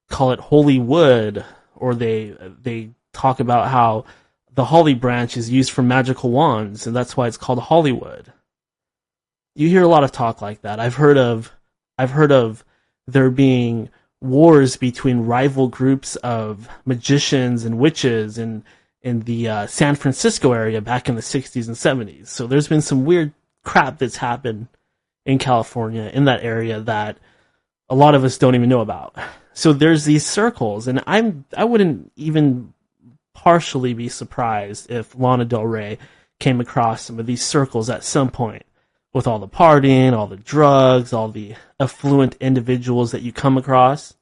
Speaker 8: call it Holywood, or they talk about how the Holly branch is used for magical wands, and that's why it's called Hollywood. You hear a lot of talk like that. I've heard of there being wars between rival groups of magicians and witches in the San Francisco area back in the 60s and 70s. So there's been some weird crap that's happened in California, in that area, that a lot of us don't even know about. So there's these circles, and I wouldn't even partially be surprised if Lana Del Rey came across some of these circles at some point, with all the partying, all the drugs, all the affluent individuals that you come across.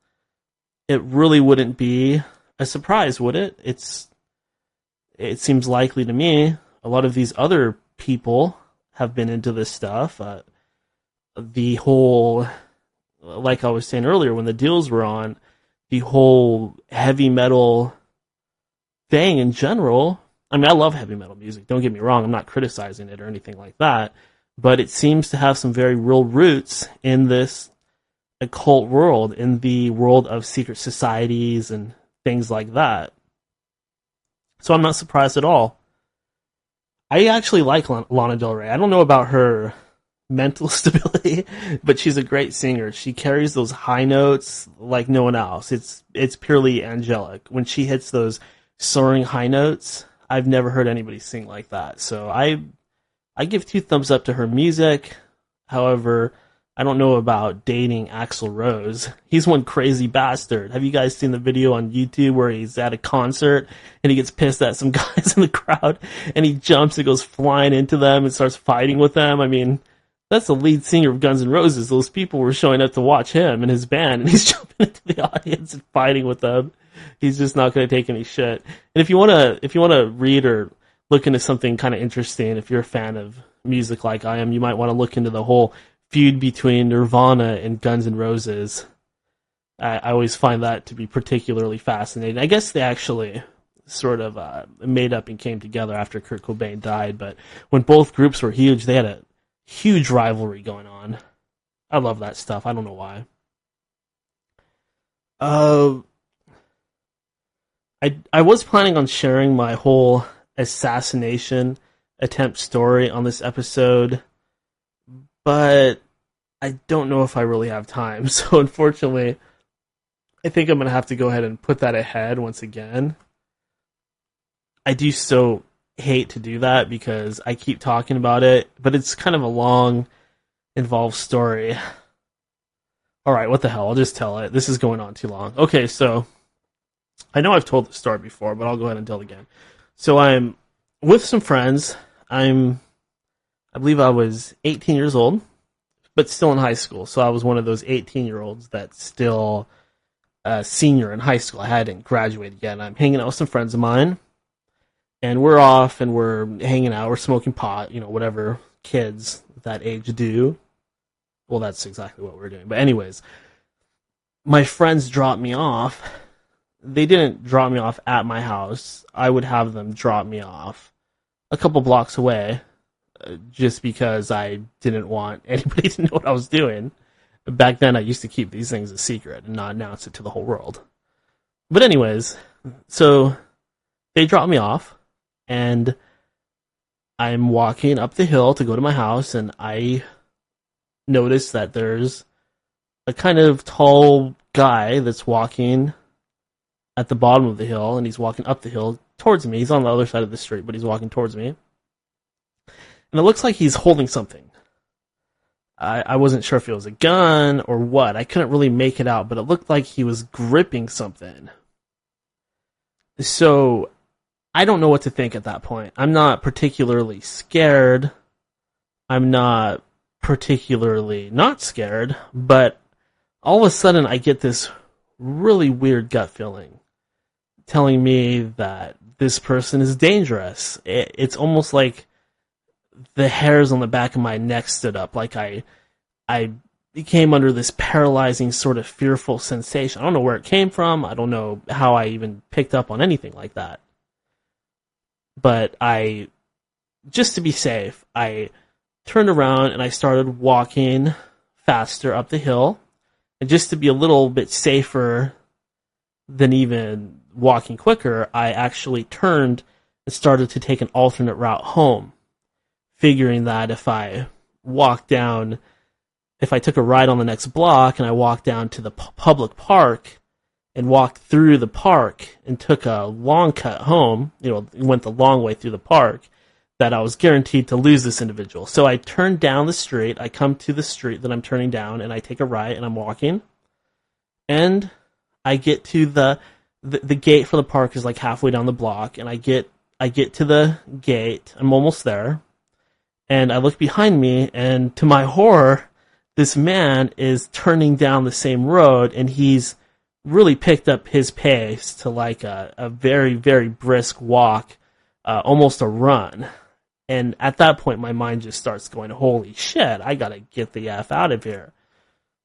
Speaker 8: It really wouldn't be a surprise, would it? It seems likely to me. A lot of these other people have been into this stuff. The whole, like I was saying earlier, when the Deels were on, the whole heavy metal thing in general. I mean, I love heavy metal music. Don't get me wrong. I'm not criticizing it or anything like that. But it seems to have some very real roots in this occult world, in the world of secret societies and things like that. So I'm not surprised at all. I actually like Lana Del Rey. I don't know about her mental stability, but she's a great singer. She carries those high notes like no one else. It's purely angelic. When she hits those soaring high notes, I've never heard anybody sing like that. So I give 2 thumbs up to her music. However, I don't know about dating Axl Rose. He's one crazy bastard. Have you guys seen the video on YouTube where he's at a concert and he gets pissed at some guys in the crowd and he jumps and goes flying into them and starts fighting with them? I mean, that's the lead singer of Guns N' Roses. Those people were showing up to watch him and his band, and he's jumping into the audience and fighting with them. He's just not going to take any shit. And if you want to read or look into something kind of interesting, if you're a fan of music like I am, you might want to look into the whole feud between Nirvana and Guns N' Roses. I always find that to be particularly fascinating. I guess they actually sort of made up and came together after Kurt Cobain died, but when both groups were huge, they had a huge rivalry going on. I love that stuff. I don't know why. I was planning on sharing my whole assassination attempt story on this episode, but I don't know if I really have time. So unfortunately, I think I'm going to have to go ahead and put that ahead once again. I do so hate to do that because I keep talking about it, but it's kind of a long, involved story. Alright, what the hell, I'll just tell it. This is going on too long. Okay, so, I know I've told this story before, but I'll go ahead and tell it again. So I'm with some friends. I believe I was 18 years old, but still in high school. So I was one of those 18-year-olds that's still a senior in high school. I hadn't graduated yet. I'm hanging out with some friends of mine, and we're off, and we're hanging out. We're smoking pot, whatever kids that age do. Well, that's exactly what we're doing. But anyways, my friends dropped me off. They didn't drop me off at my house. I would have them drop me off a couple blocks away, just because I didn't want anybody to know what I was doing. Back then, I used to keep these things a secret and not announce it to the whole world. But anyways, so they dropped me off, and I'm walking up the hill to go to my house, and I notice that there's a kind of tall guy that's walking at the bottom of the hill, and he's walking up the hill towards me. He's on the other side of the street, but he's walking towards me. And it looks like he's holding something. I wasn't sure if it was a gun or what. I couldn't really make it out, but it looked like he was gripping something. So, I don't know what to think at that point. I'm not particularly scared. I'm not particularly not scared, but all of a sudden I get this really weird gut feeling telling me that this person is dangerous. It's almost like the hairs on the back of my neck stood up, like I became under this paralyzing sort of fearful sensation. I don't know where it came from. I don't know how I even picked up on anything like that. But just to be safe, I turned around and I started walking faster up the hill. And just to be a little bit safer than even walking quicker, I actually turned and started to take an alternate route home, figuring that if I took a ride on the next block and I walked down to the public park and walked through the park and took a long cut home, went the long way through the park, that I was guaranteed to lose this individual. So I turned down the street, I come to the street that I'm turning down, and I take a right and I'm walking. And I get to the gate for the park is like halfway down the block, and I get to the gate, I'm almost there, and I look behind me, and to my horror, this man is turning down the same road, and he's really picked up his pace to like a very, very brisk walk, almost a run. And at that point, my mind just starts going, holy shit, I gotta get the F out of here.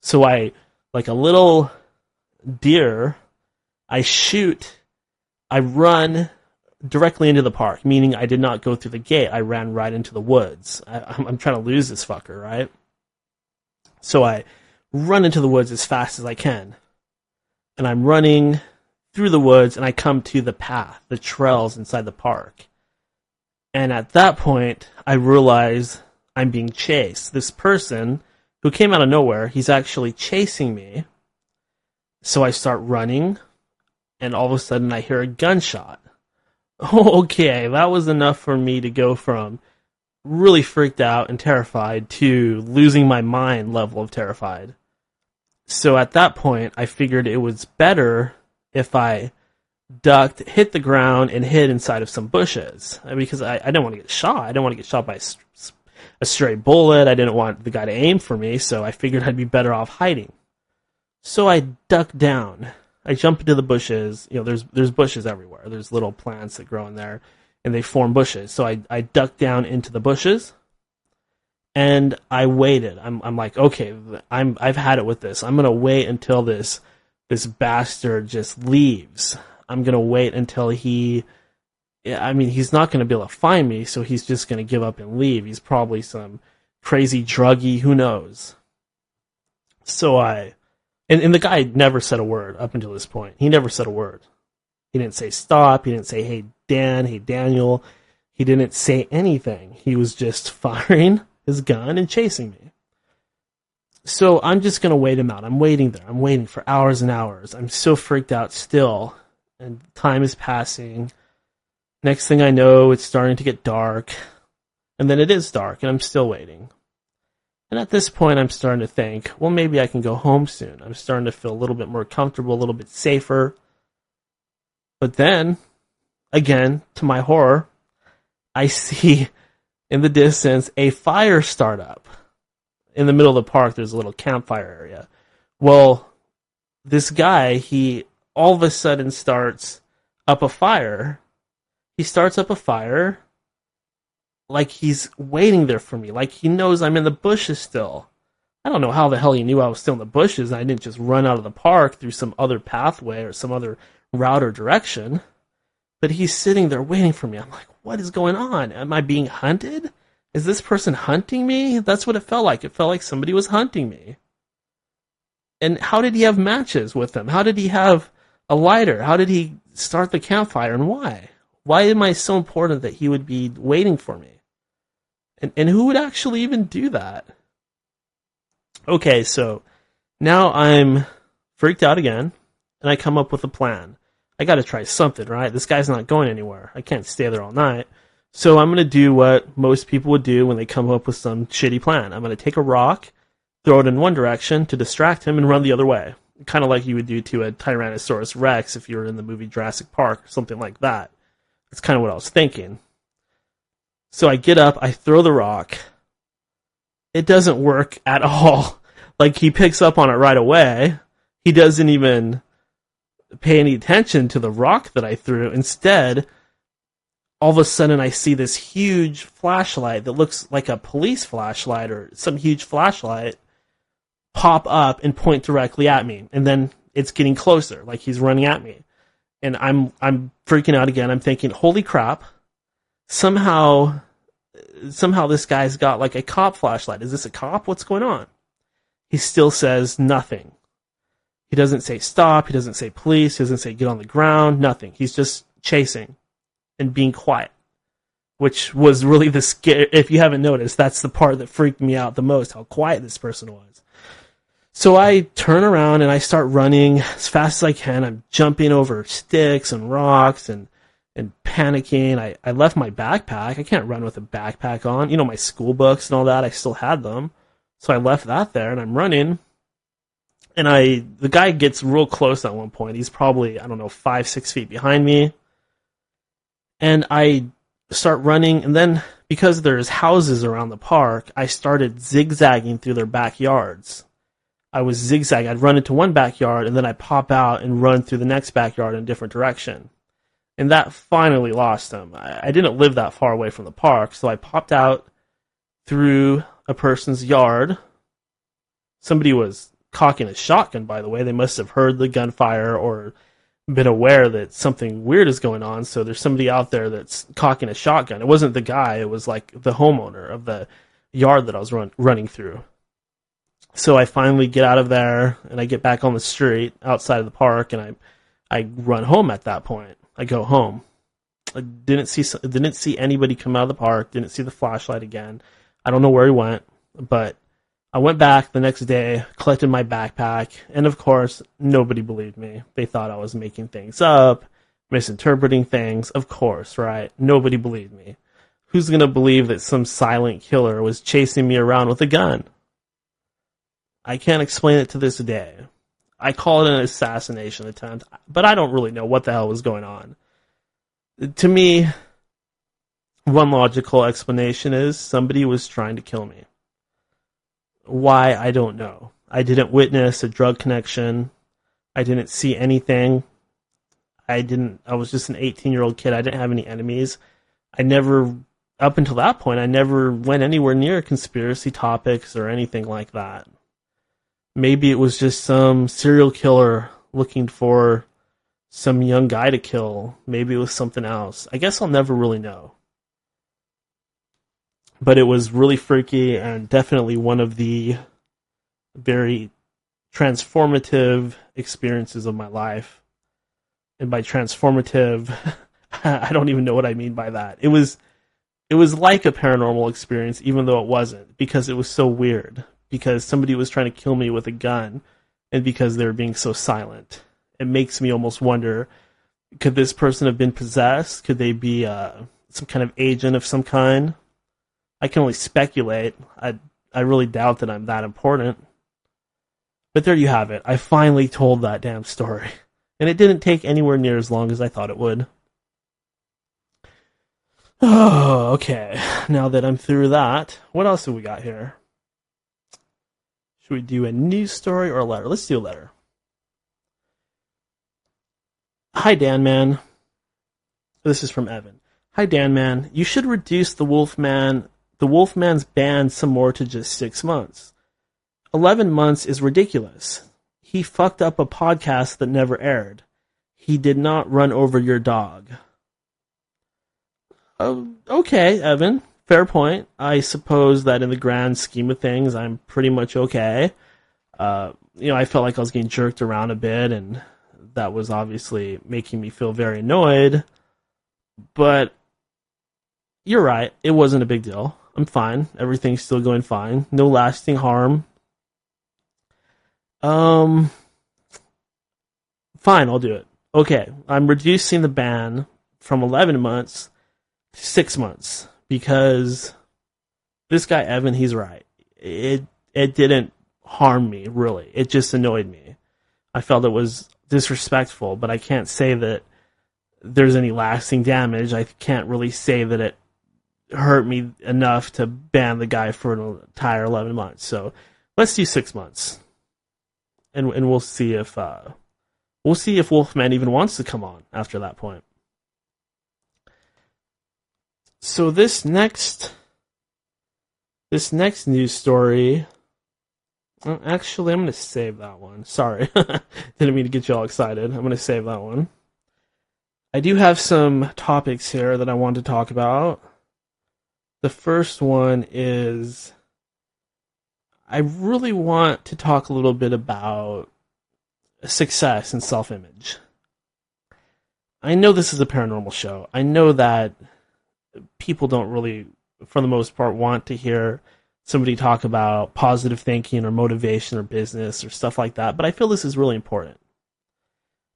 Speaker 8: So I, like a little deer, I run directly into the park, meaning I did not go through the gate. I ran right into the woods. I'm trying to lose this fucker, right? So I run into the woods as fast as I can. And I'm running through the woods, and I come to the path, the trails inside the park. And at that point, I realize I'm being chased. This person who came out of nowhere, he's actually chasing me. So I start running, and all of a sudden I hear a gunshot. Okay, that was enough for me to go from really freaked out and terrified to losing my mind level of terrified. So at that point, I figured it was better if I ducked, hit the ground, and hid inside of some bushes. Because I didn't want to get shot. I didn't want to get shot by a stray bullet. I didn't want the guy to aim for me, so I figured I'd be better off hiding. So I ducked down. I jump into the bushes. There's bushes everywhere. There's little plants that grow in there, and they form bushes. So I ducked down into the bushes, and I waited. I'm like, okay, I've had it with this. I'm gonna wait until this bastard just leaves. I'm gonna wait until he's not gonna be able to find me, so he's just gonna give up and leave. He's probably some crazy druggie, who knows. So and the guy never said a word up until this point. He never said a word. He didn't say stop. He didn't say, hey, Dan, hey, Daniel. He didn't say anything. He was just firing his gun and chasing me. So I'm just going to wait him out. I'm waiting there. I'm waiting for hours and hours. I'm so freaked out still. And time is passing. Next thing I know, it's starting to get dark. And then it is dark, and I'm still waiting. And at this point, I'm starting to think, well, maybe I can go home soon. I'm starting to feel a little bit more comfortable, a little bit safer. But then, again, to my horror, I see in the distance a fire start up. In the middle of the park, there's a little campfire area. Well, this guy, he all of a sudden starts up a fire. He starts up a fire like he's waiting there for me, like he knows I'm in the bushes still. I don't know how the hell he knew I was still in the bushes and I didn't just run out of the park through some other pathway or some other route or direction. But he's sitting there waiting for me. I'm like, what is going on? Am I being hunted? Is this person hunting me? That's what it felt like. It felt like somebody was hunting me. And how did he have matches with him? How did he have a lighter? How did he start the campfire, and why? Why am I so important that he would be waiting for me? And who would actually even do that? Okay, so now I'm freaked out again, and I come up with a plan. I gotta try something, right? This guy's not going anywhere. I can't stay there all night. So I'm gonna do what most people would do when they come up with some shitty plan. I'm gonna take a rock, throw it in one direction to distract him, and run the other way. Kind of like you would do to a Tyrannosaurus Rex if you were in the movie Jurassic Park or something like that. That's kind of what I was thinking. So I get up, I throw the rock. It doesn't work at all. Like, he picks up on it right away. He doesn't even pay any attention to the rock that I threw. Instead, all of a sudden I see this huge flashlight that looks like a police flashlight or some huge flashlight pop up and point directly at me. And then it's getting closer, like he's running at me. And I'm freaking out again. I'm thinking, holy crap, somehow this guy's got like a cop flashlight. Is this a cop? What's going on? He still says nothing. He doesn't say stop. He doesn't say police. He doesn't say get on the ground. Nothing. He's just chasing and being quiet, which was really the scare. If you haven't noticed, that's the part that freaked me out the most, how quiet this person was. So I turn around and I start running as fast as I can. I'm jumping over sticks and rocks and panicking. I left my backpack. I can't run with a backpack on. You know, my school books and all that, I still had them. So I left that there and I'm running. And the guy gets real close at one point. He's probably, 5-6 feet behind me. And I start running, and then because there's houses around the park, I started zigzagging through their backyards. I was zigzagging. I'd run into one backyard, and then I'd pop out and run through the next backyard in a different direction. And that finally lost him. I didn't live that far away from the park, so I popped out through a person's yard. Somebody was cocking a shotgun, by the way. They must have heard the gunfire or been aware that something weird is going on, so there's somebody out there that's cocking a shotgun. It wasn't the guy, it was like the homeowner of the yard that I was running through. So I finally get out of there, and I get back on the street outside of the park, and I run home at that point. I go home. I didn't see anybody come out of the park, didn't see the flashlight again. I don't know where he went, but I went back the next day, collected my backpack, and of course, nobody believed me. They thought I was making things up, misinterpreting things. Of course, right? Nobody believed me. Who's going to believe that some silent killer was chasing me around with a gun? I can't explain it to this day. I call it an assassination attempt, but I don't really know what the hell was going on. To me, one logical explanation is somebody was trying to kill me. Why, I don't know. I didn't witness a drug connection. I didn't see anything. I was just an 18-year-old kid. I didn't have any enemies. Up until that point, I never went anywhere near conspiracy topics or anything like that. Maybe it was just some serial killer looking for some young guy to kill. Maybe it was something else. I guess I'll never really know. But it was really freaky and definitely one of the very transformative experiences of my life. And by transformative, I don't even know what I mean by that. It was like a paranormal experience, even though it wasn't, because it was so weird. Because somebody was trying to kill me with a gun, and because they were being so silent. It makes me almost wonder Could this person have been possessed? Could they be some kind of agent of some kind? I can only speculate. I really doubt that I'm that important. But there you have it. I finally told that damn story. And it didn't take anywhere near as long as I thought it would. Oh, okay. Now that I'm through that, what else have we got here? Should we do a news story or a letter? Let's do a letter. Hi, Dan Man. This is from Evan. Hi, Dan Man. You should reduce the Wolfman's ban some more to just 6 months. 11 months is ridiculous. He fucked up a podcast that never aired. He did not run over your dog. Okay, Evan. Fair point. I suppose that in the grand scheme of things, I'm pretty much okay. I felt like I was getting jerked around a bit, and that was obviously making me feel very annoyed. But you're right. It wasn't a big deal. I'm fine. Everything's still going fine. No lasting harm. Fine, I'll do it. Okay, I'm reducing the ban from 11 months to 6 months because this guy Evan, he's right. It didn't harm me, really. It just annoyed me. I felt it was disrespectful, but I can't say that there's any lasting damage. I can't really say that it hurt me enough to ban the guy for an entire 11 months. So let's do 6 months. And we'll see if Wolfman even wants to come on after that point. So this next news story. Actually, I'm going to save that one. Sorry, didn't mean to get you all excited. I'm going to save that one. I do have some topics here that I want to talk about. The first one is, I really want to talk a little bit about success and self-image. I know this is a paranormal show. I know that people don't really, for the most part, want to hear somebody talk about positive thinking or motivation or business or stuff like that, but I feel this is really important.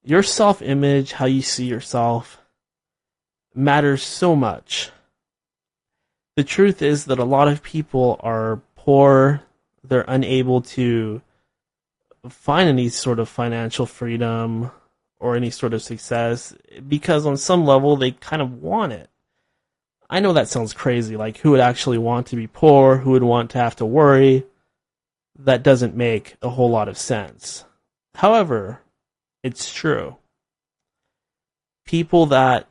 Speaker 8: Your self-image, how you see yourself, matters so much. The truth is that a lot of people are poor. They're unable to find any sort of financial freedom or any sort of success because on some level they kind of want it. I know that sounds crazy, like who would actually want to be poor, who would want to have to worry? That doesn't make a whole lot of sense. However, it's true. People that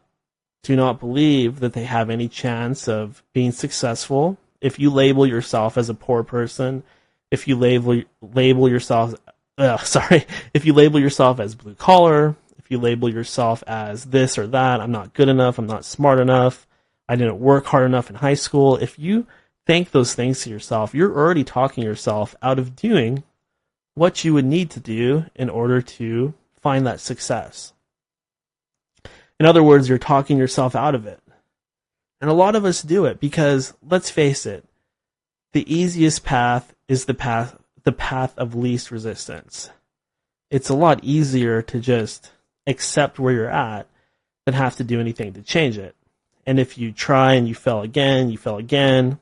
Speaker 8: do not believe that they have any chance of being successful, if you label yourself as a poor person, if you label yourself if you label yourself as blue collar, if you label yourself as this or that, I'm not good enough, I'm not smart enough, I didn't work hard enough in high school, if you think those things to yourself, you're already talking yourself out of doing what you would need to do in order to find that success. In other words, you're talking yourself out of it. And a lot of us do it because, let's face it, the easiest path is the path of least resistance. It's a lot easier to just accept where you're at than have to do anything to change it. And if you try and you fail again,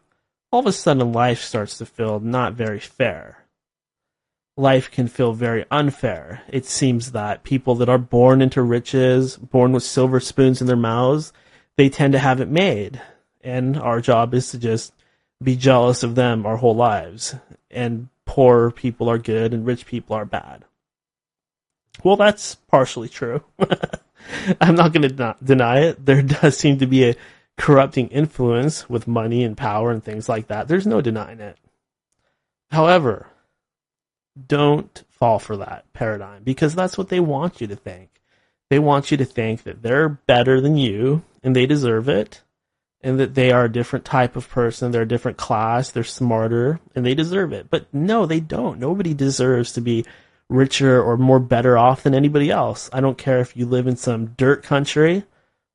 Speaker 8: all of a sudden life starts to feel not very fair. Life can feel very unfair. It seems that people that are born into riches, born with silver spoons in their mouths, they tend to have it made. And our job is to just be jealous of them our whole lives. And poor people are good and rich people are bad. Well, that's partially true. I'm not going to deny it. There does seem to be a corrupting influence with money and power and things like that. There's no denying it. However, don't fall for that paradigm because that's what they want you to think. They want you to think that they're better than you and they deserve it, and that they are a different type of person, they're a different class, they're smarter, and they deserve it. But no, they don't. Nobody deserves to be richer or more better off than anybody else. I don't care if you live in some dirt country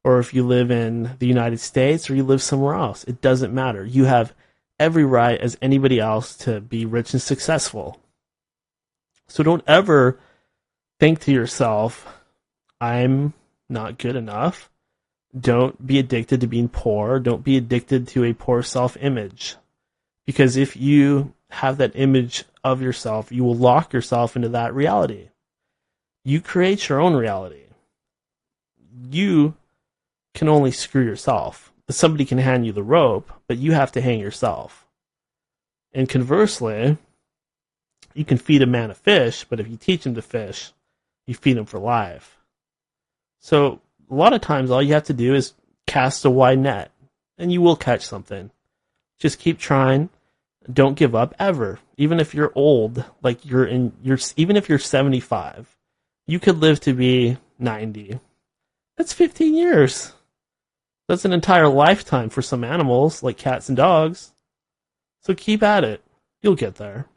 Speaker 8: or if you live in the United States or you live somewhere else. It doesn't matter. You have every right as anybody else to be rich and successful. So don't ever think to yourself, I'm not good enough. Don't be addicted to being poor. Don't be addicted to a poor self-image. Because if you have that image of yourself, you will lock yourself into that reality. You create your own reality. You can only screw yourself. Somebody can hand you the rope, but you have to hang yourself. And conversely, you can feed a man a fish, but if you teach him to fish, you feed him for life. So a lot of times all you have to do is cast a wide net, and you will catch something. Just keep trying. Don't give up ever. Even if you're old, like even if you're 75, you could live to be 90. That's 15 years. That's an entire lifetime for some animals, like cats and dogs. So keep at it. You'll get there.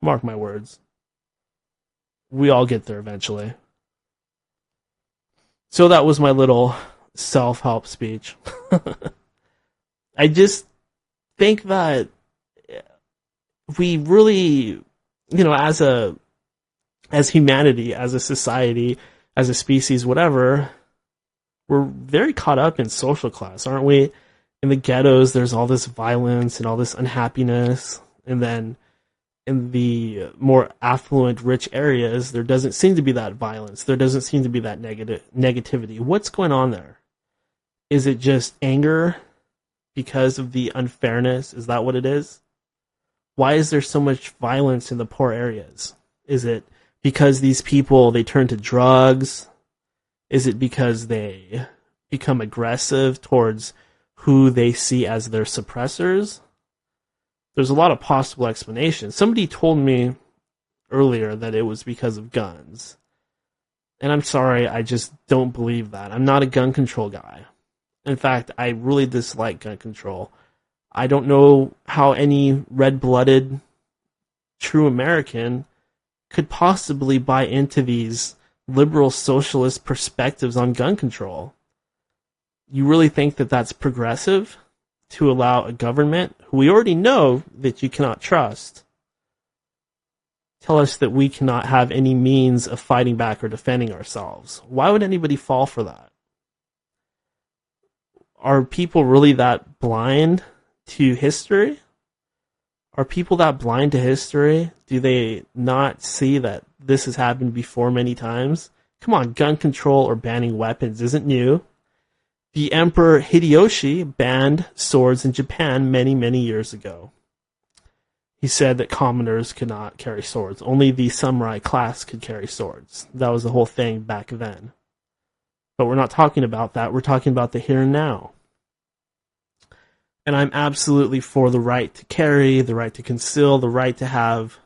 Speaker 8: Mark my words. We all get there eventually. So that was my little self-help speech. I just think that we really, as humanity, as a society, as a species, whatever, we're very caught up in social class, aren't we? In the ghettos, there's all this violence and all this unhappiness, and then in the more affluent, rich areas, there doesn't seem to be that violence. There doesn't seem to be that negativity. What's going on there? Is it just anger because of the unfairness? Is that what it is? Why is there so much violence in the poor areas? Is it because these people, they turn to drugs? Is it because they become aggressive towards who they see as their suppressors? There's a lot of possible explanations. Somebody told me earlier that it was because of guns. And I'm sorry, I just don't believe that. I'm not a gun control guy. In fact, I really dislike gun control. I don't know how any red-blooded true American could possibly buy into these liberal socialist perspectives on gun control. You really think that that's progressive to allow a government who we already know that you cannot trust tell us that we cannot have any means of fighting back or defending ourselves? Why would anybody fall for that? Are people really that blind to history? Are people that blind to history? Do they not see that this has happened before many times? Come on, gun control or banning weapons isn't new. The Emperor Hideyoshi banned swords in Japan many, many years ago. He said that commoners could not carry swords. Only the samurai class could carry swords. That was the whole thing back then. But we're not talking about that. We're talking about the here and now. And I'm absolutely for the right to carry, the right to conceal, the right to have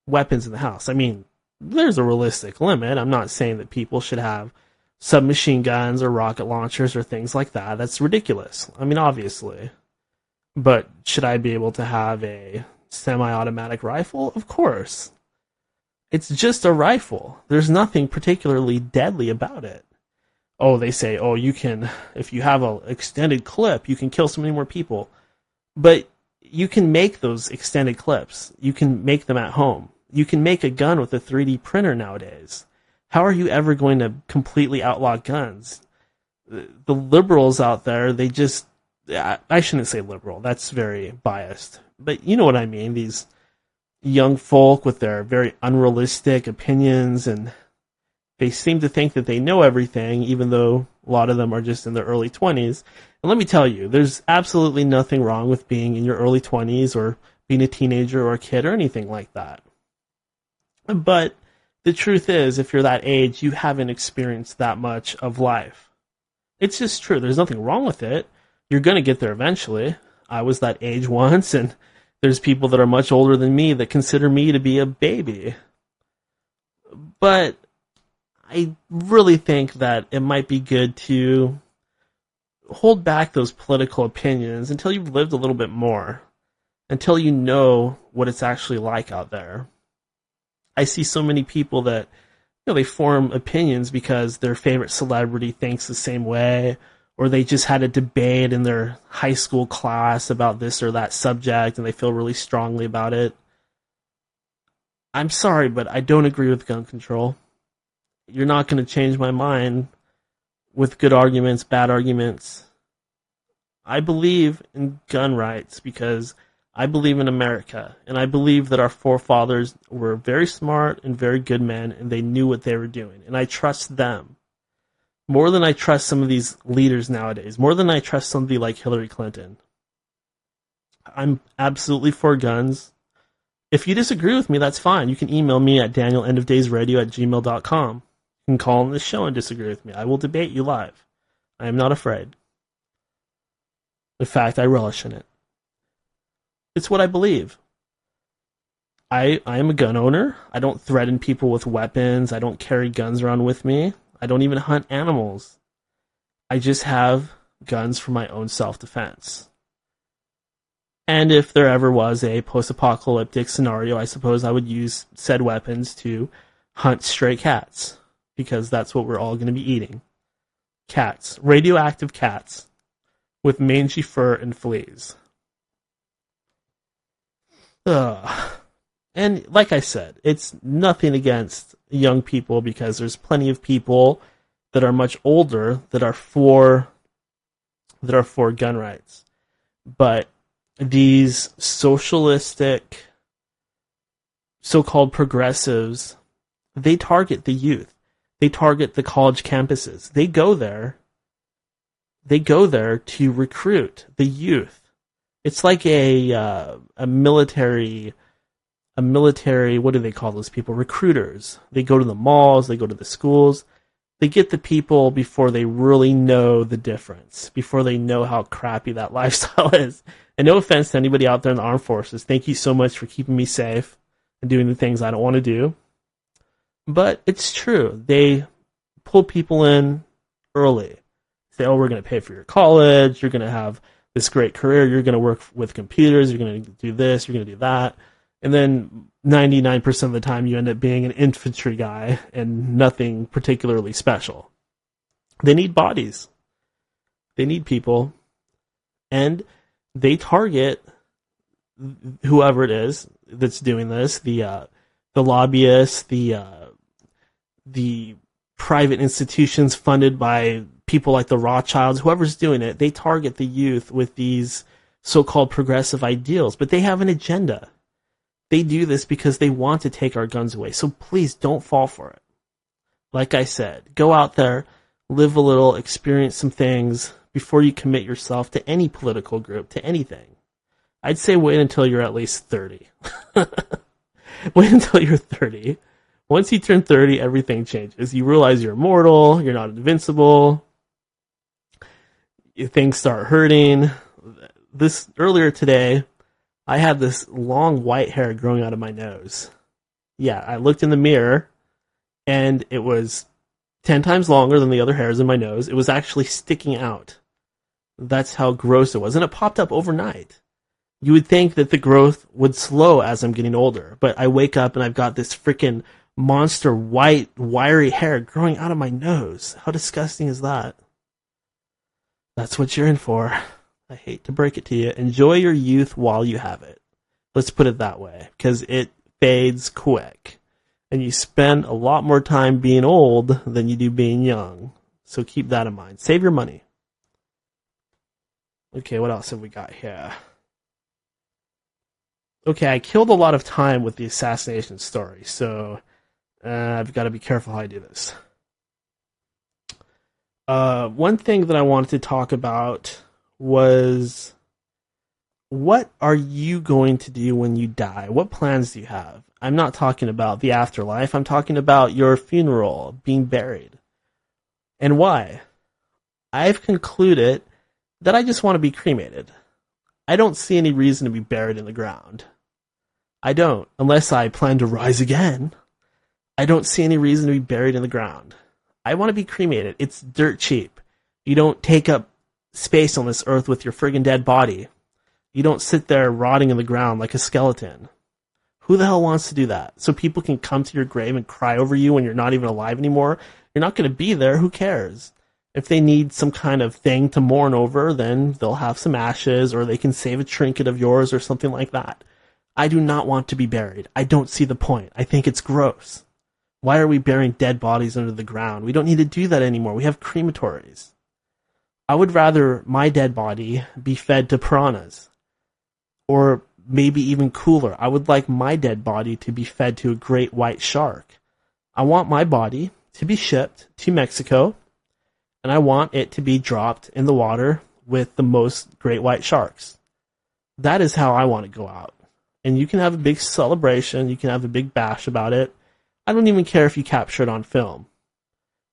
Speaker 8: weapons in the house. I mean, there's a realistic limit. I'm not saying that people should have submachine guns or rocket launchers or things like that. That's ridiculous. I mean, obviously. But should I be able to have a semi-automatic rifle? Of course. It's just a rifle. There's nothing particularly deadly about it. Oh, they say, oh, you can, if you have an extended clip, you can kill so many more people. But you can make those extended clips. You can make them at home. You can make a gun with a 3D printer nowadays. How are you ever going to completely outlaw guns? The liberals out there, they just, I shouldn't say liberal, that's very biased. But you know what I mean, these young folk with their very unrealistic opinions, and they seem to think that they know everything, even though a lot of them are just in their early 20s. And let me tell you, there's absolutely nothing wrong with being in your early 20s or being a teenager or a kid or anything like that. But the truth is, if you're that age, you haven't experienced that much of life. It's just true. There's nothing wrong with it. You're going to get there eventually. I was that age once, and there's people that are much older than me that consider me to be a baby. But I really think that it might be good to hold back those political opinions until you've lived a little bit more, until you know what it's actually like out there. I see so many people that, they form opinions because their favorite celebrity thinks the same way, or they just had a debate in their high school class about this or that subject and they feel really strongly about it. I'm sorry, but I don't agree with gun control. You're not going to change my mind with good arguments, bad arguments. I believe in gun rights because I believe in America, and I believe that our forefathers were very smart and very good men, and they knew what they were doing, and I trust them more than I trust some of these leaders nowadays, more than I trust somebody like Hillary Clinton. I'm absolutely for guns. If you disagree with me, that's fine. You can email me at danielendofdaysradio@gmail.com. You can call on this show and disagree with me. I will debate you live. I am not afraid. In fact, I relish in it. It's what I believe. I am a gun owner. I don't threaten people with weapons. I don't carry guns around with me. I don't even hunt animals. I just have guns for my own self-defense. And if there ever was a post-apocalyptic scenario, I suppose I would use said weapons to hunt stray cats, because that's what we're all going to be eating. Cats. Radioactive cats with mangy fur and fleas. Ugh. And like I said, it's nothing against young people, because there's plenty of people that are much older that are for gun rights. But these socialistic, so-called progressives, they target the youth. They target the college campuses. They go there to recruit the youth. It's like a military, what do they call those people? Recruiters. They go to the malls, they go to the schools. They get the people before they really know the difference, before they know how crappy that lifestyle is. And no offense to anybody out there in the armed forces. Thank you so much for keeping me safe and doing the things I don't want to do. But it's true. They pull people in early. Say, oh, we're going to pay for your college. You're going to have this great career. You're going to work with computers. You're going to do this. You're going to do that. And then 99% of the time you end up being an infantry guy and nothing particularly special. They need bodies. They need people. And they target whoever it is that's doing this, the lobbyists, the private institutions funded by people like the Rothschilds, whoever's doing it. They target the youth with these so-called progressive ideals, but they have an agenda. They do this because they want to take our guns away. So please don't fall for it. Like I said, go out there, live a little, experience some things before you commit yourself to any political group, to anything. I'd say wait until you're at least 30. Wait until you're 30. Once you turn 30, everything changes. You realize you're immortal, you're not invincible, things start hurting. This earlier today, I had this long white hair growing out of my nose. Yeah, I looked in the mirror, and it was 10 times longer than the other hairs in my nose. It was actually sticking out. That's how gross it was, and it popped up overnight. You would think that the growth would slow as I'm getting older, but I wake up and I've got this freaking monster white, wiry hair growing out of my nose. How disgusting is that? That's what you're in for. I hate to break it to you. Enjoy your youth while you have it. Let's put it that way, because it fades quick. And you spend a lot more time being old than you do being young. So keep that in mind. Save your money. Okay, what else have we got here? Okay, I killed a lot of time with the assassination story, so I've got to be careful how I do this. One thing that I wanted to talk about was, what are you going to do when you die? What plans do you have? I'm not talking about the afterlife. I'm talking about your funeral, being buried. And why? I've concluded that I just want to be cremated. I don't see any reason to be buried in the ground. I don't, unless I plan to rise again. I don't see any reason to be buried in the ground. I want to be cremated. It's dirt cheap. You don't take up space on this earth with your friggin' dead body. You don't sit there rotting in the ground like a skeleton. Who the hell wants to do that? So people can come to your grave and cry over you when you're not even alive anymore? You're not going to be there. Who cares? If they need some kind of thing to mourn over, then they'll have some ashes, or they can save a trinket of yours or something like that. I do not want to be buried. I don't see the point. I think it's gross. Why are we burying dead bodies under the ground? We don't need to do that anymore. We have crematories. I would rather my dead body be fed to piranhas. Or maybe even cooler, I would like my dead body to be fed to a great white shark. I want my body to be shipped to Mexico, and I want it to be dropped in the water with the most great white sharks. That is how I want to go out. And you can have a big celebration, you can have a big bash about it. I don't even care if you capture it on film.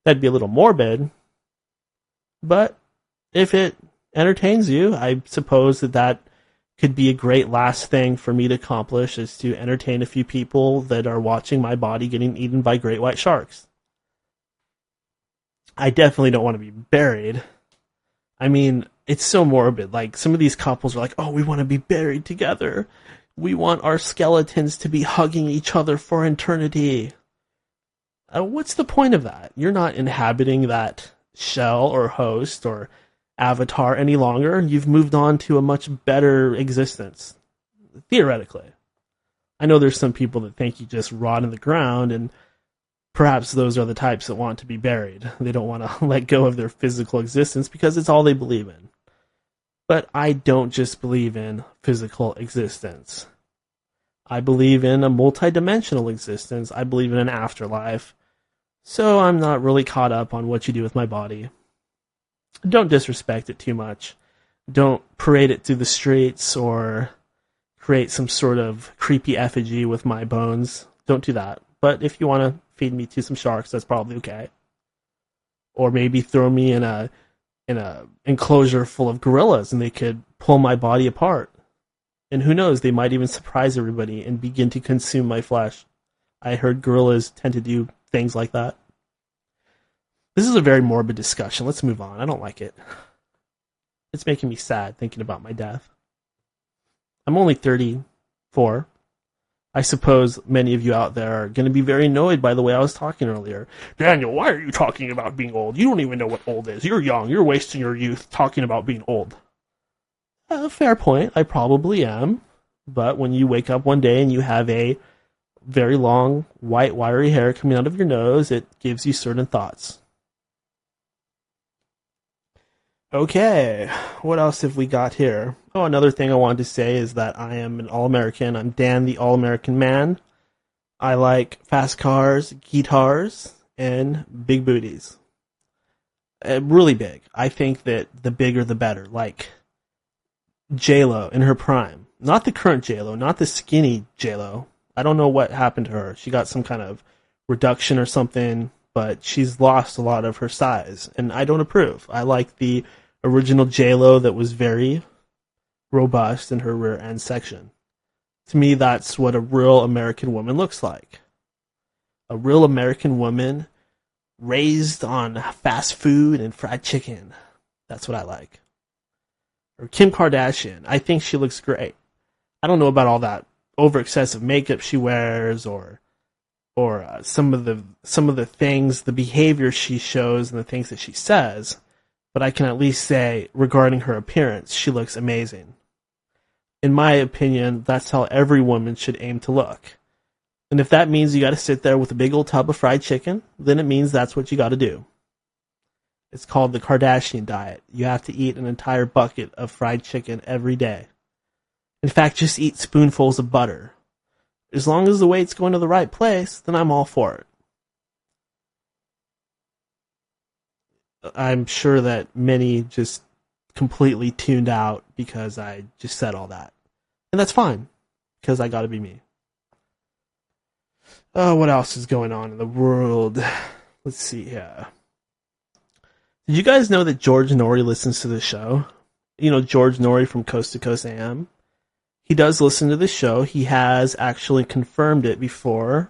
Speaker 8: That'd be a little morbid, but if it entertains you, I suppose that could be a great last thing for me to accomplish, is to entertain a few people that are watching my body getting eaten by great white sharks. I definitely don't want to be buried. I mean, it's so morbid. Like, some of these couples are like, oh, we want to be buried together. We want our skeletons to be hugging each other for eternity. What's the point of that? You're not inhabiting that shell or host or avatar any longer. You've moved on to a much better existence, theoretically. I know there's some people that think you just rot in the ground, and perhaps those are the types that want to be buried. They don't want to let go of their physical existence because it's all they believe in. But I don't just believe in physical existence. I believe in a multidimensional existence. I believe in an afterlife. So I'm not really caught up on what you do with my body. Don't disrespect it too much. Don't parade it through the streets or create some sort of creepy effigy with my bones. Don't do that. But if you want to feed me to some sharks, that's probably okay. Or maybe throw me in a enclosure full of gorillas and they could pull my body apart. And who knows, they might even surprise everybody and begin to consume my flesh. I heard gorillas tend to do things like that. This is a very morbid discussion. Let's move on. I don't like it. It's making me sad thinking about my death. I'm only 34. I suppose many of you out there are going to be very annoyed by the way I was talking earlier. Daniel, why are you talking about being old? You don't even know what old is. You're young. You're wasting your youth talking about being old. Fair point. I probably am. But when you wake up one day and you have a very long, white, wiry hair coming out of your nose, it gives you certain thoughts. Okay, what else have we got here? Oh, another thing I wanted to say is that I am an All-American. I'm Dan the All-American Man. I like fast cars, guitars, and big booties. Really big. I think that the bigger the better. Like J-Lo in her prime. Not the current J-Lo, not the skinny J-Lo. I don't know what happened to her. She got some kind of reduction or something, but she's lost a lot of her size, and I don't approve. I like the original J-Lo that was very robust in her rear end section. To me, that's what a real American woman looks like. A real American woman raised on fast food and fried chicken. That's what I like. Or Kim Kardashian. I think she looks great. I don't know about all that over excessive makeup she wears or some of the things, the behavior she shows and the things that she says, but I can at least say regarding her appearance, she looks amazing. In my opinion, that's how every woman should aim to look. And if that means you got to sit there with a big old tub of fried chicken, then it means that's what you got to do. It's called the Kardashian diet. You have to eat an entire bucket of fried chicken every day. In fact, just eat spoonfuls of butter. As long as the weight's going to the right place, then I'm all for it. I'm sure that many just completely tuned out because I just said all that. And that's fine, because I gotta be me. What else is going on in the world? Let's see here. Did you guys know that George Norrie listens to this show? You know, George Norrie from Coast to Coast AM? He does listen to the show. He has actually confirmed it before.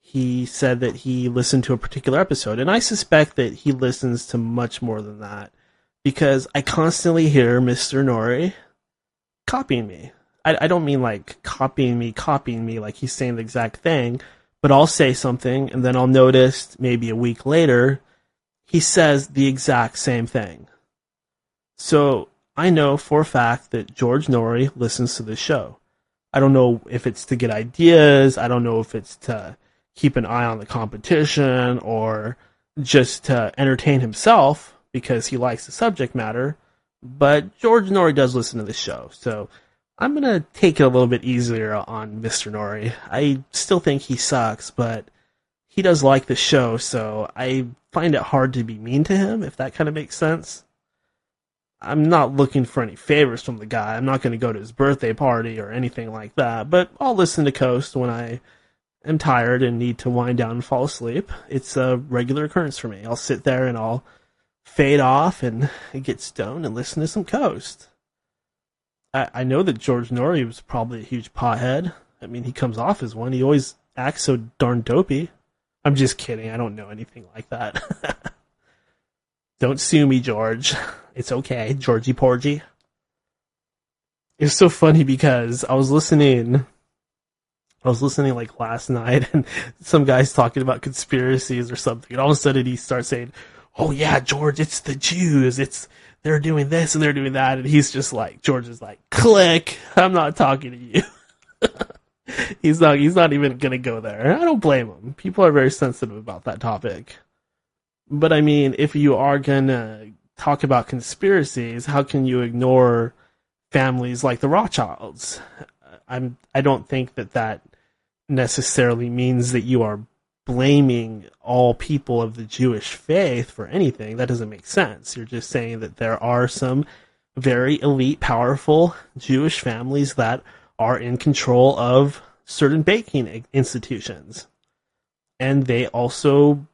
Speaker 8: He said that he listened to a particular episode, and I suspect that he listens to much more than that, because I constantly hear Mr. Norrie copying me. I don't mean like copying me like he's saying the exact thing, but I'll say something, and then I'll notice maybe a week later, he says the exact same thing. So I know for a fact that George Norrie listens to this show. I don't know if it's to get ideas. I don't know if it's to keep an eye on the competition or just to entertain himself because he likes the subject matter. But George Norrie does listen to the show, so I'm going to take it a little bit easier on Mr. Norrie. I still think he sucks, but he does like the show, so I find it hard to be mean to him, if that kind of makes sense. I'm not looking for any favors from the guy. I'm not going to go to his birthday party or anything like that, but I'll listen to Coast when I am tired and need to wind down and fall asleep. It's a regular occurrence for me. I'll sit there and I'll fade off and get stoned and listen to some Coast. I know that George Norrie was probably a huge pothead. I mean, he comes off as one. He always acts so darn dopey. I'm just kidding. I don't know anything like that. Don't sue me, George. It's okay, Georgie Porgy. It's so funny because I was listening like last night, and some guy's talking about conspiracies or something, and all of a sudden he starts saying, "Oh yeah, George, it's the Jews. They're doing this and they're doing that," and he's just like, George is like, "Click. I'm not talking to you." He's not even gonna go there. I don't blame him. People are very sensitive about that topic. But I mean, if you are gonna talk about conspiracies, how can you ignore families like the Rothschilds? I don't think that necessarily means that you are blaming all people of the Jewish faith for anything. That doesn't make sense. You're just saying that there are some very elite, powerful Jewish families that are in control of certain banking institutions. And they also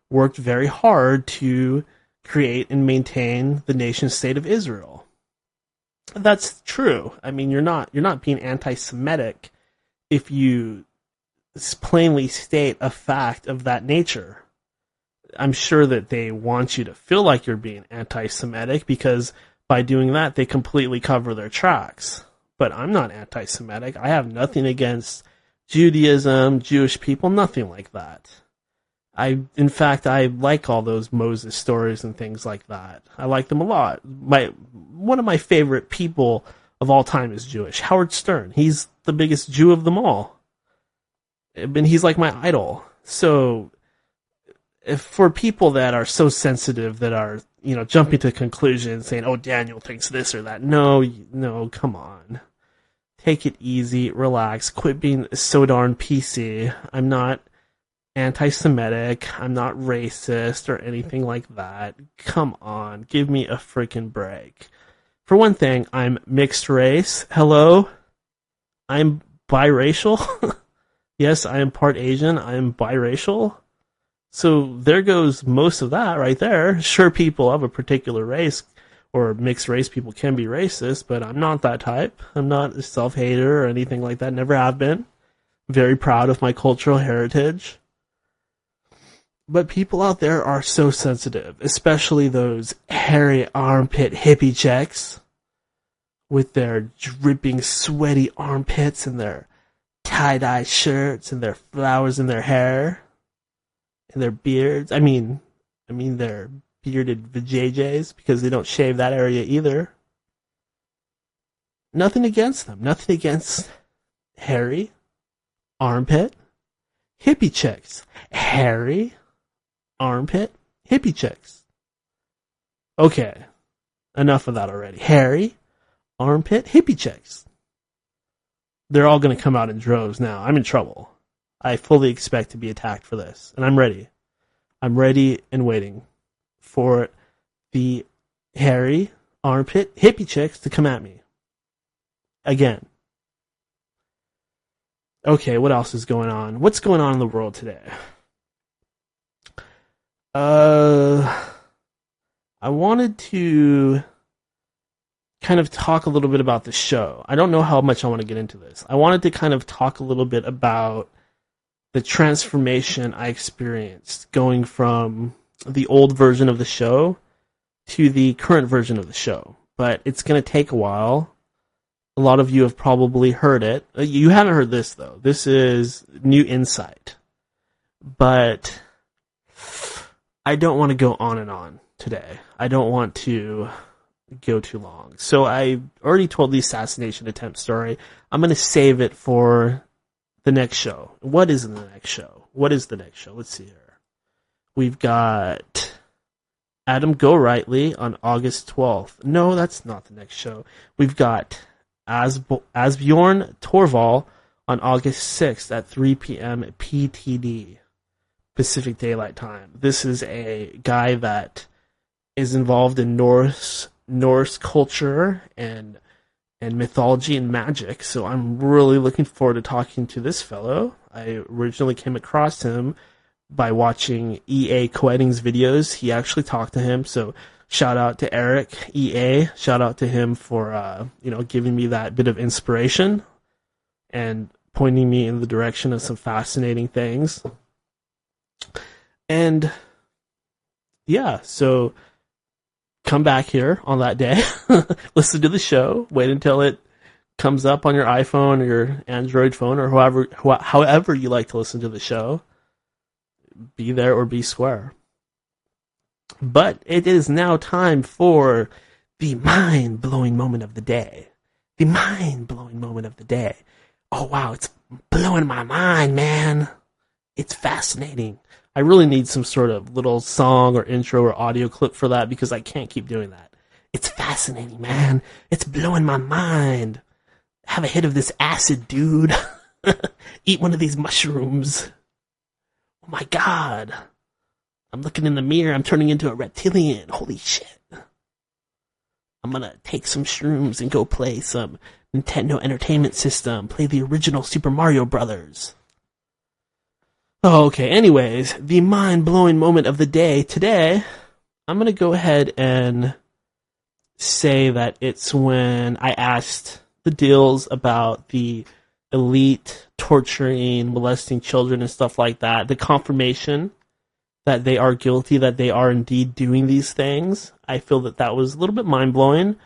Speaker 8: worked very hard to create and maintain the nation state of Israel. That's true. I mean, you're not being anti-Semitic if you plainly state a fact of that nature. I'm sure that they want you to feel like you're being anti-Semitic because by doing that, they completely cover their tracks. But I'm not anti-Semitic. I have nothing against Judaism, Jewish people, nothing like that. In fact, I like all those Moses stories and things like that. I like them a lot. One of my favorite people of all time is Jewish. Howard Stern. He's the biggest Jew of them all. And he's like my idol. So, for people that are so sensitive, that are, jumping to conclusions, saying, "Oh, Daniel thinks this or that." No, come on. Take it easy, relax, quit being so darn PC. I'm not anti-Semitic, I'm not racist or anything like that. Come on, give me a freaking break. For one thing, I'm mixed race. Hello? I'm biracial. Yes, I am part Asian. I am biracial. So there goes most of that right there. Sure, people of a particular race or mixed race people can be racist, but I'm not that type. I'm not a self-hater or anything like that. Never have been. Very proud of my cultural heritage. But people out there are so sensitive, especially those hairy armpit hippie chicks with their dripping, sweaty armpits and their tie-dye shirts and their flowers in their hair and their beards. I mean their bearded vajayjays, because they don't shave that area either. Nothing against them. Nothing against hairy armpit hippie chicks. Hairy armpit hippie chicks. Okay, enough of that already. Hairy armpit hippie chicks. They're all going to come out in droves now. I'm in trouble. I fully expect to be attacked for this, and I'm ready. I'm ready and waiting for the hairy armpit hippie chicks to come at me again. Okay, what else is going on? What's going on in the world today? I wanted to kind of talk a little bit about the show. I don't know how much I want to get into this. I wanted to kind of talk a little bit about the transformation I experienced going from the old version of the show to the current version of the show. But it's going to take a while. A lot of you have probably heard it. You haven't heard this, though. This is new insight. But I don't want to go on and on today. I don't want to go too long. So I already told the assassination attempt story. I'm going to save it for the next show. What is the next show? What is the next show? Let's see here. We've got Adam Gorightly on August 12th. No, that's not the next show. We've got Asbjorn Torval on August 6th at 3 p.m. PTD, Pacific Daylight Time. This is a guy that is involved in Norse culture and mythology and magic, so I'm really looking forward to talking to this fellow. I originally came across him by watching EA Coetting's videos. He actually talked to him, so shout out to Eric EA. Shout out to him for giving me that bit of inspiration and pointing me in the direction of some fascinating things. And yeah, so come back here on that day, listen to the show, wait until it comes up on your iPhone or your Android phone or however you like to listen to the show. Be there or be square. But it is now time for the mind-blowing moment of the day. The mind-blowing moment of the day. Oh wow, it's blowing my mind, man. It's fascinating. I really need some sort of little song or intro or audio clip for that because I can't keep doing that. It's fascinating, man. It's blowing my mind. Have a hit of this acid, dude. Eat one of these mushrooms. Oh my god. I'm looking in the mirror. I'm turning into a reptilian. Holy shit. I'm gonna take some shrooms and go play some Nintendo Entertainment System. Play the original Super Mario Brothers. Oh, okay, anyways, the mind-blowing moment of the day today, I'm going to go ahead and say that it's when I asked the Deels about the elite torturing, molesting children and stuff like that, the confirmation that they are guilty, that they are indeed doing these things. I feel that that was a little bit mind-blowing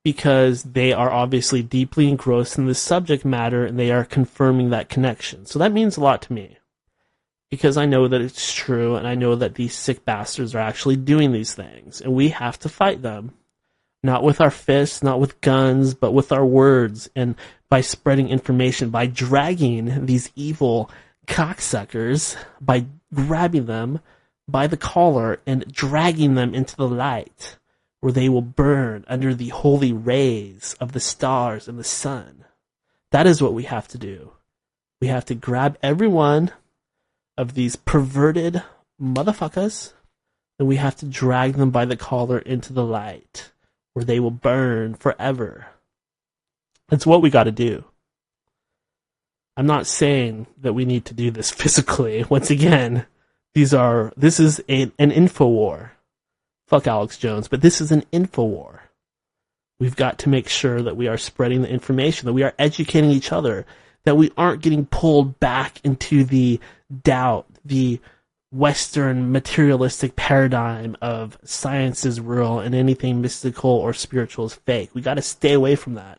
Speaker 8: because they are obviously deeply engrossed in this subject matter and they are confirming that connection. So that means a lot to me. Because I know that it's true, and I know that these sick bastards are actually doing these things, and we have to fight them. Not with our fists, not with guns, but with our words, and by spreading information, by dragging these evil cocksuckers, by grabbing them by the collar and dragging them into the light, where they will burn under the holy rays of the stars and the sun. That is what we have to do. We have to grab everyone of these perverted motherfuckers, and we have to drag them by the collar into the light, where they will burn forever. That's what we got to do. I'm not saying that we need to do this physically. Once again, this is an info war. Fuck Alex Jones, but this is an info war. We've got to make sure that we are spreading the information, that we are educating each other, that we aren't getting pulled back into the doubt, the Western materialistic paradigm of science is real and anything mystical or spiritual is fake. We got to stay away from that.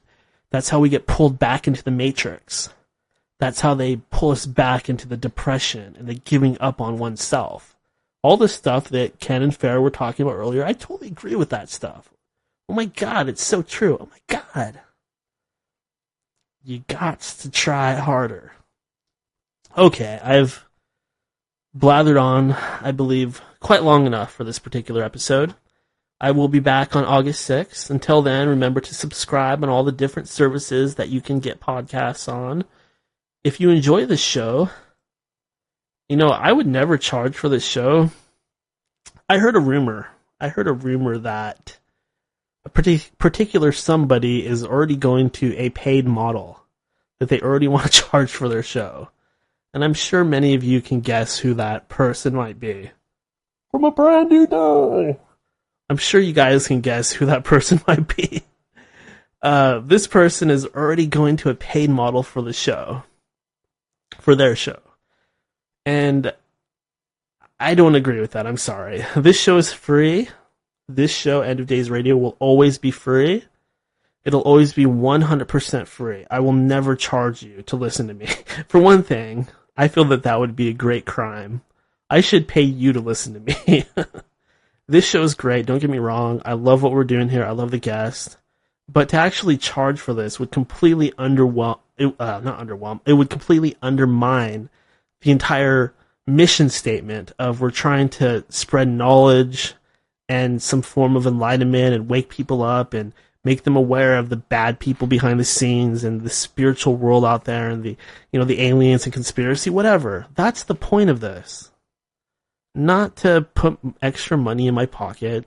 Speaker 8: That's how we get pulled back into the matrix. That's how they pull us back into the depression and the giving up on oneself. All the stuff that Ken and Farah were talking about earlier, I totally agree with that stuff. Oh my god, it's so true. Oh my god. You got to try harder. Okay, I've blathered on, I believe, quite long enough for this particular episode. I will be back on August 6th. Until then, remember to subscribe on all the different services that you can get podcasts on. If you enjoy this show, I would never charge for this show. I heard a rumor that a particular somebody is already going to a paid model, that they already want to charge for their show. And I'm sure many of you can guess who that person might be. From a brand new day. I'm sure you guys can guess who that person might be. This person is already going to a paid model for the show. For their show. And I don't agree with that. I'm sorry. This show is free. This show, End of Days Radio, will always be free. It'll always be 100% free. I will never charge you to listen to me. For one thing, I feel that would be a great crime. I should pay you to listen to me. This show is great, don't get me wrong. I love what we're doing here. I love the guest. But to actually charge for this would completely underwhelm. not underwhelm. It would completely undermine the entire mission statement of we're trying to spread knowledge and some form of enlightenment and wake people up and make them aware of the bad people behind the scenes and the spiritual world out there and the aliens and conspiracy, whatever. That's the point of this. Not to put extra money in my pocket.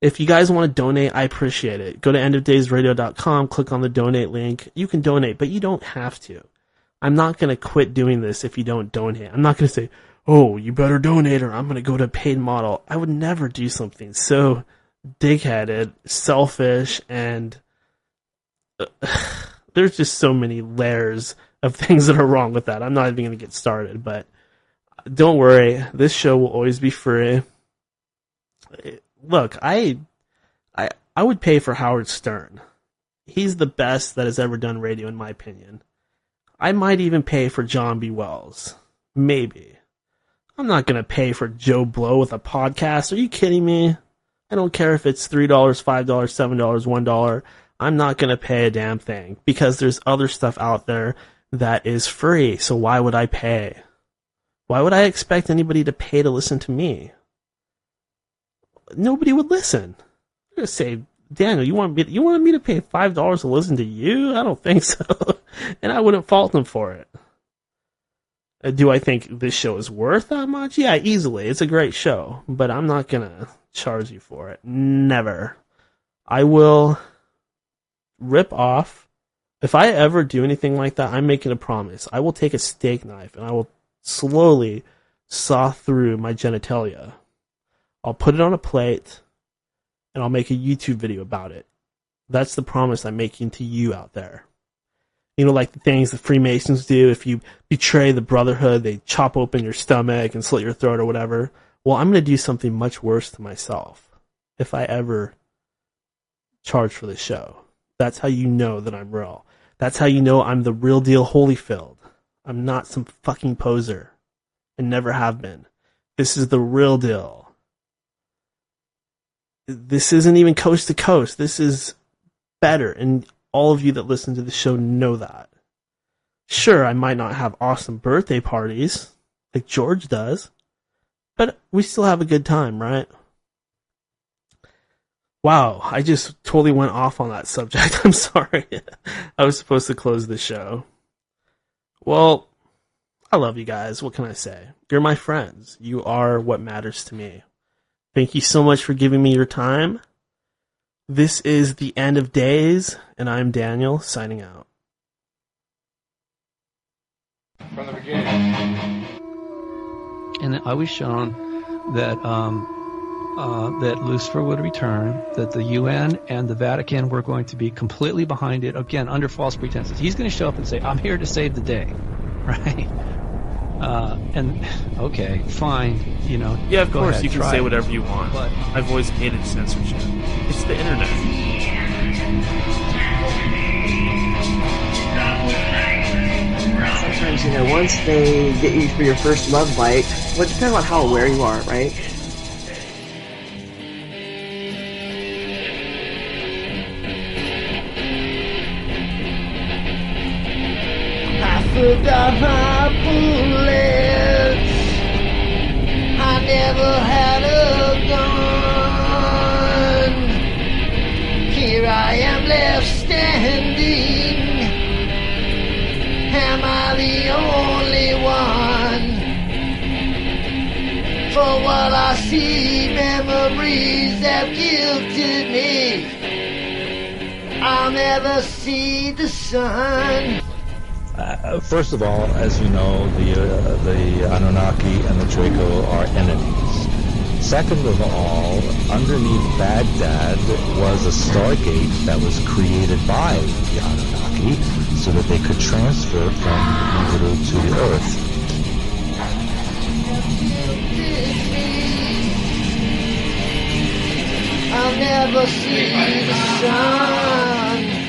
Speaker 8: If you guys want to donate, I appreciate it. Go to endofdaysradio.com, click on the donate link. You can donate, but you don't have to. I'm not going to quit doing this if you don't donate. I'm not going to say, oh, you better donate or I'm going to go to a paid model. I would never do something so dickheaded, selfish, and there's just so many layers of things that are wrong with that. I'm not even going to get started, but don't worry. This show will always be free. Look, I would pay for Howard Stern. He's the best that has ever done radio, in my opinion. I might even pay for John B. Wells. Maybe. I'm not going to pay for Joe Blow with a podcast. Are you kidding me? I don't care if it's $3, $5, $7, $1. I'm not going to pay a damn thing because there's other stuff out there that is free. So why would I pay? Why would I expect anybody to pay to listen to me? Nobody would listen. I'm going to say, Daniel, you want me to pay $5 to listen to you? I don't think so. And I wouldn't fault them for it. Do I think this show is worth that much? Yeah, easily. It's a great show. But I'm not going to charge you for it. Never. I will rip off. If I ever do anything like that, I'm making a promise. I will take a steak knife and I will slowly saw through my genitalia. I'll put it on a plate and I'll make a YouTube video about it. That's the promise I'm making to you out there. You know, like the things the Freemasons do. If you betray the Brotherhood, they chop open your stomach and slit your throat or whatever. Well, I'm going to do something much worse to myself if I ever charge for this show. That's how you know that I'm real. That's how you know I'm the real deal Holyfield. I'm not some fucking poser and never have been. This is the real deal. This isn't even coast to coast. This is better, and all of you that listen to the show know that. Sure, I might not have awesome birthday parties like George does, but we still have a good time, right? Wow, I just totally went off on that subject. I'm sorry. I was supposed to close the show. Well, I love you guys. What can I say? You're my friends. You are what matters to me. Thank you so much for giving me your time. This is the end of days, and I'm Daniel, signing out.
Speaker 5: From the beginning.
Speaker 2: And I was shown that that Lucifer would return, that the UN and the Vatican were going to be completely behind it, again, under false pretenses. He's going to show up and say, I'm here to save the day, right? And, okay, fine, you know.
Speaker 3: Yeah, of course,
Speaker 2: ahead,
Speaker 3: you can say whatever you want.
Speaker 2: But
Speaker 3: I've always hated censorship. It's the internet.
Speaker 4: Sometimes, you know, once they get you for your first love bite, well, it depends on how aware you are, right?
Speaker 5: I forgot my bullets. I never had a gun. Here I am left standing. Am I the only one? For what I see, memories have guilted me. I'll never see the sun.
Speaker 6: First of all, as you know, the Anunnaki and the Draco are enemies. Second of all, underneath Baghdad was a stargate that was created by the Anunnaki so that they could transfer from Jupiter to the Earth.
Speaker 5: I'll never see the sun.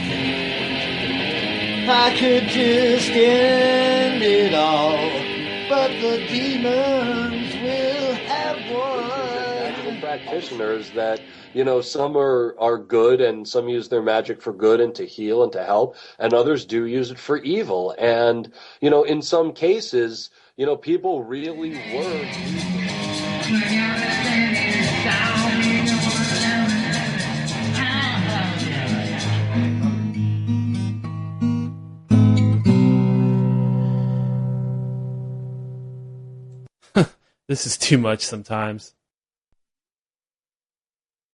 Speaker 5: I could just end it all, but the demons will have won.
Speaker 7: practitioners that, some are good and some use their magic for good and to heal and to help, and others do use it for evil. And, in some cases, people really were
Speaker 3: This is too much sometimes.